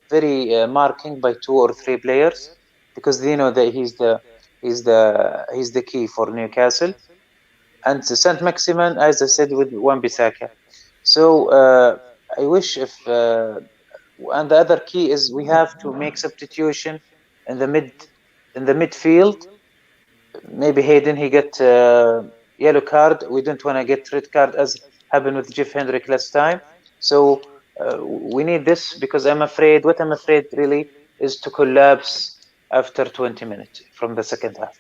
very marking by 2 or 3 players, because they know that he's the key for Newcastle. And Saint Maximin, as I said, with Wan-Bissaka. So I wish if and the other key is we have to make substitution in the midfield. Maybe Hayden, he get yellow card. We don't want to get red card as happened with Jeff Hendrick last time. So we need this, because what I'm afraid really is to collapse after 20 minutes from the second half.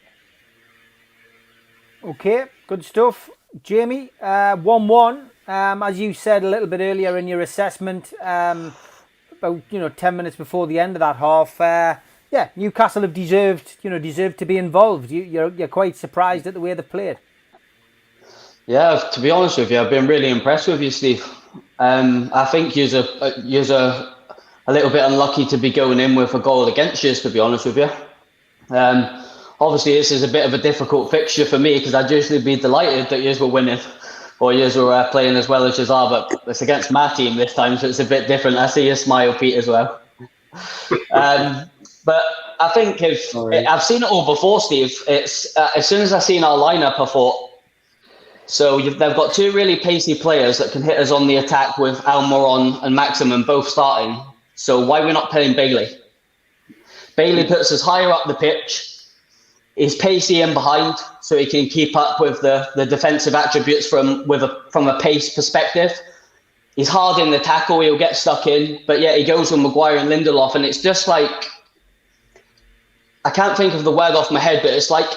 Okay, good stuff. Jamie, 1-1. As you said a little bit earlier in your assessment, about 10 minutes before the end of that half, Newcastle have deserved to be involved. You're quite surprised at the way they played. Yeah, to be honest with you, I've been really impressed with you, Steve. I think you're a little bit unlucky to be going in with a goal against you, to be honest with you. Obviously, this is a bit of a difficult fixture for me, because I'd usually be delighted that yous were winning, or yous were playing as well as yous are, but it's against my team this time, so it's a bit different. I see you smile, Pete, as well. But I think I've seen it all before, Steve. It's as soon as I seen our lineup, I thought, so they've got 2 really pacey players that can hit us on the attack with Almiron and Maximin both starting. So why are we not playing Bailey? Bailey puts us higher up the pitch. He's pacey in behind, so he can keep up with the defensive attributes from a pace perspective. He's hard in the tackle, he'll get stuck in, but yet he goes with Maguire and Lindelof, and it's just like, I can't think of the word off my head, but it's like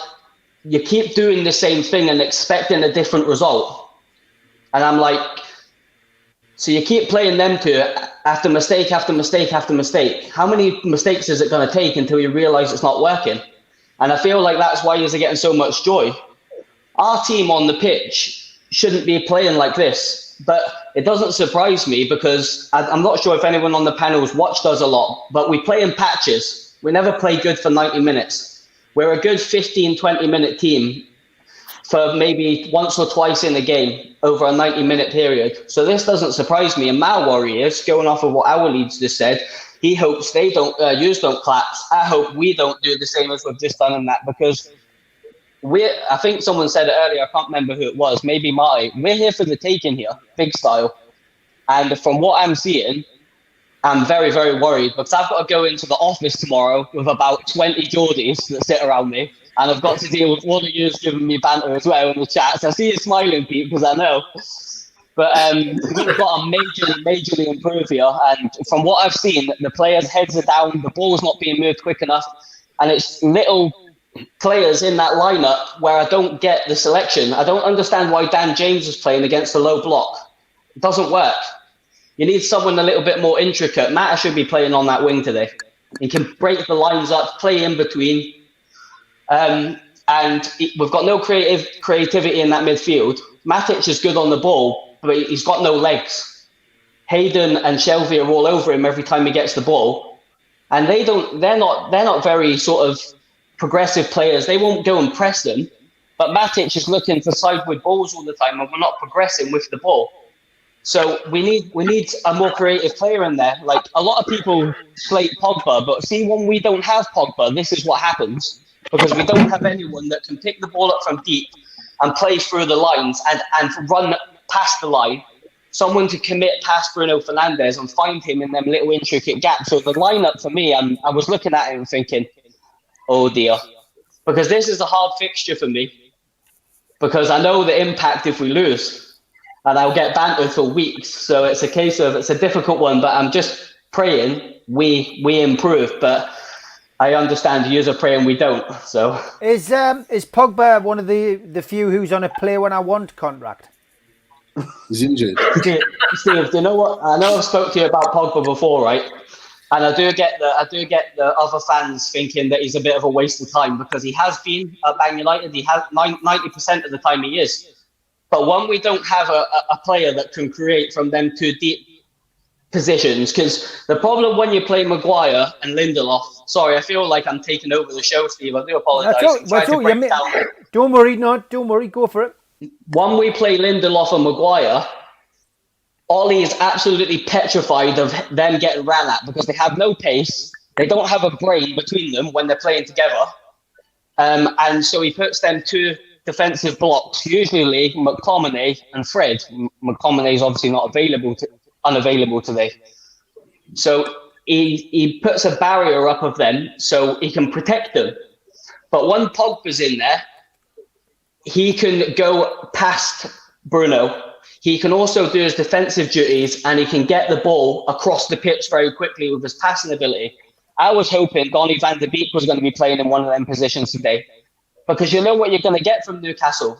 you keep doing the same thing and expecting a different result. And I'm like, so you keep playing them two after mistake after mistake after mistake. How many mistakes is it going to take until you realise it's not working? And I feel like that's why you're getting so much joy. Our team on the pitch shouldn't be playing like this, but it doesn't surprise me, because I'm not sure if anyone on the panels watched us a lot, but we play in patches. We never play good for 90 minutes. We're a good 15, 20-minute team for maybe once or twice in a game over a 90-minute period. So this doesn't surprise me. And my worry is, going off of what our leads just said, he hopes they don't, yous don't collapse. I hope we don't do the same as we've just done in that, because I think someone said it earlier, I can't remember who it was, maybe Marty, we're here for the taking here, big style. And from what I'm seeing, I'm very, very worried, because I've got to go into the office tomorrow with about 20 Geordies that sit around me, and I've got to deal with one of you giving me banter as well in the chat. So I see you smiling, Pete, because I know. But we've got to majorly improve here. And from what I've seen, the players' heads are down, the ball's not being moved quick enough, and it's little players in that lineup where I don't get the selection. I don't understand why Dan James is playing against a low block. It doesn't work. You need someone a little bit more intricate. Mata should be playing on that wing today. He can break the lines up, play in between. And we've got no creativity in that midfield. Matic is good on the ball, but he's got no legs. Hayden and Shelby are all over him every time he gets the ball. And they're not very sort of progressive players. They won't go and press them. But Matic is looking for sideward balls all the time, and we're not progressing with the ball. So we need a more creative player in there. Like, a lot of people slate Pogba, but see, when we don't have Pogba, this is what happens, because we don't have anyone that can pick the ball up from deep and play through the lines and run past the line. Someone to commit past Bruno Fernandes and find him in them little intricate gaps. So the lineup for me, I was looking at it and thinking, oh dear, because this is a hard fixture for me, because I know the impact if we lose. And I'll get bantered for weeks. So it's a case of, it's a difficult one, but I'm just praying we improve. But I understand you are praying we don't. So is Pogba one of the few who's on a play when I want contract? He's injured. Steve, do you know what? I know I've spoke to you about Pogba before, right? And I do get the other fans thinking that he's a bit of a waste of time, because he has been at Man United. He has 90% of the time he is. But when we don't have a player that can create from them two deep positions, because the problem when you play Maguire and Lindelof, sorry, I feel like I'm taking over the show, Steve. I do apologise. Don't worry, go for it. When we play Lindelof and Maguire, Ollie is absolutely petrified of them getting ran at because they have no pace. They don't have a brain between them when they're playing together. And so he puts them 2 defensive blocks, usually McTominay and Fred. McTominay is obviously unavailable today. So he puts a barrier up of them so he can protect them. But when Pogba's in there, he can go past Bruno. He can also do his defensive duties, and he can get the ball across the pitch very quickly with his passing ability. I was hoping Donny van de Beek was going to be playing in one of them positions today, because you know what you're going to get from Newcastle.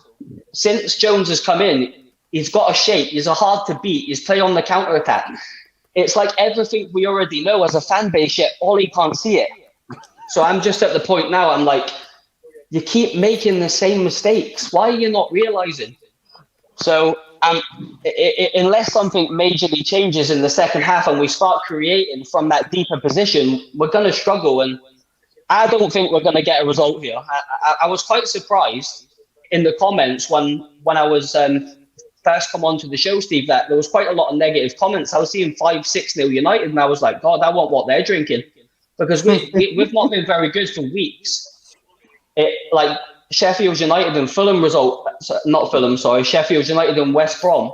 Since Jones has come in, he's got a shape. He's a hard to beat. He's play on the counter-attack. It's like everything we already know as a fan base, yet Ollie can't see it. So I'm just at the point now, I'm like, you keep making the same mistakes. Why are you not realising? So unless something majorly changes in the second half and we start creating from that deeper position, we're going to struggle. And I don't think we're going to get a result here. I was quite surprised in the comments when I was first come onto the show, Steve, that there was quite a lot of negative comments. I was seeing 5-6-0 United, and I was like, God, I want what they're drinking. Because we've not been very good for weeks. Like Sheffield United and Fulham Sheffield United and West Brom.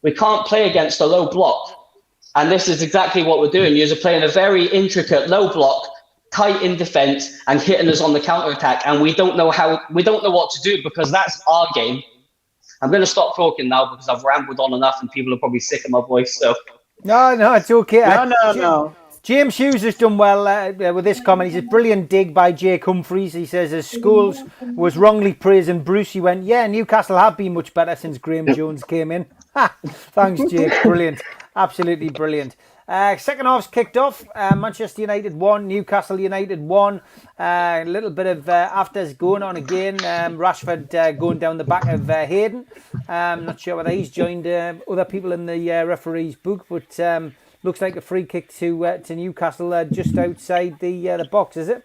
We can't play against a low block. And this is exactly what we're doing. You're playing a very intricate low block, tight in defence, and hitting us on the counter-attack. And we don't know what to do, because that's our game. I'm going to stop talking now because I've rambled on enough and people are probably sick of my voice. So No, it's okay. No. James Hughes has done well with this comment. He says, brilliant dig by Jake Humphreys. He says, as Scholes was wrongly praising Bruce, he went, yeah, Newcastle have been much better since Graham Jones came in. Thanks, Jake. Brilliant. Absolutely brilliant. Second half's kicked off. Manchester United 1, Newcastle United 1. A little bit of afters going on again. Rashford going down the back of Hayden. Not sure whether he's joined other people in the referee's book, but looks like a free kick to Newcastle just outside the box, is it?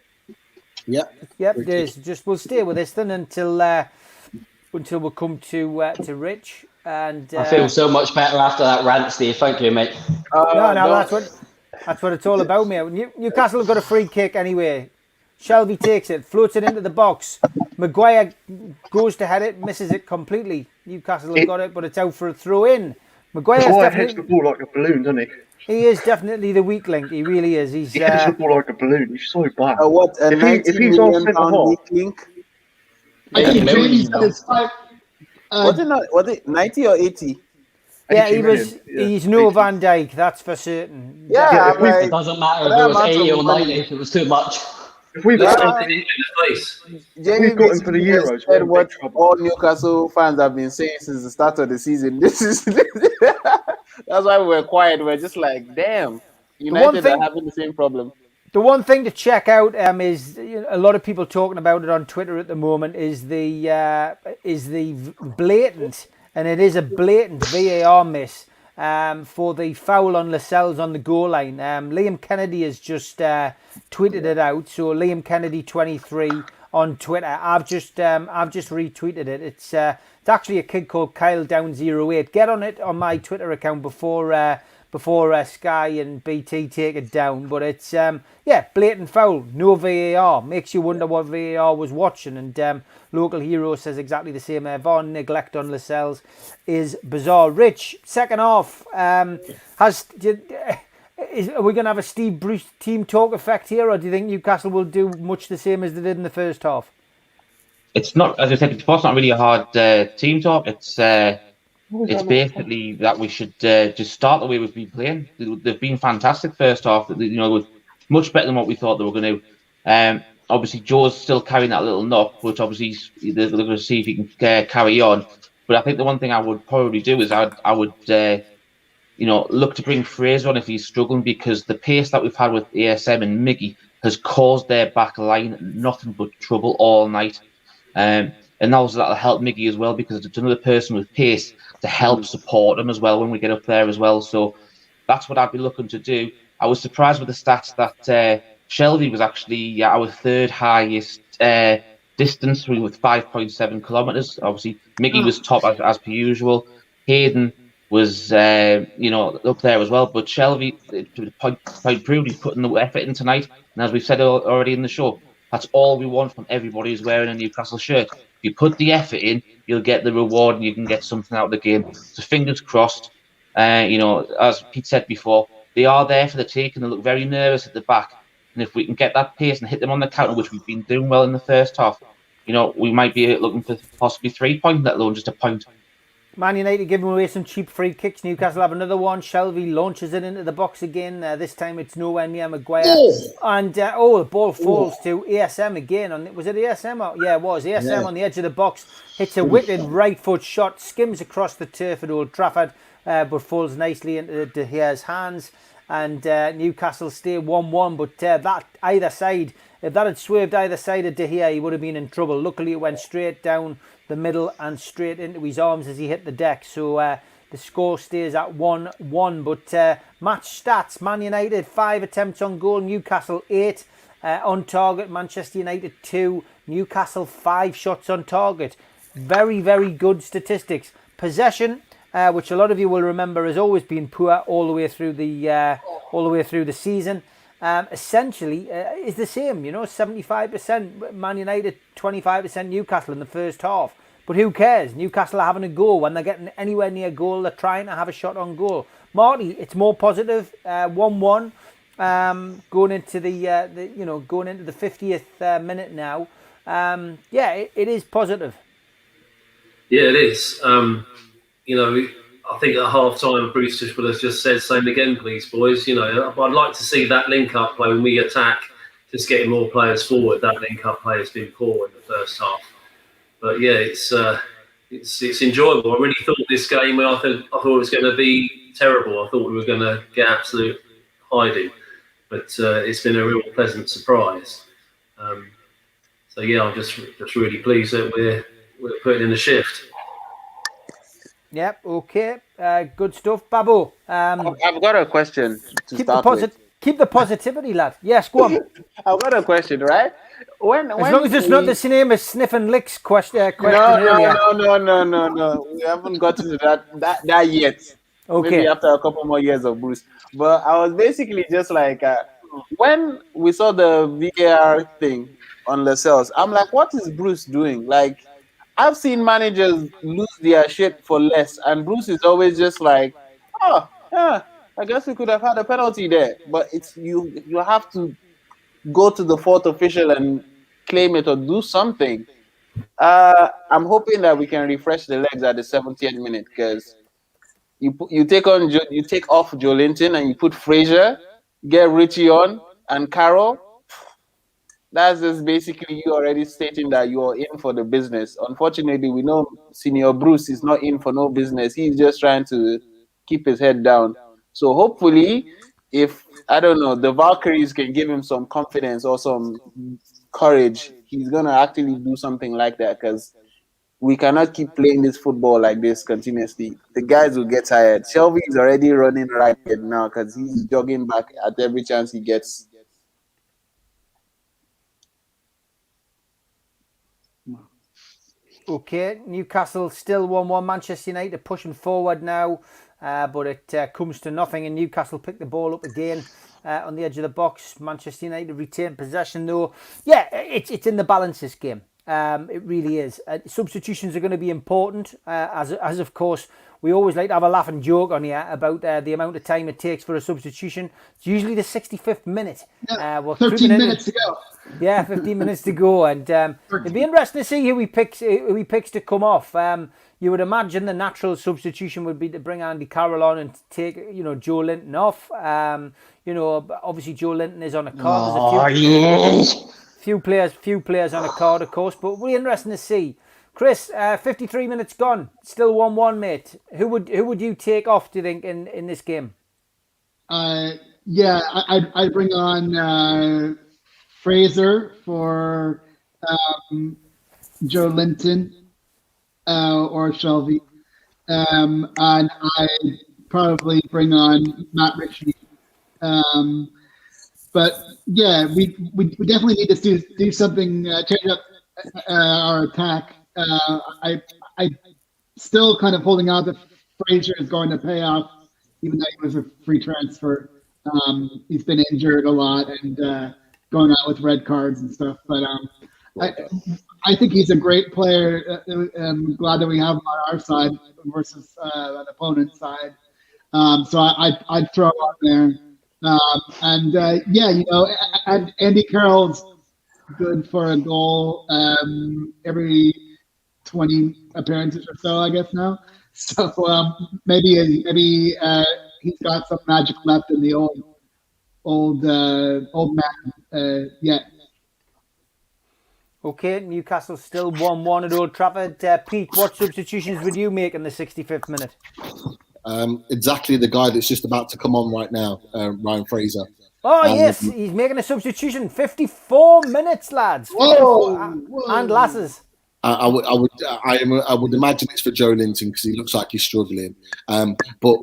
Yep, it is. Just we'll stay with this then until we come to Rich. And I feel so much better after that rant, Steve. Thank you, mate. No, that's what it's all about, mate. Newcastle have got a free kick anyway. Shelby takes it, floats it into the box. Maguire goes to head it, misses it completely. Newcastle have got it, but it's out for a throw in. Maguire hits the ball like a balloon, doesn't he? He is definitely the weak link. He really is. He hits the ball like a balloon. He's so bad. If he's on centre weak link? Was it 90 or 80? Yeah, he's no Van Dijk, that's for certain. It doesn't matter if it was 80 or 90, if it was too much. If we've got him in the face. We've got him for the Euros. Said what all Newcastle fans have been saying since the start of the season. That's why we were quiet. We're just like, damn, United are having the same problem. The one thing to check out is a lot of people talking about it on Twitter at the moment is the blatant, and it is a blatant VAR miss for the foul on Lascelles on the goal line. Liam Kennedy has just tweeted it out. So Liam Kennedy 23 on Twitter. I've just retweeted it. It's actually a kid called Kyle Down 08. Get on it on my Twitter account before Sky and BT take it down. But it's blatant foul, no VAR. Makes you wonder what VAR was watching. And Local Hero says exactly the same. VAR neglect on Lascelles is bizarre. Rich, second half, are we going to have a Steve Bruce team talk effect here, or do you think Newcastle will do much the same as they did in the first half? It's not, as I said, it's not really a hard team talk. It's basically that we should just start the way we've been playing. They've been fantastic first half. Much better than what we thought they were going to. Obviously, Joe's still carrying that little knock, which obviously they're going to see if he can carry on. But I think the one thing I would probably do is I would look to bring Fraser on if he's struggling, because the pace that we've had with ASM and Miggy has caused their back line nothing but trouble all night. And also that'll help Miggy as well, because it's another person with pace to help support him as well when we get up there as well. So that's what I'd be looking to do. I was surprised with the stats that Shelby was actually our third highest distance through with 5.7 kilometres. Obviously, Miggy was top as per usual. Hayden was up there as well. But Shelby, quite proved he's putting the effort in tonight. And as we've said already in the show, that's all we want from everybody who's wearing a Newcastle shirt. If you put the effort in, you'll get the reward and you can get something out of the game. So fingers crossed. As Pete said before, they are there for the take and they look very nervous at the back. And if we can get that pace and hit them on the counter, which we've been doing well in the first half, we might be looking for possibly 3 points, let alone just a point. Man United giving away some cheap free kicks. Newcastle have another one. Shelby launches it into the box again. This time it's nowhere near Maguire. And the ball falls to ASM again. Was it ASM? Yeah, it was. ASM on the edge of the box. Hits a wicked right foot shot. Skims across the turf at Old Trafford. But falls nicely into De Gea's hands. And Newcastle stay 1-1. But that either side, if that had swerved either side of De Gea, he would have been in trouble. Luckily, it went straight down the middle and straight into his arms as he hit the deck. So the score stays at 1-1. But match stats: Man United 5 attempts on goal, Newcastle 8 on target, Manchester United 2, Newcastle 5 shots on target. Very, very good statistics. Possession, which a lot of you will remember, has always been poor all the way through the season. Essentially is the same, 75% Man United, 25% Newcastle in the first half. But who cares? Newcastle are having a go. When they're getting anywhere near goal, they're trying to have a shot on goal. Marty, it's more positive. 1-1 going into the 50th minute now. It is positive. Yeah, it is. I think at half time, Bruce just would have just said, "Same again, please, boys." I'd like to see that link-up play when we attack, just getting more players forward. That link-up play has been poor in the first half. But yeah, it's enjoyable. I really thought this game, I thought it was going to be terrible. I thought we were going to get absolute hiding. But it's been a real pleasant surprise. I'm just really pleased that we're putting in the shift. Yep, okay. Good stuff. Babu. I've got a question to start with. Keep the positivity, lad. Yes, go on. I've got a question, right? When as long as it's not the same as Sniff and Licks question earlier. No. We haven't gotten to that yet. Okay. Maybe after a couple more years of Bruce. But I was basically just like, when we saw the VAR thing on Lascelles, I'm like, what is Bruce doing? Like, I've seen managers lose their shit for less, and Bruce is always just like, I guess we could have had a penalty there. But it's you have to go to the fourth official and claim it or do something. I'm hoping that we can refresh the legs at the 70th minute, because you take off Joelinton and you put Fraser, get Richie on, and Carroll. That's just basically you already stating that you are in for the business. Unfortunately, we know Senior Bruce is not in for no business. He's just trying to keep his head down. So hopefully, if, I don't know, the Valkyries can give him some confidence or some courage, he's going to actually do something like that, because we cannot keep playing this football like this continuously. The guys will get tired. Shelby is already running right now because he's jogging back at every chance he gets. Okay, Newcastle still 1-1. Manchester United pushing forward now, but it comes to nothing, and Newcastle pick the ball up again on the edge of the box. Manchester United retain possession though. Yeah, it's in the balance this game. It really is. Substitutions are going to be important, as of course we always like to have a laugh and joke on here about the amount of time it takes for a substitution. It's usually the 65th minute. 13 minutes to go. Yeah, 15 minutes to go, and it'd be interesting to see who he picks to come off. You would imagine the natural substitution would be to bring Andy Carroll on and take Joelinton off. Obviously Joelinton is on a card. There's few players on a card, of course, but we're interesting to see. Chris, 53 minutes gone, still 1-1, mate. Who would you take off, do you think, in this game? I'd bring on Fraser for Joelinton or Shelby, and I'd probably bring on Matt Ritchie. But yeah, we definitely need to do something, change up our attack. I still kind of holding out Fraser is going to pay off, even though he was a free transfer. He's been injured a lot and going out with red cards and stuff. But I think he's a great player. I'm glad that we have him on our side versus an opponent's side. So I'd throw him on there. And Andy Carroll's good for a goal every 20 appearances or so, I guess now. So maybe he's got some magic left in the old man yet. Okay, Newcastle still 1-1 at Old Trafford. Pete, what substitutions would you make in the 65th minute? Exactly the guy that's just about to come on right now, Ryan Fraser. Oh, yes, he's making a substitution. 54 minutes, lads. Whoa. And lasses. I would imagine it's for Joe Linton because he looks like he's struggling. But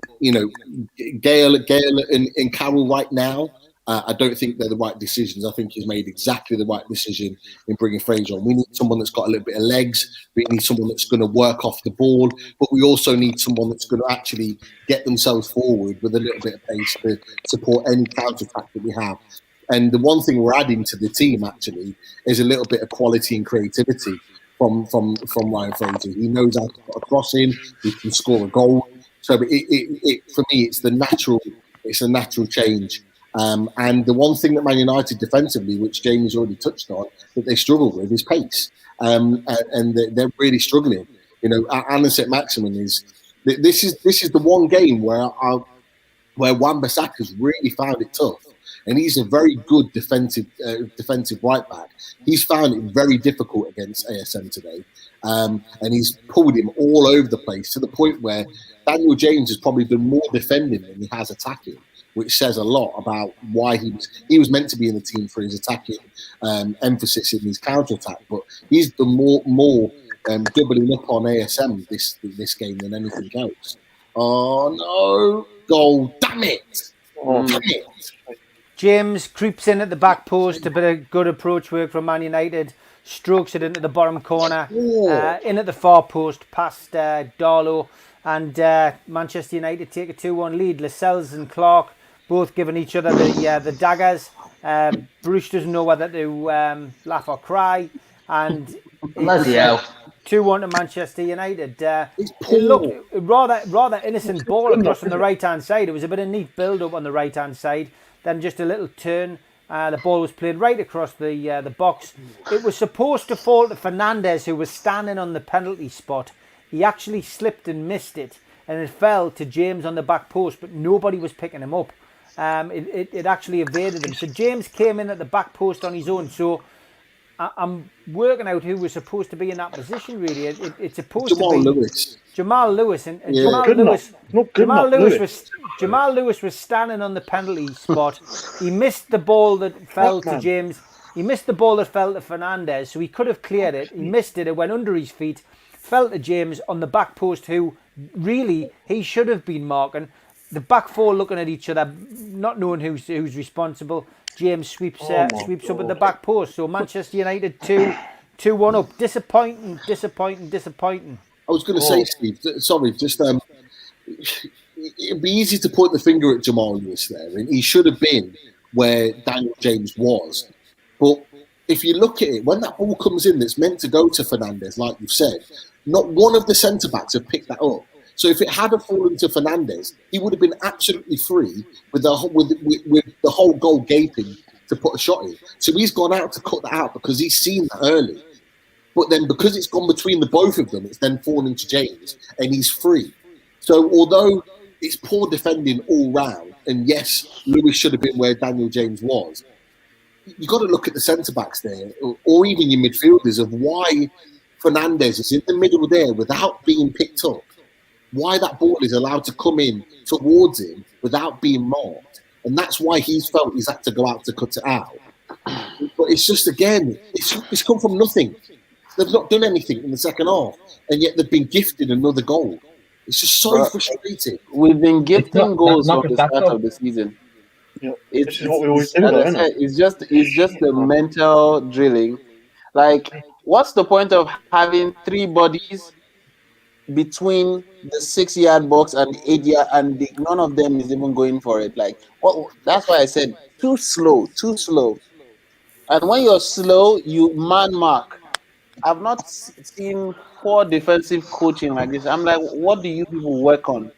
Gale and Carroll right now, I don't think they're the right decisions. I think he's made exactly the right decision in bringing Fraser on. We need someone that's got a little bit of legs. We need someone that's going to work off the ball, but we also need someone that's going to actually get themselves forward with a little bit of pace to support any counter-attack that we have. And the one thing we're adding to the team actually is a little bit of quality and creativity from Ryan Fraser. He knows how to put a cross in. He can score a goal. So for me, it's a natural change. And the one thing that Man United defensively, which Jamie's already touched on, that they struggle with is pace. And they're really struggling. Alan Saint-Maximin this is the one game where Wan-Bissaka's really found it tough. And he's a very good defensive right back. He's found it very difficult against ASM today. And he's pulled him all over the place to the point where Daniel James has probably done more defending than he has attacking, which says a lot about why he was meant to be in the team for his attacking emphasis in his counter-attack. But he's done more doubling up on ASM this game than anything else. Oh, no. Goal. Damn it. Damn it. James creeps in at the back post, a bit of good approach work from Man United, strokes it into the bottom corner, in at the far post, past Darlow, and Manchester United take a 2-1 lead. Lascelles and Clark both giving each other the daggers. Bruce doesn't know whether to laugh or cry, and it's 2-1 to Manchester United. It looked rather innocent ball across on the right-hand side. It was a bit of neat build-up on the right-hand side. Then just a little turn. The ball was played right across the box. It was supposed to fall to Fernandes, who was standing on the penalty spot. He actually slipped and missed it, and it fell to James on the back post, but nobody was picking him up. It actually evaded him. So James came in at the back post on his own. So I'm working out who was supposed to be in that position, really. It's supposed to be Lewis. Jamal Lewis. And Jamal Lewis was standing on the penalty spot. He missed the ball that fell to James. He missed the ball that fell to Fernandes, so he could have cleared it. He missed it. It went under his feet, fell to James on the back post, who really he should have been marking. The back four looking at each other, not knowing who's responsible. James sweeps up at the back post. So Manchester United 2-1 up. Disappointing. I was going to say, Steve, sorry, just it'd be easy to point the finger at Jamal Lewis there, and he should have been where Daniel James was. But if you look at it, when that ball comes in that's meant to go to Fernandes, like you've said, not one of the centre-backs have picked that up. So if it had fallen to Fernandes, he would have been absolutely free with the whole goal gaping to put a shot in. So he's gone out to cut that out because he's seen that early. But then because it's gone between the both of them, it's then fallen to James and he's free. So although it's poor defending all round, and yes, Lewis should have been where Daniel James was, you've got to look at the centre-backs there, or even your midfielders, of why Fernandes is in the middle there without being picked up. Why that ball is allowed to come in towards him without being marked. And that's why he's felt he's had to go out to cut it out. But it's just, again, it's come from nothing. They've not done anything in the second half, and yet they've been gifted another goal. It's just so frustrating. We've been gifting goals from the start of the season. Yeah, this is what we always do, though, isn't it? It's just the mental drilling. Like, what's the point of having three bodies between the 6-yard box and the 8-yard, and none of them is even going for it. Like, that's why I said too slow. And when you're slow, you man mark. I've not seen poor defensive coaching like this. I'm like, what do you people work on?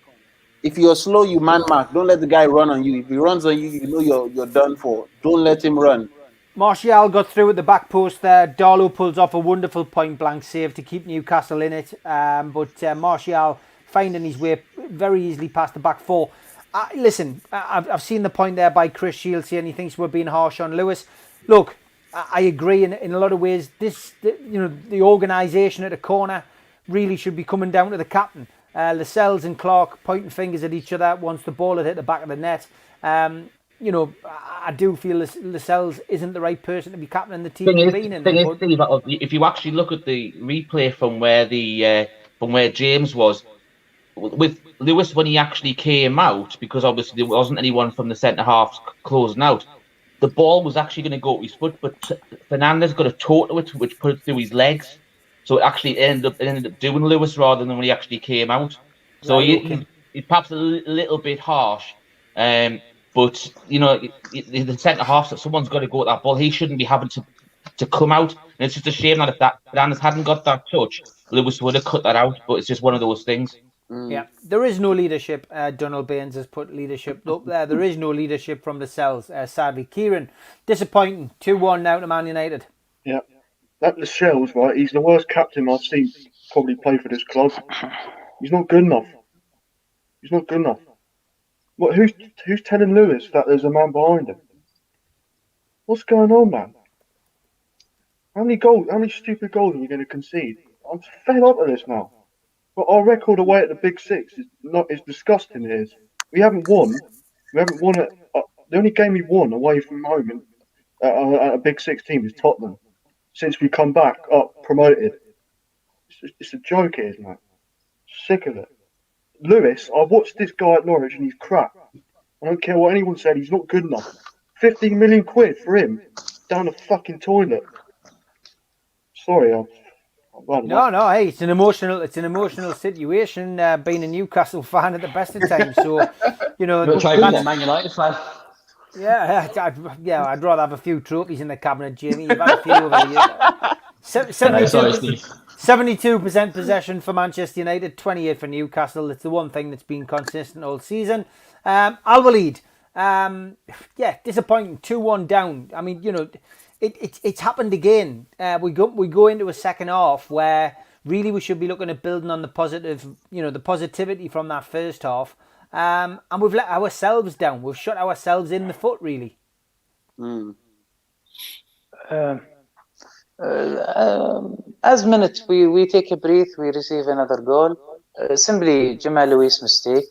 If you're slow, you man mark. Don't let the guy run on you. If he runs on you, you know you're done for. Don't let him run. Martial got through at the back post there. Darlow pulls off a wonderful point-blank save to keep Newcastle in it. But Martial finding his way very easily past the back four. Listen, I've seen the point there by Chris Shields here, and he thinks we're being harsh on Lewis. Look, I agree in a lot of ways. The organisation at the corner really should be coming down to the captain. Lascelles and Clark pointing fingers at each other once the ball had hit the back of the net. I do feel Lascelles isn't the right person to be captaining the team. If you actually look at the replay from where James was, with Lewis when he actually came out, because obviously there wasn't anyone from the centre half closing out, the ball was actually going to go to his foot, but Fernandes got a toe to it, which put it through his legs. So it actually ended up doing Lewis rather than when he actually came out. So he's perhaps a little bit harsh. But, the centre half, someone's got to go at that ball. He shouldn't be having to come out. And it's just a shame that if Fernandes hadn't got that touch, Lewis would have cut that out. But it's just one of those things. Yeah, there is no leadership. Donald Baines has put leadership up there. There is no leadership from the cells, sadly. Kieran, disappointing. 2-1 now to Man United. Yeah, that Lascelles, right? He's the worst captain I've seen probably play for this club. He's not good enough. What? Who's telling Lewis that there's a man behind him? What's going on, man? How many stupid goals are we going to concede? I'm fed up with this now. But our record away at the Big Six is disgusting. It is. We haven't won. The only game we won away from home at a Big Six team is Tottenham. Since we come back up promoted, it's a joke, it is, man. Sick of it. Lewis, I watched this guy at Norwich and he's crap. I don't care what anyone said, he's not good enough. 15 million quid for him down the fucking toilet. Sorry, No, hey, it's an emotional situation. Being a Newcastle fan at the best of times, so We'll try being a Man United fan. Yeah, I'd rather have a few trophies in the cabinet, Jamie. You've had a few over the years. 72% possession for Manchester United, 28 for Newcastle. It's the one thing that's been consistent all season. Al-Walid, disappointing. 2-1 down. I mean, it's happened again. We go into a second half where really we should be looking at building on the positive, the positivity from that first half. And we've let ourselves down. We've shot ourselves in the foot, really. As minute we take a breath, we receive another goal. Simply Jamal Lewis mistake,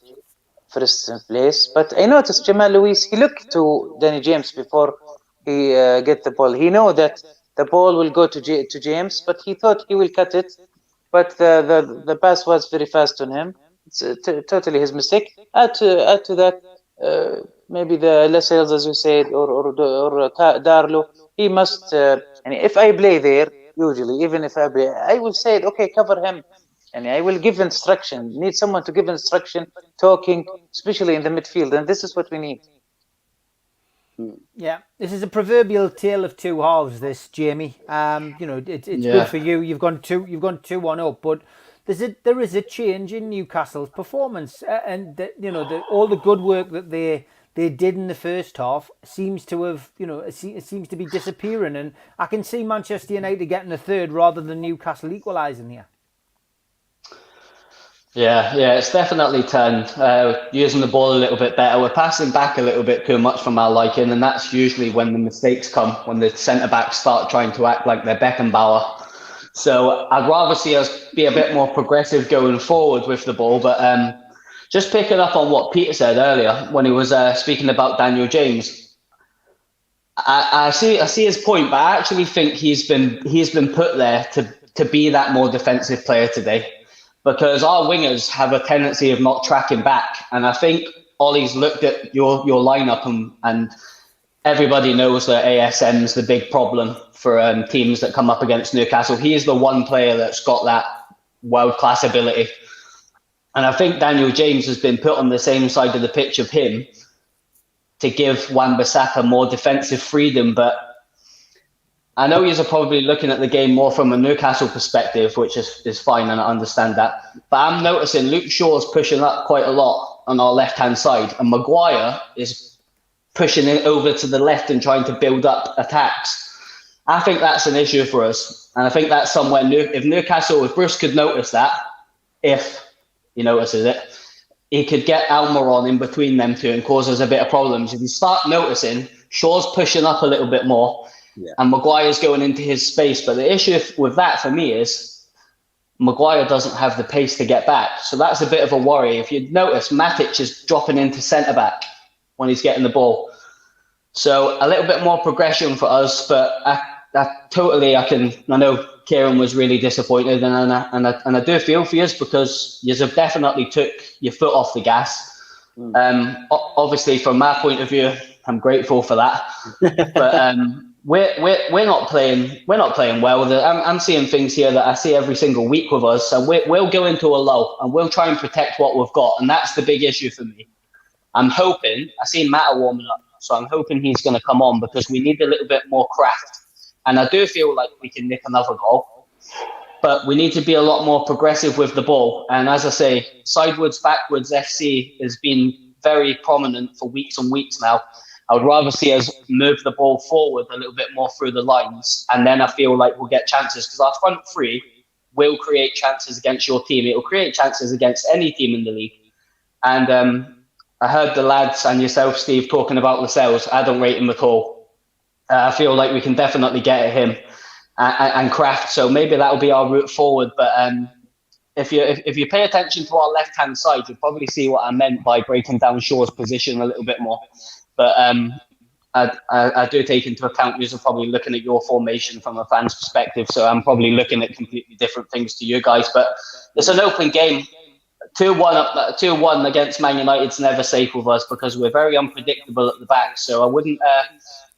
first place. But I noticed Jamal Lewis, he looked to Danny James before he get the ball. He know that the ball will go to James, but he thought he will cut it. But the pass was very fast on him. It's totally his mistake. Add to that, maybe the Lascelles, as you said, or Darlow. He must. And if I play there, usually, even if I play, I will say, okay, cover him, and I will give instruction. Need someone to give instruction, talking, especially in the midfield, and this is what we need. Yeah, this is a proverbial tale of two halves. This, Jamie. It's good for you. You've gone 2-1 up, but there is a change in Newcastle's performance, and all the good work that they did in the first half seems to have, it seems to be disappearing, and I can see Manchester United getting a third rather than Newcastle equalising here. Yeah, it's definitely turned. Using the ball a little bit better. We're passing back a little bit too much from our liking, and that's usually when the mistakes come, when the centre-backs start trying to act like they're Beckenbauer. So I'd rather see us be a bit more progressive going forward with the ball. But just picking up on what Peter said earlier when he was speaking about Daniel James, I see his point, but I actually think he's been put there to be that more defensive player today, because our wingers have a tendency of not tracking back, and I think Ollie's looked at your lineup and everybody knows that ASM's the big problem for teams that come up against Newcastle. He is the one player that's got world-class ability. And I think Daniel James has been put on the same side of the pitch of him to give Wan-Bissaka more defensive freedom. But I know you're probably looking at the game more from a Newcastle perspective, which is fine, and I understand that. But I'm noticing Luke Shaw's pushing up quite a lot on our left-hand side, and Maguire is pushing it over to the left and trying to build up attacks. I think that's an issue for us. And I think that's somewhere if Bruce could notice that, if he notices it, he could get Almiron in between them two and cause us a bit of problems. If you start noticing, Shaw's pushing up a little bit more and Maguire's going into his space. But the issue with that for me is Maguire doesn't have the pace to get back. So that's a bit of a worry. If you notice, Matic is dropping into centre-back when he's getting the ball. So a little bit more progression for us, but I know Kieran was really disappointed, and I do feel for you because you have definitely took your foot off the gas. Obviously, from my point of view, I'm grateful for that. But we're not playing well. I'm seeing things here that I see every single week with us. So we'll go into a lull and we'll try and protect what we've got, and that's the big issue for me. I'm hoping I see Matt warming up, so I'm hoping he's going to come on because we need a little bit more craft. And I do feel like we can nick another goal, but we need to be a lot more progressive with the ball. And as I say, sideways, backwards FC has been very prominent for weeks and weeks now. I would rather see us move the ball forward a little bit more through the lines. And then I feel like we'll get chances because our front three will create chances against your team. It will create chances against any team in the league. And I heard the lads and yourself, Steve, talking about Lascelles. I don't rate him at all. I feel like we can definitely get at him and craft. So maybe that'll be our route forward. But if you pay attention to our left-hand side, you'll probably see what I meant by breaking down Shaw's position a little bit more. But I do take into account you're probably looking at your formation from a fan's perspective. So I'm probably looking at completely different things to you guys. But it's an open game. 2-1 against Man United's never safe with us because we're very unpredictable at the back. So I wouldn't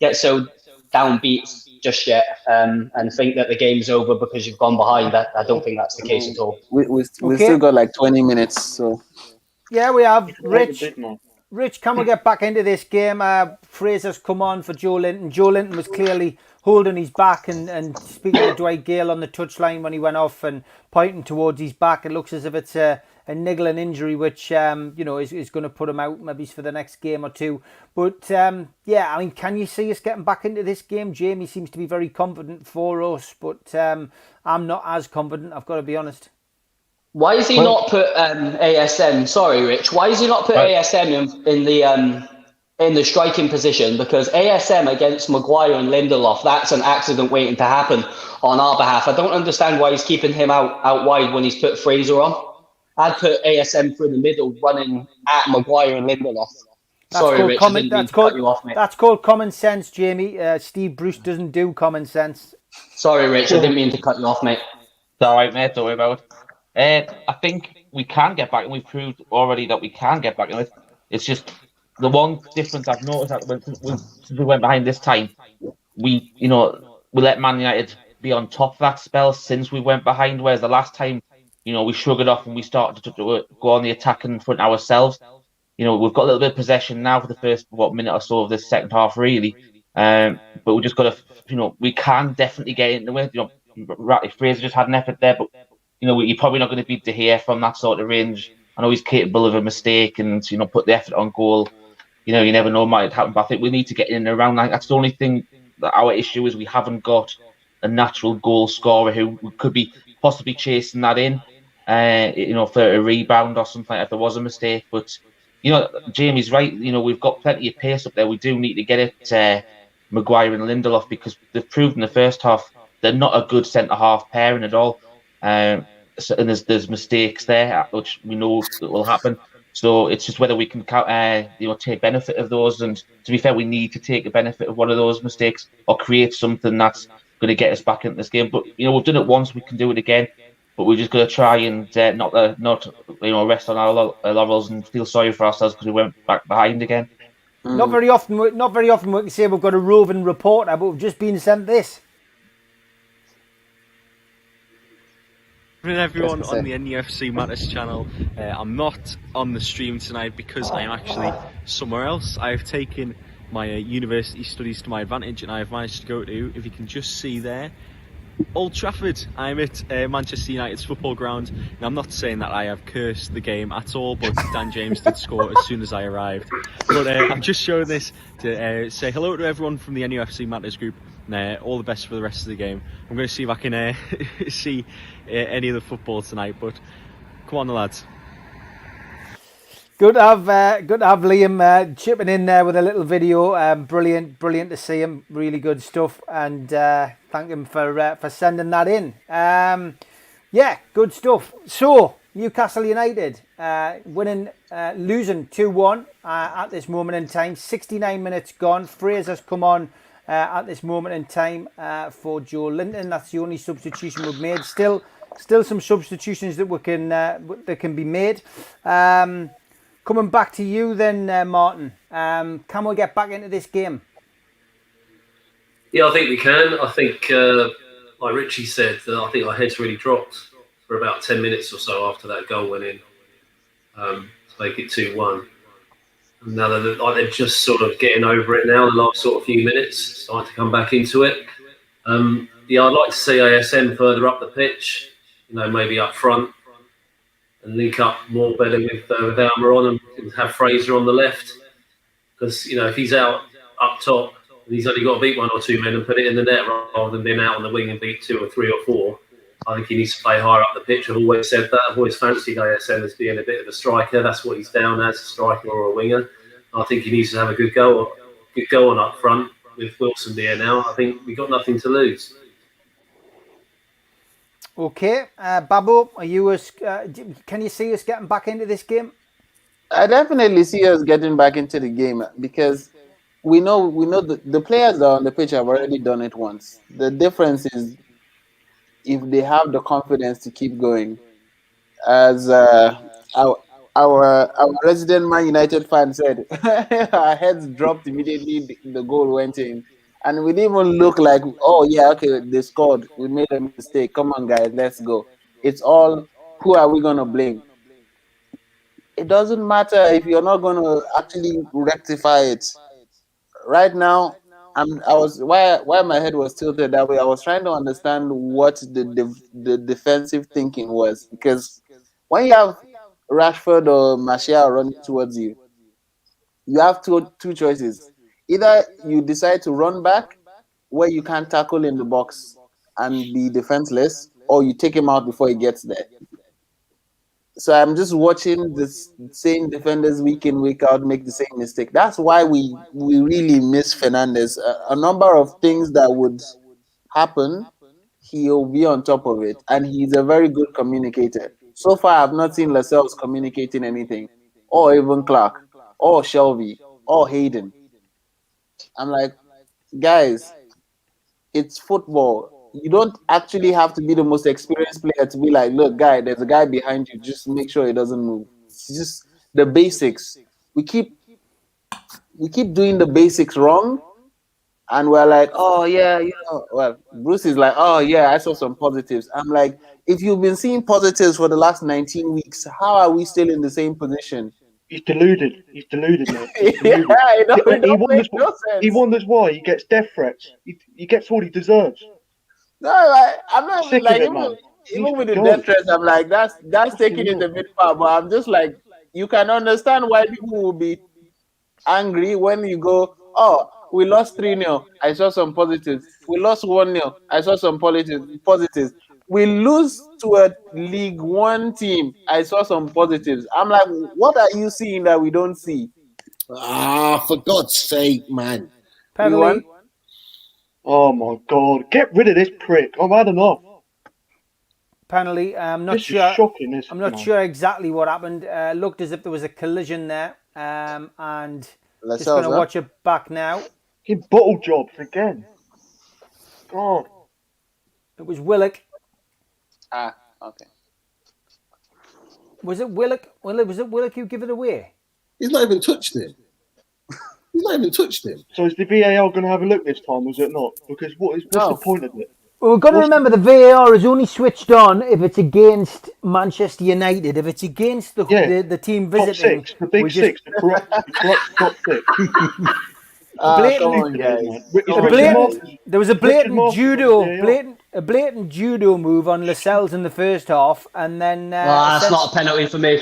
get so downbeat just yet and think that the game's over because you've gone behind. I don't think that's the case at all. We still got like 20 minutes. So yeah, we have. Rich, can we get back into this game? Fraser's come on for Joe Linton. Joe Linton was clearly holding his back and speaking to Dwight Gale on the touchline when he went off and pointing towards his back. It looks as if it's a niggling injury, which is going to put him out maybe for the next game or two. But can you see us getting back into this game? Jamie seems to be very confident for us, but I'm not as confident, I've got to be honest. Why has he not put ASM? Sorry, Rich. Why has he not put ASM in the striking position? Because ASM against Maguire and Lindelof, that's an accident waiting to happen on our behalf. I don't understand why he's keeping him out wide when he's put Fraser on. I'd put ASM through the middle, running at Maguire and Lindelof. Sorry, Rich, I didn't mean to cut you off, mate. That's called common sense, Jamie. Steve Bruce doesn't do common sense. Sorry, Rich, I didn't mean to cut you off, mate. It's all right, mate. Don't worry about it. I think we can get back, and we've proved already that we can get back in it. It's just the one difference I've noticed that since we went behind this time, we let Man United be on top of that spell since we went behind, whereas the last time, we shrugged it off and we started to go on the attacking front ourselves. We've got a little bit of possession now for the first minute or so of this second half, really. But we just got to, we can definitely get into it. Fraser just had an effort there, but you're probably not going to beat De Gea from that sort of range. I know he's capable of a mistake and put the effort on goal. You never know what might happen. But I think we need to get in and around. That's the only thing that our issue is. We haven't got a natural goal scorer who could be possibly chasing that in. For a rebound or something if there was a mistake. But, Jamie's right. We've got plenty of pace up there. We do need to get it, Maguire and Lindelof, because they've proved in the first half they're not a good centre-half pairing at all. And there's mistakes there, which we know that will happen. So it's just whether we can, take benefit of those. And to be fair, we need to take a benefit of one of those mistakes or create something that's going to get us back into this game. But, we've done it once, we can do it again. But we're just going to try and not rest on our laurels and feel sorry for ourselves because we went back behind again. Not very often we can say we've got a roving reporter, but we've just been sent this. Evening everyone on the NUFC Matters channel. I'm not on the stream tonight because I am actually somewhere else. I have taken my university studies to my advantage and I have managed to go to, if you can just see there, Old Trafford. I'm at Manchester United's football ground. Now I'm not saying that I have cursed the game at all, but Dan James did score as soon as I arrived. But I'm just showing this to say hello to everyone from the NUFC Matters group. All the best for the rest of the game. I'm going to see if I can see any of the football tonight, but come on the lads. Good to have Liam chipping in there with a little video. Brilliant to see him. Really good stuff, and thank him for sending that in. Yeah, good stuff. So Newcastle United losing 2-1 at this moment in time. 69 minutes gone. Fraser's come on at this moment in time for Joe Linton. That's the only substitution we've made. Still some substitutions that that can be made. Coming back to you then, Martin. Can we get back into this game? Yeah, I think we can. I think, like Richie said, I think our heads really dropped for about 10 minutes or so after that goal went in to make it 2-1. And now they're just sort of getting over it now, the last sort of few minutes, starting to come back into it. Yeah, I'd like to see ASM further up the pitch, maybe up front, and link up more better with Almiron and have Fraser on the left. Because, if he's out up top, and he's only got to beat one or two men and put it in the net rather than being out on the wing and beat two or three or four. I think he needs to play higher up the pitch. I've always said that. I've always fancied ASM as being a bit of a striker. That's what he's down as, a striker or a winger. I think he needs to have a good go on up front with Wilson there now. I think we've got nothing to lose. Okay, Babbo, can you see us getting back into this game? I definitely see us getting back into the game because we know the players that are on the pitch have already done it once. The difference is if they have the confidence to keep going. As our resident Man United fan said, our heads dropped immediately the goal went in. And we didn't even look like, oh, yeah, okay, they scored. We made a mistake. Come on, guys, let's go. It's all, who are we going to blame? It doesn't matter if you're not going to actually rectify it. Right now, why my head was tilted that way, I was trying to understand what the defensive thinking was. Because when you have Rashford or Martial running towards you, you have two choices. Either you decide to run back where you can't tackle in the box and be defenseless, or you take him out before he gets there. So I'm just watching the same defenders week in, week out make the same mistake. That's why we really miss Fernandes. A number of things that would happen, he'll be on top of it. And he's a very good communicator. So far, I've not seen Lascelles communicating anything, or even Clark, or Shelby, or Hayden. I'm like, guys, it's football. You don't actually have to be the most experienced player to be like, look, guy, there's a guy behind you. Just make sure he doesn't move. It's just the basics. We keep doing the basics wrong, and we're like, oh yeah, well, Bruce is like, oh yeah, I saw some positives. I'm like, if you've been seeing positives for the last 19 weeks, how are we still in the same position? He's deluded. He's deluded, mate. Yeah, he wonders why he gets death threats. He gets what he deserves. No, I'm not Sick like of it, even with the death threats. I'm like, that's taking it a bit far. But I'm just like, you can understand why people will be angry when you go, oh, we lost 3-0. I saw some positives. We lost 1-0. I saw some positives. We lose to a League One team. I saw some positives. I'm like, what are you seeing that we don't see? For God's sake, man. Penalty. Oh my God! Get rid of this prick. I've had enough. Penalty. I'm not This sure. is shocking. I'm not sure exactly what happened. Looked as if there was a collision there. And just going to watch it back now. He bottle jobs again. God. It was Willock. Okay. Was it Willock? Was it Willock who gave it away? He's not even touched him. He's not even touched him. So is the VAR going to have a look this time, was it not? Because what's the point of it? Well, we've got to remember the VAR is only switched on if it's against Manchester United. If it's against the team Top visiting, six, the big six, the corrupt top six. Blatant, come on, guys. there was a blatant judo move on Lascelles in the first half, and then that's not a penalty for me.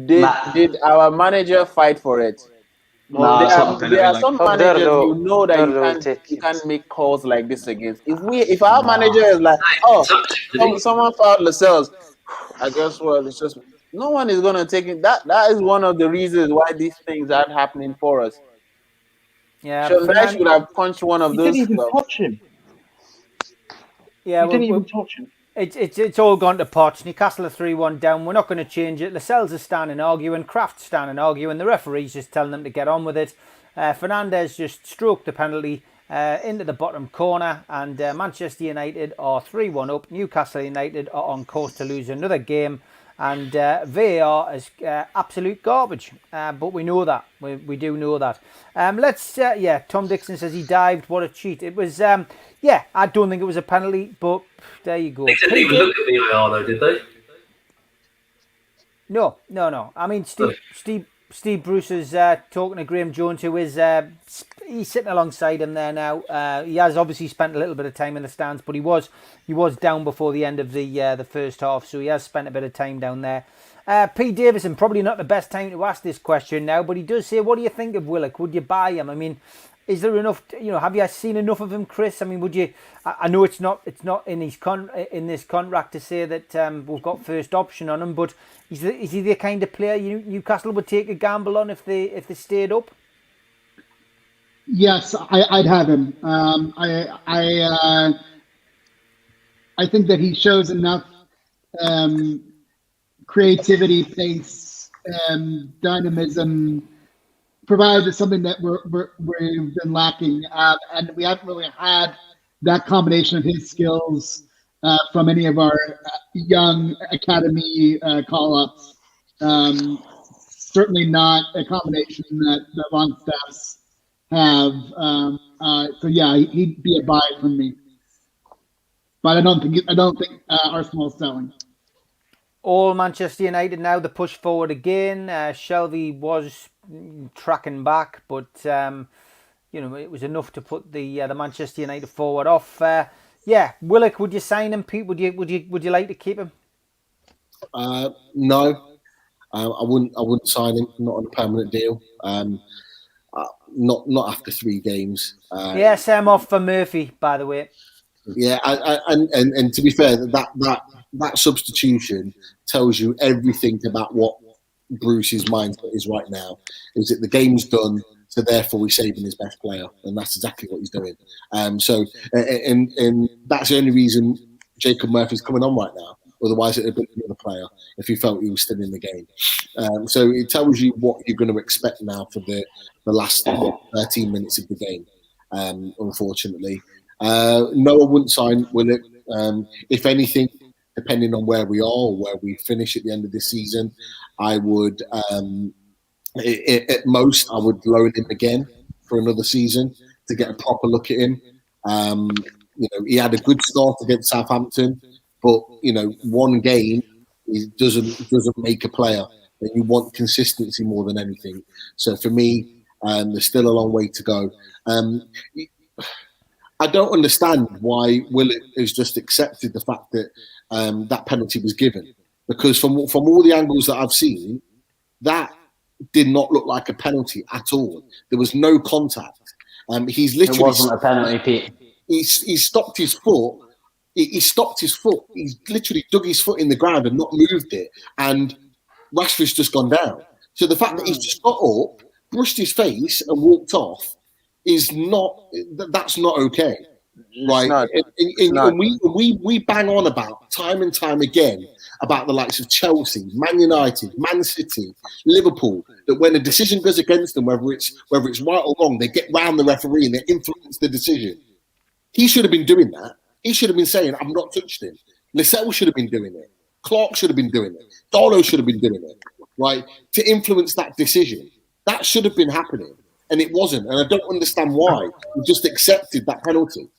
Did our manager fight for it? No, it's not a penalty. There are some managers you know that you can't make calls like this against. If our manager is like, someone fouled Lascelles, I guess what it's just no one is gonna take it. That is one of the reasons why these things aren't happening for us. Yeah, Fernand should have punched one of those. He didn't even touch him. Yeah, he didn't even touch him. It's all gone to pot. Newcastle are 3-1 down. We're not going to change it. Lascelles is standing arguing. Kraft's standing arguing. The referee's just telling them to get on with it. Fernandez just stroked the penalty into the bottom corner, and Manchester United are 3-1 up. Newcastle United are on course to lose another game, and VAR is absolute garbage. But we know that. We do know that. Tom Dixon says he dived. What a cheat. It was, I don't think it was a penalty, but there you go. They didn't even look at VAR though, did they? No. I mean, Steve Bruce is talking to Graham Jones, who is he's sitting alongside him there now. He has obviously spent a little bit of time in the stands, but he was down before the end of the first half, so he has spent a bit of time down there. Pete Davison, probably not the best time to ask this question now, but he does say, "What do you think of Willock? Would you buy him?" I mean, is there enough? Have you seen enough of him, Chris? I mean, would you? I know it's not in his in this contract to say that we've got first option on him, but is he the kind of player Newcastle would take a gamble on if they stayed up? Yes, I'd have him. I think that he shows enough creativity, pace, dynamism. Provided something that we've been lacking, and we haven't really had that combination of his skills from any of our young academy call-ups. Certainly not a combination that the Longstaffs have. He'd be a buy from me, but I don't think Arsenal is selling. All Manchester United now, the push forward again. Shelvey was tracking back, but it was enough to put the Manchester United forward off. Willock, would you sign him, Pete? Would you like to keep him? No, I wouldn't sign him. Not on a permanent deal. Not after 3 games. Same off for Murphy, by the way. Yeah, and to be fair, that substitution tells you everything about what Bruce's mindset is right now. Is that the game's done, so therefore he's saving his best player, and that's exactly what he's doing. And that's the only reason Jacob Murphy's coming on right now. Otherwise, it would have been another player if he felt he was still in the game. So it tells you what you're going to expect now for the last 13 minutes of the game. Unfortunately, no, I wouldn't sign Willock. If anything, depending on where we are or where we finish at the end of this season, I would, at most, I would loan him again for another season to get a proper look at him. He had a good start against Southampton, but one game doesn't make a player. And you want consistency more than anything. So for me, there's still a long way to go. I don't understand why Willett has just accepted the fact that that penalty was given, because from all the angles that I've seen, that did not look like a penalty at all. There was no contact. He's literally. It wasn't a penalty, Pete. He stopped his foot. He stopped his foot. He literally dug his foot in the ground and not moved it. And Rashford's just gone down. So the fact that he's just got up, brushed his face, and walked off is not. That's not okay, right? And we bang on about time and time again about the likes of Chelsea, Man United, Man City, Liverpool, that when a decision goes against them, whether it's right or wrong, they get round the referee and they influence the decision. He should have been doing that. He should have been saying, "I've not touched him." Lascelles should have been doing it. Clark should have been doing it. Darlow should have been doing it, right? To influence that decision. That should have been happening, and it wasn't. And I don't understand why. We just accepted that penalty.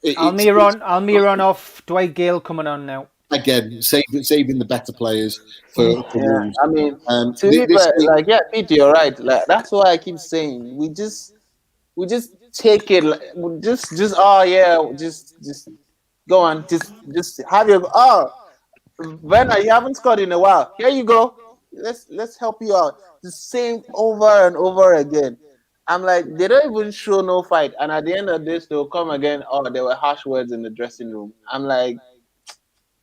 Almiron off, Dwight Gale coming on now. Again, saving the better players for Wolves. I mean, to me, like, yeah, Pete, you're right. Like, that's why I keep saying we just take it. Like, just go on, just have your Werner, you haven't scored in a while. Here you go. Let's help you out. The same over and over again. I'm like, they don't even show no fight, and at the end of this, they'll come again. Oh, there were harsh words in the dressing room. I'm like,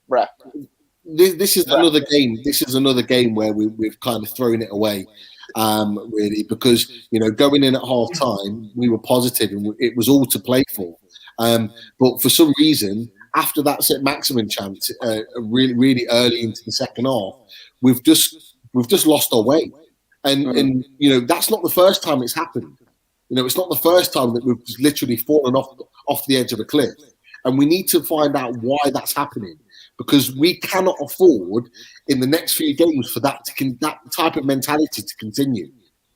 bruh. This is another game. This is another game where we've kind of thrown it away, really, because going in at half time we were positive and it was all to play for. But for some reason, after that St. Maximin chance, really early into the second half, we've just lost our way, and that's not the first time it's happened. It's not the first time that we've just literally fallen off the edge of a cliff, and we need to find out why that's happening. Because we cannot afford in the next few games for that type of mentality to continue.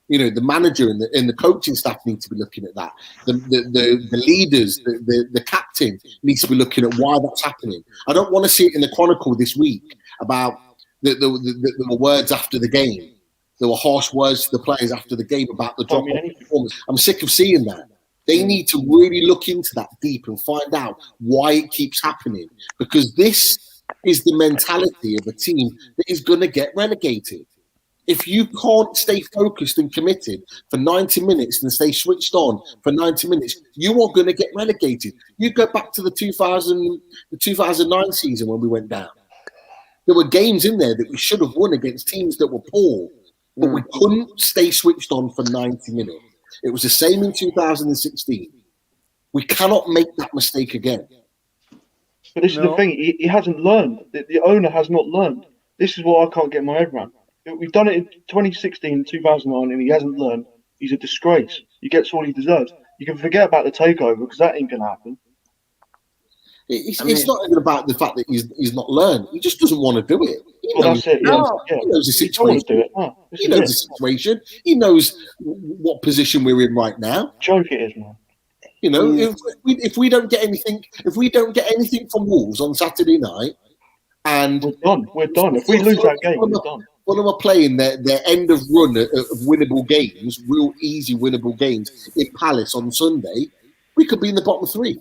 The manager and the coaching staff need to be looking at that. The leaders, the captain needs to be looking at why that's happening. I don't want to see it in the Chronicle this week about the words after the game. There were harsh words to the players after the game about the drop of performance. I'm sick of seeing that. They need to really look into that deep and find out why it keeps happening. Because this is the mentality of a team that is going to get relegated. If you can't stay focused and committed for 90 minutes and stay switched on for 90 minutes, you are going to get relegated. You go back to the 2009 season when we went down. There were games in there that we should have won against teams that were poor, but we couldn't stay switched on for 90 minutes. It was the same in 2016. We cannot make that mistake again. But this is the thing, he hasn't learned. The owner has not learned. This is what I can't get my head around. We've done it in 2016, 2009, and he hasn't learned. He's a disgrace. He gets all he deserves. You can forget about the takeover because that ain't going to happen. It's not even about the fact that he's not learned. He just doesn't want to do it. He knows the situation. He knows the situation. He knows what position we're in right now. Joke it is, man. If we don't get anything from Wolves on Saturday night, and we're done. If we lose that game, we're done. Fulham are playing their end of run of winnable games, real easy winnable games in Palace on Sunday, we could be in the bottom three.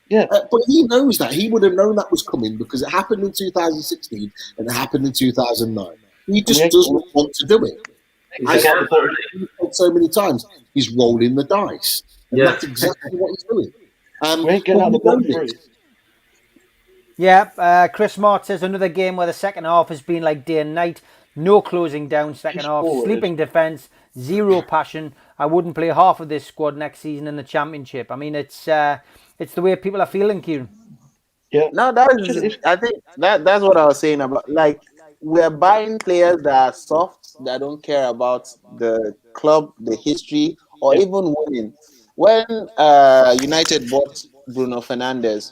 Yeah, but he knows that. He would have known that was coming because it happened in 2016 and it happened in 2009. He just doesn't want to do it. I've said so many times, he's rolling the dice. And that's exactly what he's doing. We ain't getting out of the bottom three. Yeah, Chris Smart says another game where the second half has been like day and night. No closing down second half, sleeping defence, zero passion. I wouldn't play half of this squad next season in the Championship. I mean, it's the way people are feeling, Kieran. Yeah. No, I think that's what I was saying about. Like, we're buying players that are soft, that don't care about the club, the history, or even winning. When United bought Bruno Fernandes,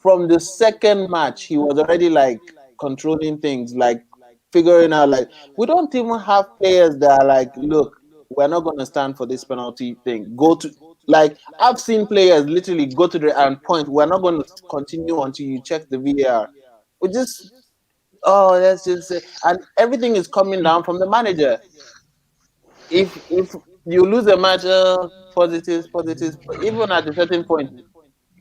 from the second match, he was already like controlling things, like figuring out, like, we don't even have players that are like, look, we're not going to stand for this penalty thing. I've seen players literally go to the end point. We're not going to continue until you check the VAR. We just, let's just say, and everything is coming down from the manager. If you lose a match, positives, even at a certain point,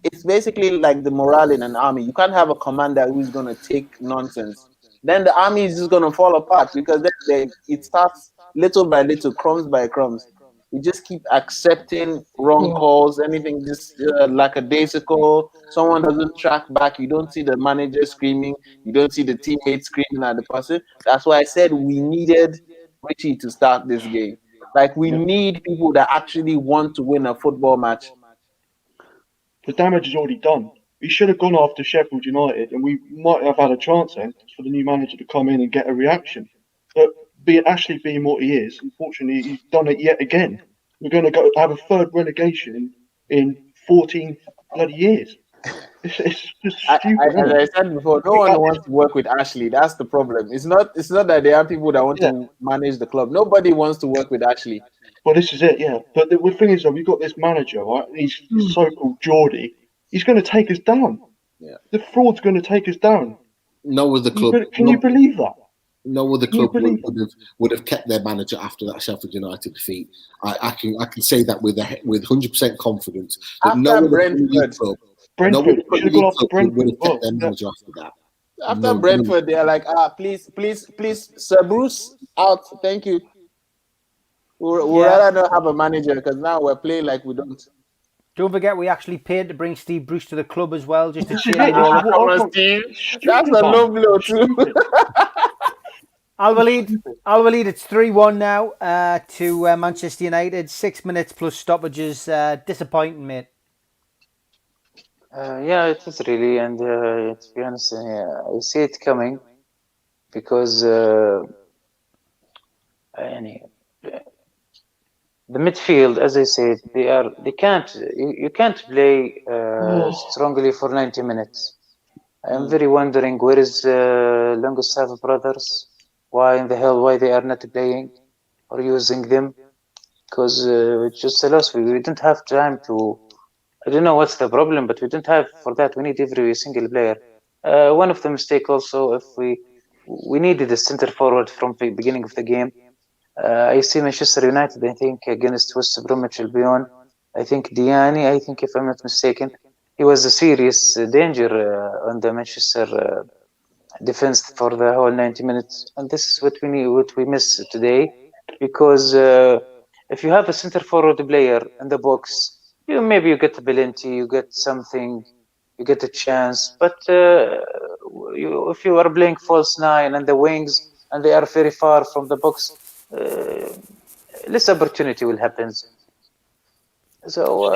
it's basically like the morale in an army. You can't have a commander who's going to take nonsense. Then the army is just going to fall apart because then it starts little by little, crumbs by crumbs. We just keep accepting wrong calls, anything just lackadaisical. Someone doesn't track back. You don't see the manager screaming. You don't see the teammates screaming at the person. That's why I said we needed Richie to start this game. Like, we need people that actually want to win a football match. The damage is already done. We should have gone after Sheffield United, and we might have had a chance then for the new manager to come in and get a reaction. But Ashley being what he is, unfortunately, he's done it yet again. We're going to have a third relegation in 14 bloody years. It's just stupid. As I said before, no one wants to work with Ashley. That's the problem. It's not that there are people that want to manage the club. Nobody wants to work with Ashley. Well, this is it, yeah. But the thing is, though, we've got this manager, right? He's so-called Geordie. He's going to take us down. Yeah. The fraud's going to take us down. No other club. Can you believe that? No other club would have kept their manager after that Sheffield United defeat. I can say that with 100% confidence. That After no other Brentford. Brentford would have kept their manager after that. After Brentford, they're like, please, Sir Bruce, out. Thank you. We'd rather not have a manager because now we're playing like we don't. Don't forget, we actually paid to bring Steve Bruce to the club as well, just to cheer him all Come on, Steve. That's a low blow too. Al Walid, it's 3-1 now to Manchester United. 6 minutes plus stoppages. Disappointing, mate. Yeah, it is really, and to be honest, I see it coming because the midfield, as I said, they can't. You can't play strongly for 90 minutes. I'm very wondering where is Longstaff brothers? Why in the hell? Why they are not playing or using them? Because it's just a loss. We didn't have time to. I don't know what's the problem, but we don't have for that. We need every single player. One of the mistake also, if we needed a center forward from the beginning of the game. I see Manchester United, I think, against West Bromwich Albion. I think Diani, if I'm not mistaken, he was a serious danger on the Manchester defense for the whole 90 minutes. And this is what we need, what we miss today. Because if you have a center forward player in the box, maybe you get a penalty, you get something, you get a chance. But if you are playing false nine and the wings, and they are very far from the box, less opportunity will happen. So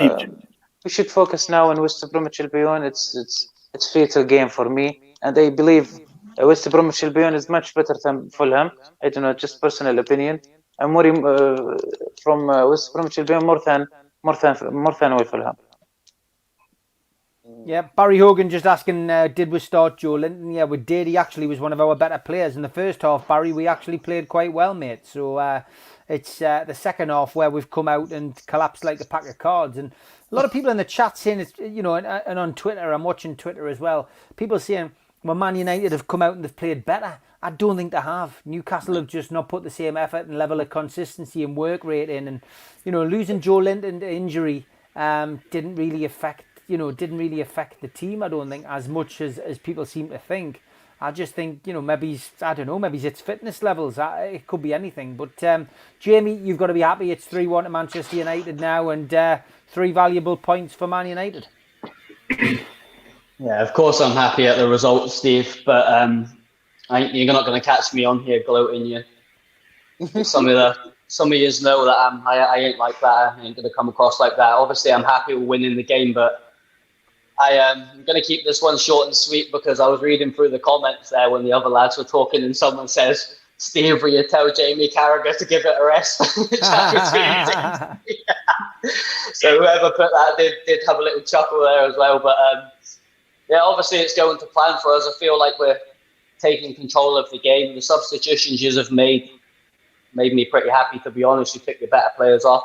we should focus now on West Bromwich Albion. It's fatal game for me, and I believe West Bromwich Albion is much better than Fulham. I don't know, just personal opinion. I'm more from West Bromwich Albion more than Fulham. Yeah, Barry Hogan just asking, did we start Joe Linton? Yeah, we did. He actually was one of our better players in the first half, Barry. We actually played quite well, mate. So it's the second half where we've come out and collapsed like a pack of cards. And a lot of people in the chat saying, it's, and on Twitter, I'm watching Twitter as well, people saying, well, Man United have come out and they've played better. I don't think they have. Newcastle have just not put the same effort and level of consistency and work rate in. And, losing Joe Linton to injury didn't really affect the team, I don't think, as much as people seem to think. I just think, maybe it's fitness levels. It could be anything. But, Jamie, you've got to be happy. It's 3-1 to Manchester United now and 3 valuable points for Man United. Yeah, of course I'm happy at the result, Steve, but you're not going to catch me on here gloating. You. Some of you know that I ain't like that. I ain't going to come across like that. Obviously, I'm happy with winning the game, but I'm going to keep this one short and sweet because I was reading through the comments there when the other lads were talking and someone says, Steve, will you tell Jamie Carragher to give it a rest? So whoever put that did have a little chuckle there as well. But yeah, obviously it's going to plan for us. I feel like we're taking control of the game. The substitutions you have made me pretty happy, to be honest. You picked your better players off.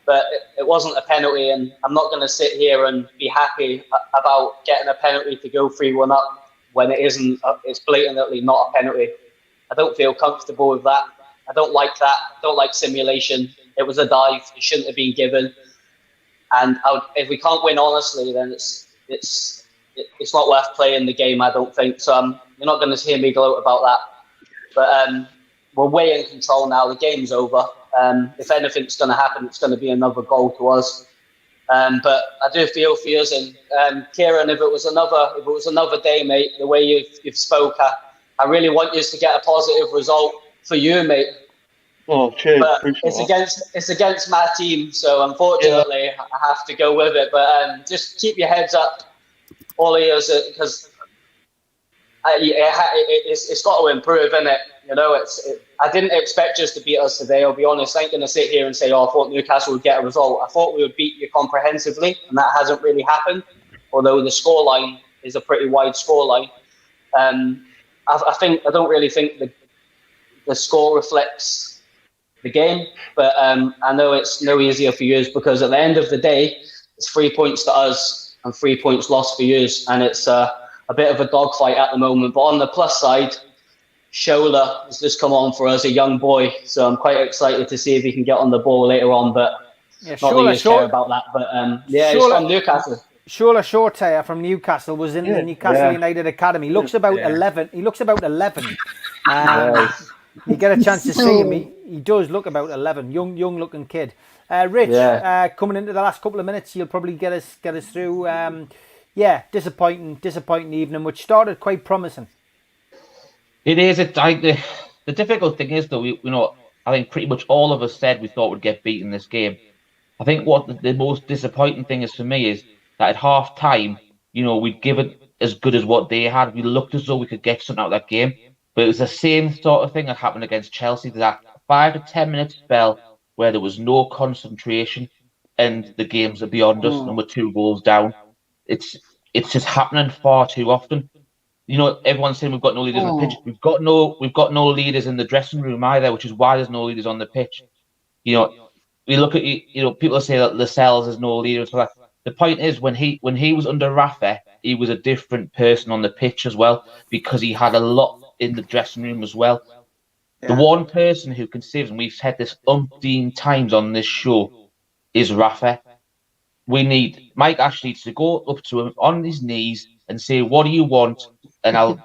But it wasn't a penalty, and I'm not going to sit here and be happy about getting a penalty to go 3-1 up when it isn't. It's blatantly not a penalty. I don't feel comfortable with that. I don't like that. I don't like simulation. It was a dive. It shouldn't have been given. And if we can't win honestly, then it's not worth playing the game, I don't think. So you're not going to hear me gloat about that. But we're way in control now. The game's over. If anything's going to happen, it's going to be another goal to us. But I do feel for you, and Kieran, if it was another day, mate, the way you've spoke, I really want you to get a positive result for you, mate. Oh, cheers. But it's against my team, so unfortunately I have to go with it. But just keep your heads up, all of you, because it's got to improve, isn't it? I didn't expect just to beat us today. I'll be honest. I ain't going to sit here and say, I thought Newcastle would get a result. I thought we would beat you comprehensively, and that hasn't really happened. Although the scoreline is a pretty wide scoreline. I don't really think the score reflects the game, but I know it's no easier for you because at the end of the day, it's 3 points to us, and 3 points lost for years, and it's a bit of a dogfight at the moment. But on the plus side, Shola has just come on for us, a young boy, so I'm quite excited to see if he can get on the ball later on. But not that you care about that. But he's from Newcastle. Shola Shortire from Newcastle was in the Newcastle United Academy. He looks about 11. He looks about 11. You get a chance to see him. He does look about 11. Young looking kid. Rich, coming into the last couple of minutes, you'll probably get us through. Disappointing evening, which started quite promising. It is. It's like the difficult thing is, though, I think pretty much all of us said we thought we'd get beaten this game. I think what the most disappointing thing is for me is that at half time, we'd give it as good as what they had. We looked as though we could get something out of that game. But it was the same sort of thing that happened against Chelsea. That 5 to 10 minute spell where there was no concentration and the games are beyond us and we're 2 goals down. It's just happening far too often. Everyone's saying we've got no leaders on the pitch. We've got no leaders in the dressing room either, which is why there's no leaders on the pitch. We look at people say that Lascelles is no leader. So the point is, when he was under Rafa, he was a different person on the pitch as well, because he had a lot in the dressing room as well. The one person who can save, and we've said this umpteen times on this show, is Rafa. Mike Ashley needs to go up to him on his knees and say, "What do you want?" And I'll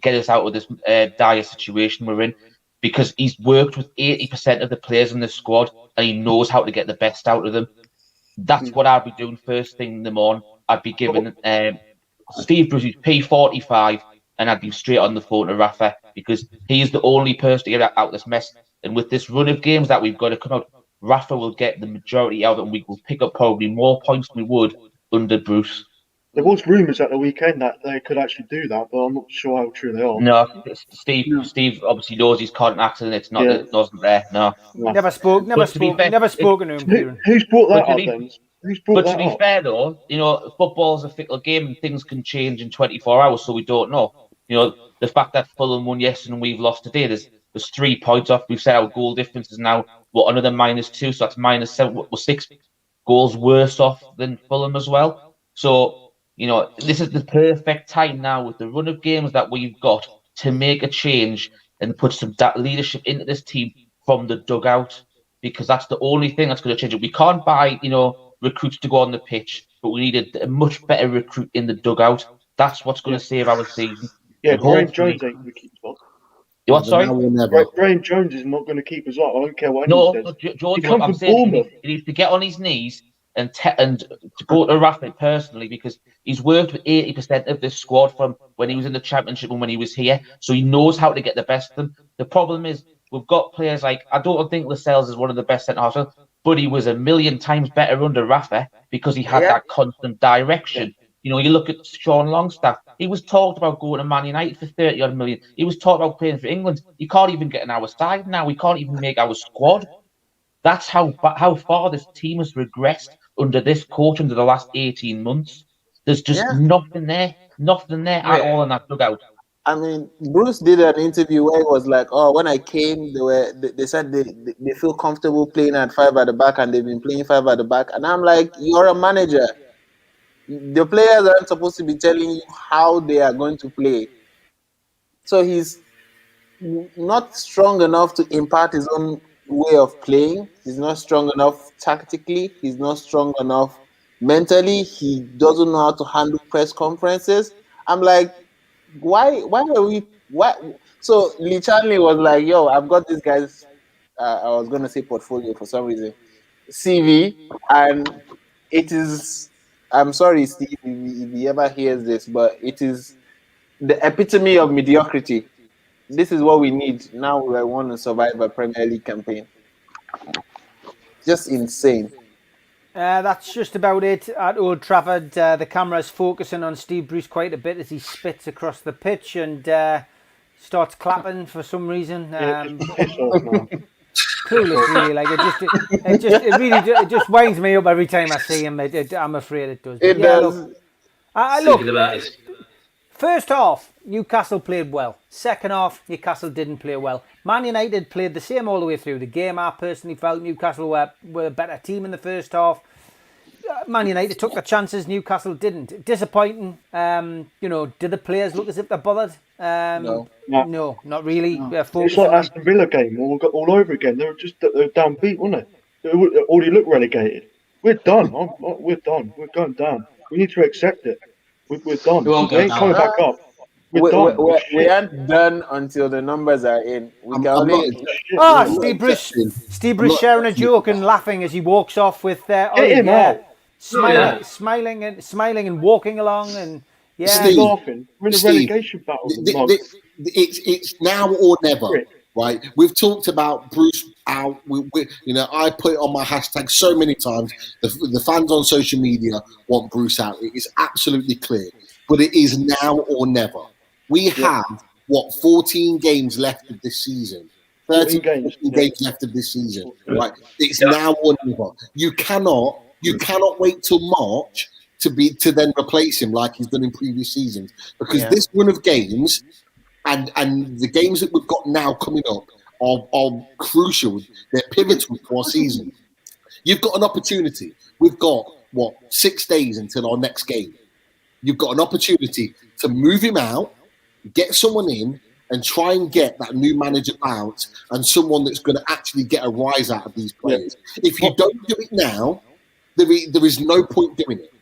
get us out of this dire situation we're in, because he's worked with 80% of the players in the squad and he knows how to get the best out of them. That's what I'd be doing first thing in the morning. I'd be giving Steve Bruce his P45 and I'd be straight on the phone to Rafa, because he's the only person to get out of this mess. And with this run of games that we've got to come out, Rafa will get the majority out of it, and we will pick up probably more points than we would under Bruce. There was rumours at the weekend that they could actually do that, but I'm not sure how true they are. No, Steve obviously knows his contacts, and it's not. Yeah. It wasn't there. No. Never spoken to him. Who's brought that up then? But to be fair, though, football's a fickle game and things can change in 24 hours, so we don't know. The fact that Fulham won yesterday and we've lost today, there's 3 points off. We've said our goal difference is now another -2, so that's -7. We're 6 goals worse off than Fulham as well. So this is the perfect time now, with the run of games that we've got, to make a change and put some leadership into this team from the dugout, because that's the only thing that's going to change it. We can't buy recruits to go on the pitch, but we need a much better recruit in the dugout. That's what's going to save our season. Yeah, Graham Jones ain't going to keep us up. What, sorry? Graham Jones is not going to keep us up. I don't care what anyone says. George, I'm saying he needs to get on his knees and to go to Rafa personally, because he's worked with 80% of this squad from when he was in the Championship and when he was here, so he knows how to get the best of them. The problem is, we've got players like, I don't think Lascelles is one of the best centre-halves, but he was a million times better under Rafa because he had that constant direction. You look at Sean Longstaff. He was talked about going to Man United for 30-odd million. He was talked about playing for England. He can't even get in our side now. We can't even make our squad. That's how far this team has regressed under this coach under the last 18 months. There's just nothing there at all in that dugout. I mean, Bruce did an interview where he was like, "Oh, when I came, they said they feel comfortable playing at 5 at the back, and they've been playing 5 at the back." And I'm like, "You're a manager. The players aren't supposed to be telling you how they are going to play." So he's not strong enough to impart his own way of playing. He's not strong enough tactically. He's not strong enough mentally. He doesn't know how to handle press conferences. I'm like, why are we? So Lee Charnley was like, "Yo, I've got this guy's." I was gonna say portfolio for some reason, CV, and it is. I'm sorry, Steve, if he ever hears this, but it is the epitome of mediocrity. This is what we need now. We want to survive a Premier League campaign. Just insane. That's just about it at Old Trafford. The camera's focusing on Steve Bruce quite a bit as he spits across the pitch and starts clapping for some reason. Clueless, really. Like it just winds me up every time I see him. I'm afraid it does. It does. Look, first half, Newcastle played well. Second half, Newcastle didn't play well. Man United played the same all the way through the game. I personally felt Newcastle were a better team in the first half. Man United took the chances, Newcastle didn't. Disappointing. Did the players look as if they're bothered? No. No, not really. No. It's Focusing like on. Aston Villa game all over again. They were down beat, weren't they? They already look relegated. We're done. We're done. We're going down. We need to accept it. We're done. We won't We go ain't down. coming back up. We're done. We aren't done until the numbers are in. I'm not Steve Bruce sharing a joke and laughing as he walks off with Ollie. him out. Smiling and walking along and Steve, laughing. We're in a relegation battle. It's now or never, right? We've talked about Bruce out. I put it on my hashtag so many times. The fans on social media want Bruce out. It is absolutely clear, but it is now or never. We have 14 games left of this season. 13 games left of this season, right? It's now or never. You cannot wait till March to then replace him like he's done in previous seasons, because this run of games and the games that we've got now coming up are crucial. They're pivotal to our season. You've got an opportunity. We've got 6 days until our next game. You've got an opportunity to move him out, get someone in, and try and get that new manager out and someone that's going to actually get a rise out of these players. If you don't do it now, there is no point doing it.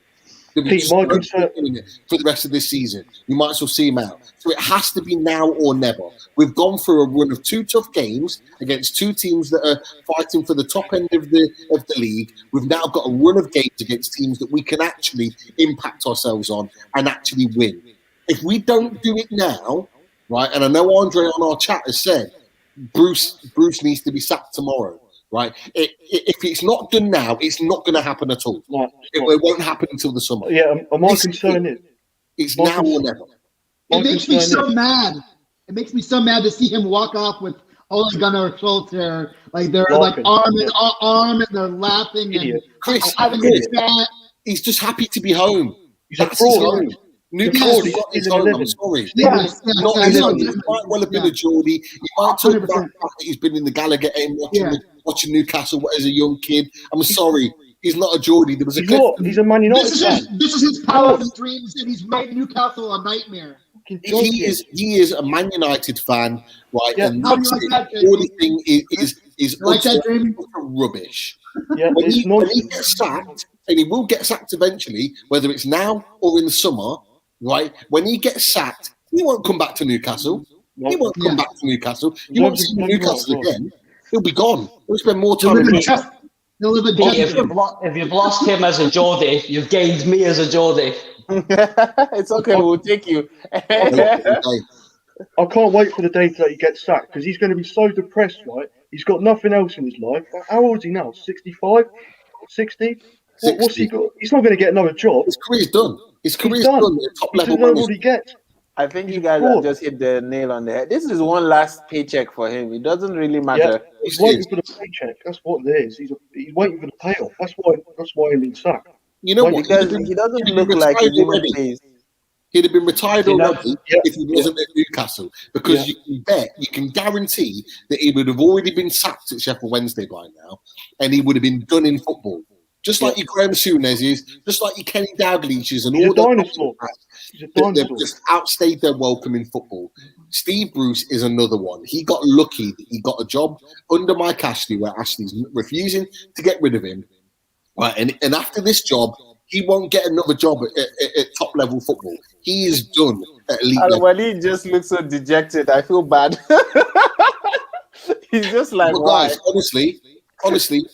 Pete, for the rest of this season, you might as well see him out. So it has to be now or never. We've gone through a run of 2 tough games against 2 teams that are fighting for the top end of the league. We've now got a run of games against teams that we can actually impact ourselves on and actually win. If we don't do it now, right? And I know Andre on our chat has said Bruce needs to be sacked tomorrow. Right? If it's not done now, it's not going to happen at all. It won't happen until the summer. Yeah, my concern is it's now or never. It makes me so mad. It makes me so mad to see him walk off with Ole Gunnar Solskjaer, like they're like arm and they're laughing. And Chris, he's just happy to be home. That's his home. Newcastle is home. I'm sorry. He might well have been a Geordie. He might talk about that he's been in the Gallagher game watching Newcastle as a young kid. I'm sorry. He's not a Geordie. There was he's a Man United fan. This is his power dreams, and he's made Newcastle a nightmare. He is a Man United fan, right? Yeah. And the only thing is utter rubbish. Yeah, when he gets sacked, and he will get sacked eventually, whether it's now or in the summer, right? When he gets sacked, he won't come back to Newcastle. He won't come back to Newcastle. You won't see Newcastle again. He'll be gone. He'll spend more time in If you've lost him as a Geordie, you've gained me as a Geordie. It's okay, we'll take you. I can't wait for the day that he gets sacked, because he's going to be so depressed, right? He's got nothing else in his life. How old is he now? 65? 60? What's he got? He's not going to get another job. His career's done. His career's done. Top level. What he gets. I think you guys have just hit the nail on the head. This is one last paycheck for him. It doesn't really matter. Yeah, he's waiting for the paycheck. That's what it is. He's waiting for the payoff. That's why he's been sacked. You know what? Because he doesn't look like he even plays. He'd have been retired already if he wasn't at Newcastle, because you can guarantee that he would have already been sacked at Sheffield Wednesday by now, and he would have been done in football. Just like your Graham Souness's, just like your Kenny Dalglish's, and all they've just outstayed their welcome in football. Steve Bruce is another one. He got lucky that he got a job under Mike Ashley, where Ashley's refusing to get rid of him. Right, and after this job, he won't get another job at top level football. He is done at elite level. When he just looks so dejected, I feel bad. He's just like, why? Guys, honestly,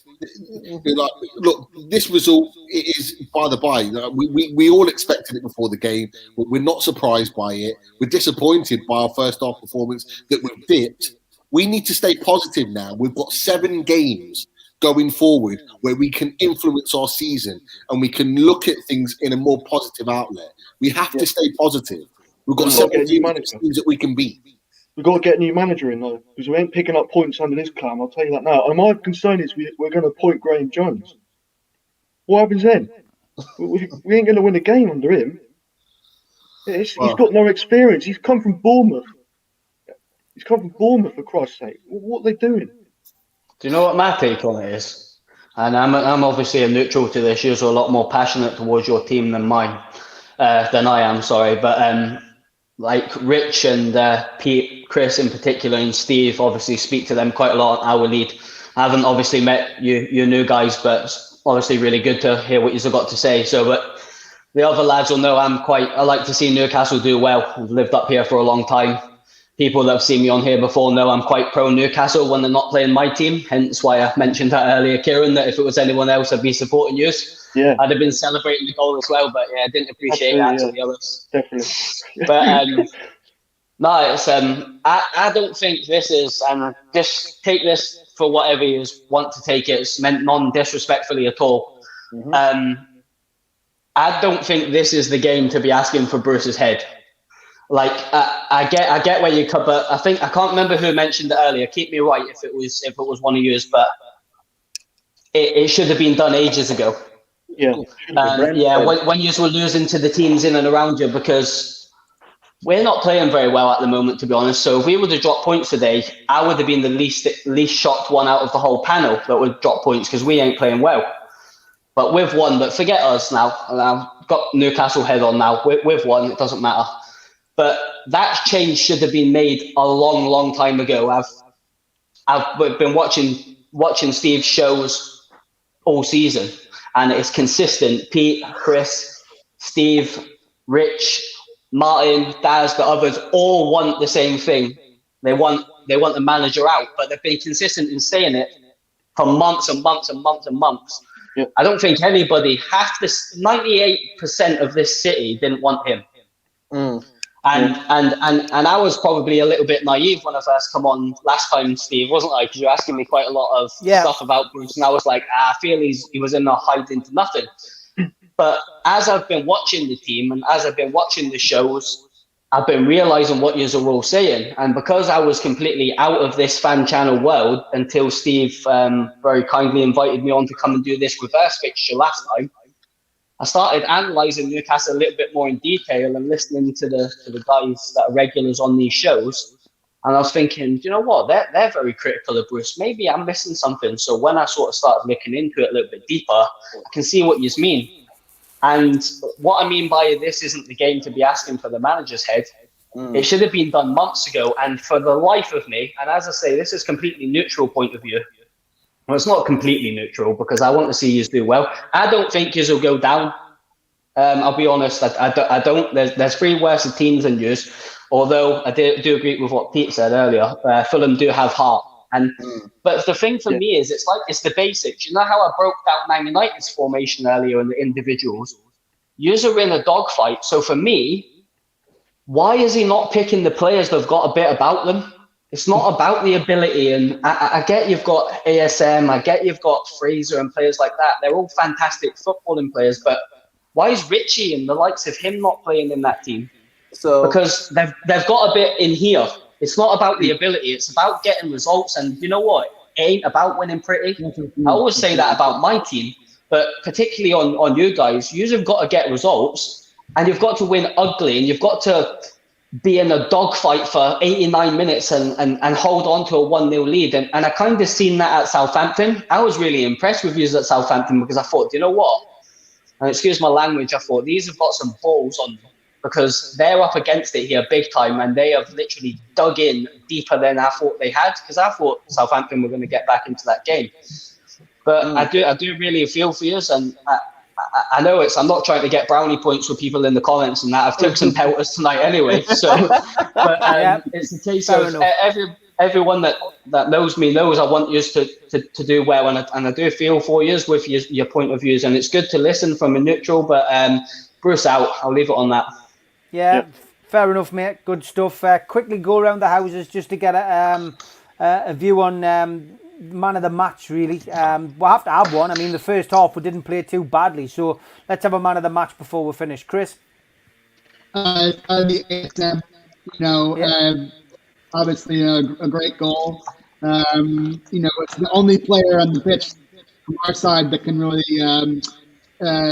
look, this result is by the by. We all expected it before the game. We're not surprised by it. We're disappointed by our first half performance that we've dipped. We need to stay positive now. We've got 7 games going forward where we can influence our season and we can look at things in a more positive outlet. We have to stay positive. We've got 7 teams that we can beat. We've got to get a new manager in, though, because we ain't picking up points under this clown, I'll tell you that now. And my concern is we're going to appoint Graham Jones. What happens then? We ain't going to win a game under him. He's got no experience. He's come from Bournemouth. For Christ's sake. What are they doing? Do you know what my take on it is? And I'm obviously a neutral to this. You're a lot more passionate towards your team than I am. Sorry, but like Rich and Pete, Chris in particular, and Steve, obviously speak to them quite a lot on our lead. I haven't obviously met you new guys, but it's obviously really good to hear what you've got to say. So, but the other lads will know I like to see Newcastle do well. I've lived up here for a long time. People that have seen me on here before know I'm quite pro Newcastle when they're not playing my team. Hence why I mentioned that earlier, Kieran, that if it was anyone else, I'd be supporting you. Yeah, I'd have been celebrating the goal as well, but yeah, I didn't appreciate that, to be honest. Definitely. But no, it's I don't think this is, and just take this for whatever you want to take it. It's meant non-disrespectfully at all. I don't think this is the game to be asking for Bruce's head. Like I get where you come, but I can't remember who mentioned it earlier. Keep me right if it was one of yours, but it should have been done ages ago. Yeah, when you were losing to the teams in and around you, because we're not playing very well at the moment, to be honest. So if we would have dropped points today, I would have been the least shocked one out of the whole panel that would drop points, because we ain't playing well. But we've won. But forget us now. I've got Newcastle head on now. We've won. It doesn't matter. But that change should have been made a long, long time ago. I've been watching Steve's shows all season, and it's consistent. Pete, Chris, Steve, Rich, Martin, Daz, the others all want the same thing. They want the manager out, but they've been consistent in saying it for months and months and months and months. Yep. I don't think anybody, 98% of this city didn't want him. And I was probably a little bit naive when I first come on last time, Steve, wasn't I? Because you were asking me quite a lot of stuff about Bruce, and I was like, I feel he was in a hiding to nothing. But as I've been watching the team and as I've been watching the shows, I've been realizing what you're all saying. And because I was completely out of this fan channel world until Steve very kindly invited me on to come and do this reverse fixture last time, I started analysing Newcastle a little bit more in detail and listening to the guys that are regulars on these shows. And I was thinking, do you know what? They're very critical of Bruce. Maybe I'm missing something. So when I sort of started looking into it a little bit deeper, I can see what you mean. And what I mean by this isn't the game to be asking for the manager's head. It should have been done months ago. And for the life of me, and as I say, this is completely neutral point of view. Well, it's not completely neutral because I want to see you do well. I don't think you will go down. I'll be honest. I don't. There's three worse teams than you. Although I do agree with what Pete said earlier. Fulham do have heart. But the thing for me is, it's the basics. You know how I broke down Man United's formation earlier in the individuals? Yous are in a dogfight. So for me, why is he not picking the players that've got a bit about them? It's not about the ability. And I get you've got ASM, I get you've got Fraser and players like that. They're all fantastic footballing players. But why is Richie and the likes of him not playing in that team? Because they've got a bit in here. It's not about the ability. It's about getting results. And you know what? It ain't about winning pretty. I always say that about my team. But particularly on you guys, you've got to get results. And you've got to win ugly. And you've got to be in a dogfight for 89 minutes and hold on to a 1-0 lead. And I kind of seen that at Southampton. I was really impressed with you at Southampton because I thought, you know what? And excuse my language, I thought these have got some balls on them. Because they're up against it here big time, and they have literally dug in deeper than I thought they had. Because I thought Southampton were going to get back into that game, but I do really feel for you, and I know I'm not trying to get brownie points for people in the comments and that. I've took some pelters tonight anyway, so but it's the case of everyone that knows me knows I want you to do well, and I do feel for you with your point of views, and it's good to listen from a neutral. But Bruce out. I'll leave it on that. Yeah, fair enough, mate. Good stuff. Quickly go around the houses just to get a view on man of the match, really. We'll have to have one. I mean, the first half we didn't play too badly, so let's have a man of the match before we finish. Chris? The ASM, obviously a great goal. It's the only player on the pitch from our side that can really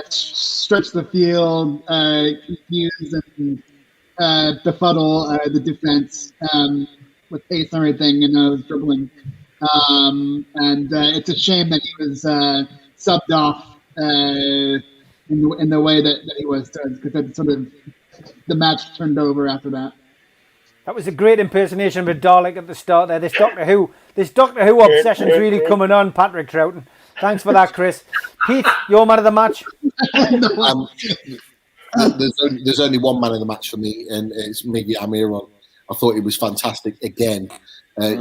stretch the field, confuse and befuddle the defense with pace and everything, dribbling. and it's a shame that he was subbed off in the way that he was, because that sort of the match turned over after that. That was a great impersonation of Dalek at the start there. This Doctor Who obsession's really coming on, Patrick Troughton. Thanks for that, Chris. Pete, your man of the match. There's only one man in the match for me, and it's Miggy Almiron. I thought he was fantastic again. I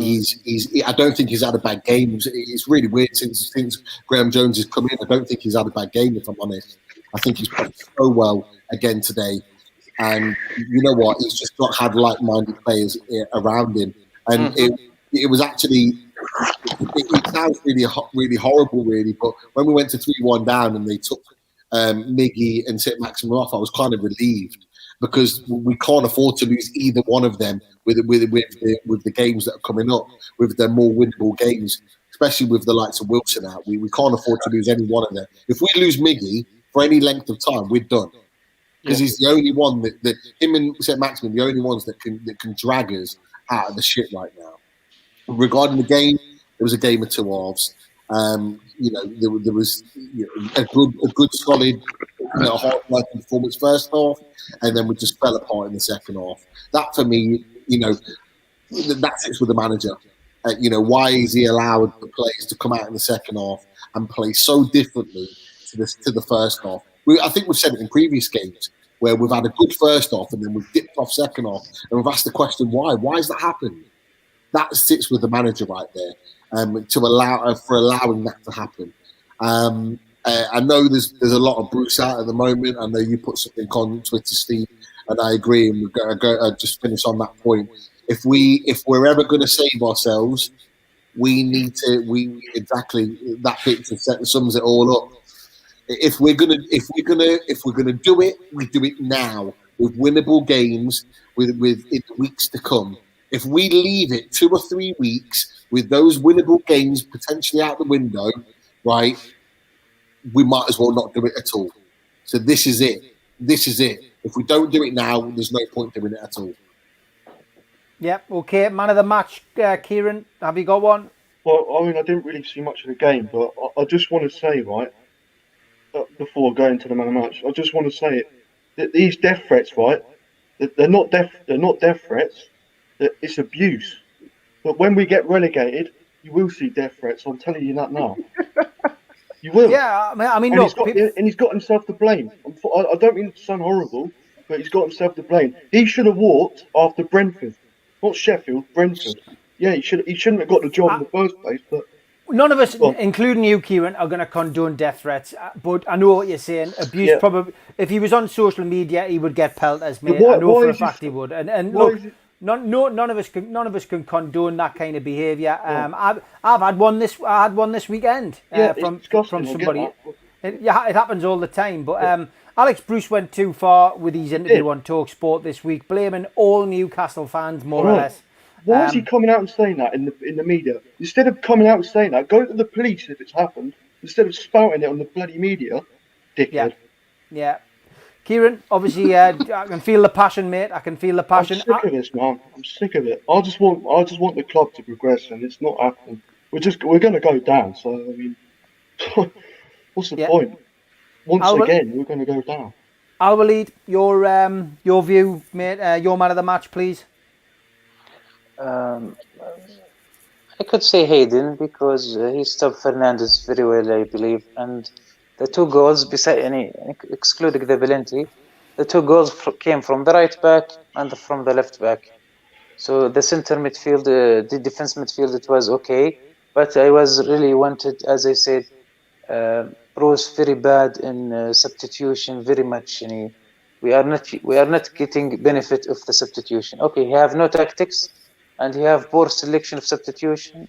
don't think he's had a bad game. It's really weird since Graham Jones has come in. I don't think he's had a bad game, if I'm honest. I think he's played so well again today. And you know what? He's just not had like-minded players around him. And it was actually, it sounds really horrible, really. But when we went to 3-1 down and they took Miggy and St. Maximin off, I was kind of relieved, because we can't afford to lose either one of them with the games that are coming up, with the more winnable games, especially with the likes of Wilson out. We can't afford to lose any one of them. If we lose Miggy for any length of time, we're done. Because he's the only one that him and St. Maximin, the only ones that can drag us out of the shit right now. Regarding the game, it was a game of two halves. There was a good solid, hard-working performance first half, and then we just fell apart in the second half. That for me, that sits with the manager. Why is he allowed the players to come out in the second half and play so differently to the first half? I think we've said it in previous games where we've had a good first half and then we've dipped off second half, and we've asked the question why. Why has that happened? That sits with the manager right there, for allowing that to happen. I know there's a lot of Bruce out at the moment. I know you put something on Twitter, Steve, and I agree. And we're going to just finish on that point. If we're ever going to save ourselves, we need to. Exactly that picture sums it all up. If we're gonna do it, we do it now with winnable games with in the weeks to come. If we leave it 2 or 3 weeks with those winnable games potentially out the window, right, we might as well not do it at all. So this is it. If we don't do it now, there's no point doing it at all. Yep. Okay. Man of the match, Kieran. Have you got one? Well, I mean, I didn't really see much of the game, but I just want to say, right, before going to the man of the match, I just want to say that these death threats, right, they're not death threats. It's abuse. But when we get relegated, you will see death threats. I'm telling you that now. You will. Yeah, I mean, and look, he's got himself to blame. I don't mean to sound horrible, but he's got himself to blame. He should have walked after Brentford, not Sheffield, Brentford. Yeah, he shouldn't have got the job in the first place. But none of us, including you, Kieran, are going to condone death threats. But I know what you're saying. Abuse probably. If he was on social media, he would get pelters, mate. I know for a fact he would. And look. None of us can condone that kind of behaviour. I've had one this weekend from somebody. It happens all the time. But Alex Bruce went too far with his interview on TalkSport this week, blaming all Newcastle fans more or less. Why is he coming out and saying that in the media? Instead of coming out and saying that, go to the police if it's happened. Instead of spouting it on the bloody media, dickhead. Yeah. Kieran, obviously, I can feel the passion, mate. I can feel the passion. I'm sick of this, man. I'm sick of it. I just want the club to progress, and it's not happening. We're going to go down. So I mean, what's the point? Again, we're going to go down. Al-Walid, your view, mate. Your man of the match, please. I could say Hayden, because he stopped Fernandes very well, I believe, and the 2 goals, excluding the penalty, the 2 goals came from the right back and from the left back. So the center midfield, the defense midfield, it was okay, but I was really wanted, as I said, Bruce very bad in substitution, very much. We are not getting benefit of the substitution. Okay, he have no tactics, and he have poor selection of substitution.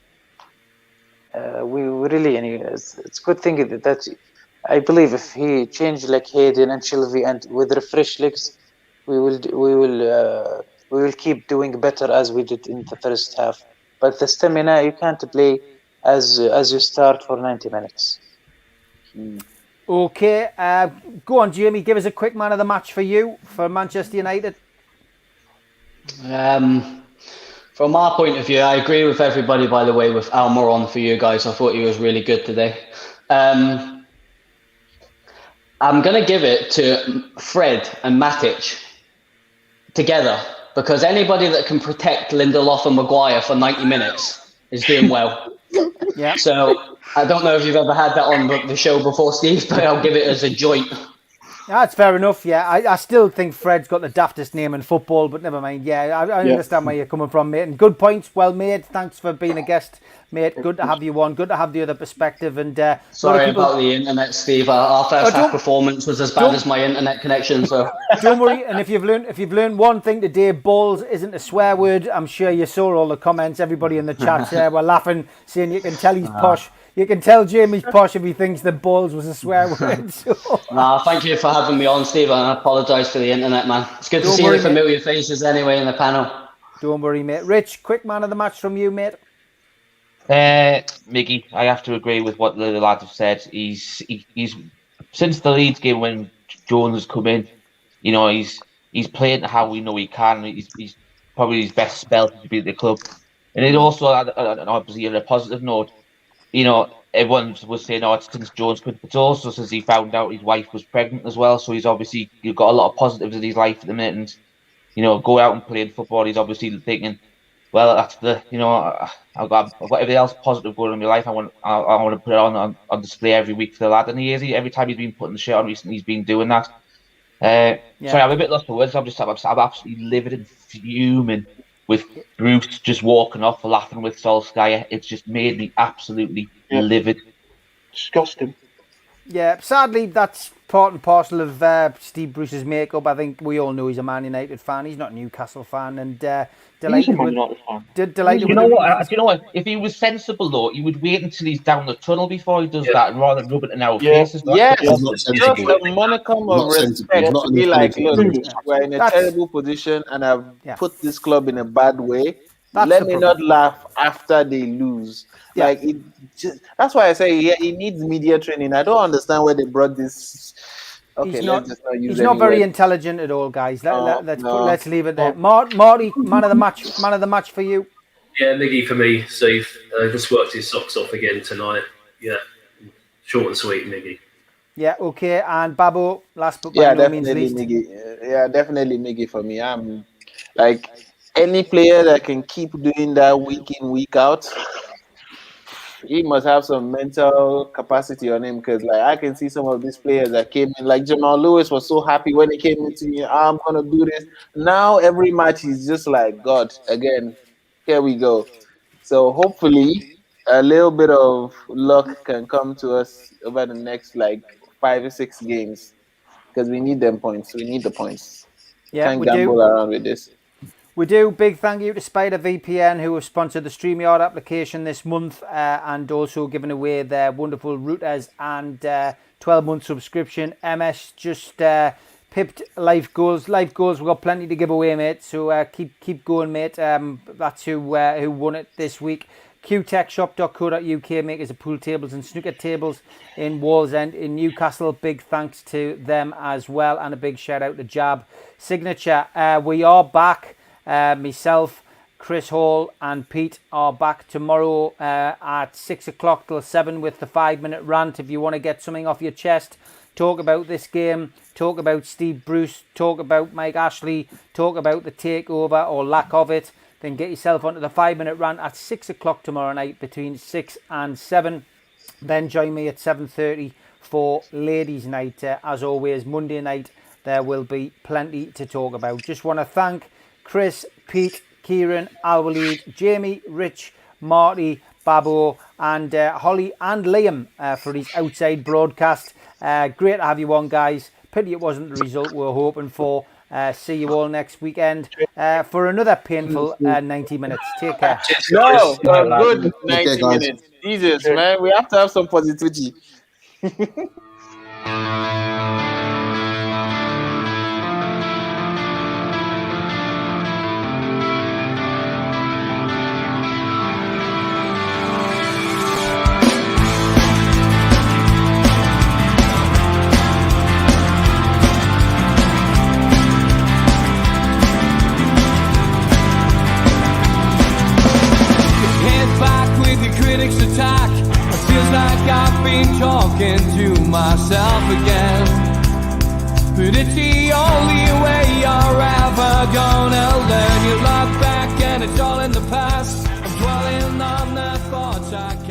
We really, it's good thing that. I believe if he changed like Hayden and Shelby and with refreshed legs, we will keep doing better as we did in the first half. But the stamina, you can't play as you start for 90 minutes. Okay, go on, Jamie. Give us a quick man of the match for you for Manchester United. For From our point of view, I agree with everybody, by the way, with Almiron for you guys. I thought he was really good today. I'm going to give it to Fred and Matic together, because anybody that can protect Lindelof and Maguire for 90 minutes is doing well. Yeah. So I don't know if you've ever had that on the show before, Steve, but I'll give it as a joint. That's fair enough, yeah. I still think Fred's got the daftest name in football, but never mind. Yeah, I understand where you're coming from, mate. And good points, well made. Thanks for being a guest, mate. Good to have you on. Good to have the other perspective. And sorry about the internet, Steve. Our first half performance was as bad as my internet connection. So don't worry. And if you've learned one thing today, balls isn't a swear word. I'm sure you saw all the comments. Everybody in the chat were laughing, saying you can tell he's posh. You can tell Jamie's posh if he thinks that balls was a swear word. So. Thank you for having me on, Steve. And I apologise for the internet, man. It's good to see the familiar faces anyway in the panel. Don't worry, mate. Rich, quick man of the match from you, mate. Miggy, I have to agree with what the lads have said. He's since the Leeds game when Jones has come in, you know, he's playing how we know he can. He's probably his best spell to be at the club. And it also, obviously, on a positive note, you know, everyone was saying, oh, it's since Jones quit, but it's also since he found out his wife was pregnant as well. So he's obviously got a lot of positives in his life at the minute. And, you know, go out and play in football, he's obviously thinking, well, that's I've got everything else positive going on in my life. I want to put it on display every week for the lad. And every time he's been putting the shirt on recently, he's been doing that. Sorry, I'm a bit lost for words. I'm absolutely livid and fuming with Bruce just walking off laughing with Solskjaer. It's just made me absolutely livid. Disgusting. Yeah, sadly, that's part and parcel of Steve Bruce's makeup. I think we all know he's a Man United fan. He's not a Newcastle fan. And delighted with... You know what? If he was sensible, though, he would wait until he's down the tunnel before he does that, and rather than rub it in our faces. Yes, just a monicum of respect to be like, look, we're in a terrible position, and I've put this club in a bad way. Let me not laugh after they lose. Like that's why I say he needs media training. I don't understand where they brought this. Okay, he's not very intelligent at all, guys. Let's leave it there. Marty, man of the match for you. Yeah, Miggy for me, Steve. Just worked his socks off again tonight. Yeah, short and sweet, Miggy. Yeah, okay. And Babo, last but by no means least. Miggy. Yeah, definitely Miggy for me. I'm like any player that can keep doing that week in, week out. He must have some mental capacity on him, because like I can see some of these players that came in, like Jamal Lewis was so happy when he came into me. I'm gonna do this. Now every match he's just like, God, again, here we go. So hopefully a little bit of luck can come to us over the next like 5 or 6 games, because we need them points. We need the points. Yeah, can't gamble around with this. We do. Big thank you to Spider VPN, who have sponsored the StreamYard application this month, and also given away their wonderful routers and 12-month subscription. MS just pipped Life Goals. Life Goals, we've got plenty to give away, mate. So keep going, mate. That's who won it this week. qtechshop.co.uk, makers of pool tables and snooker tables in Wallsend in Newcastle. Big thanks to them as well, and a big shout out to Jab Signature. We are back. Myself, Chris Hall and Pete are back tomorrow at 6 o'clock till 7 with the 5-minute rant. If you want to get something off your chest, talk about this game, talk about Steve Bruce, talk about Mike Ashley, talk about the takeover or lack of it, then get yourself onto the 5-minute rant at 6 o'clock tomorrow night between 6 and 7. Then join me at 7:30 for Ladies' Night. As always, Monday night, there will be plenty to talk about. Just want to thank Chris, Pete, Kieran, Al-Walid, Jamie, Rich, Marty, Babo and Holly and Liam for his outside broadcast. Great to have you on, guys. Pity it wasn't the result we were hoping for. See you all next weekend for another painful 90 minutes. Take care. No, good 90 minutes. Jesus, man. We have to have some positivity. but it's the only way you're ever gonna learn. You look back and it's all in the past. I'm dwelling on the thoughts I can't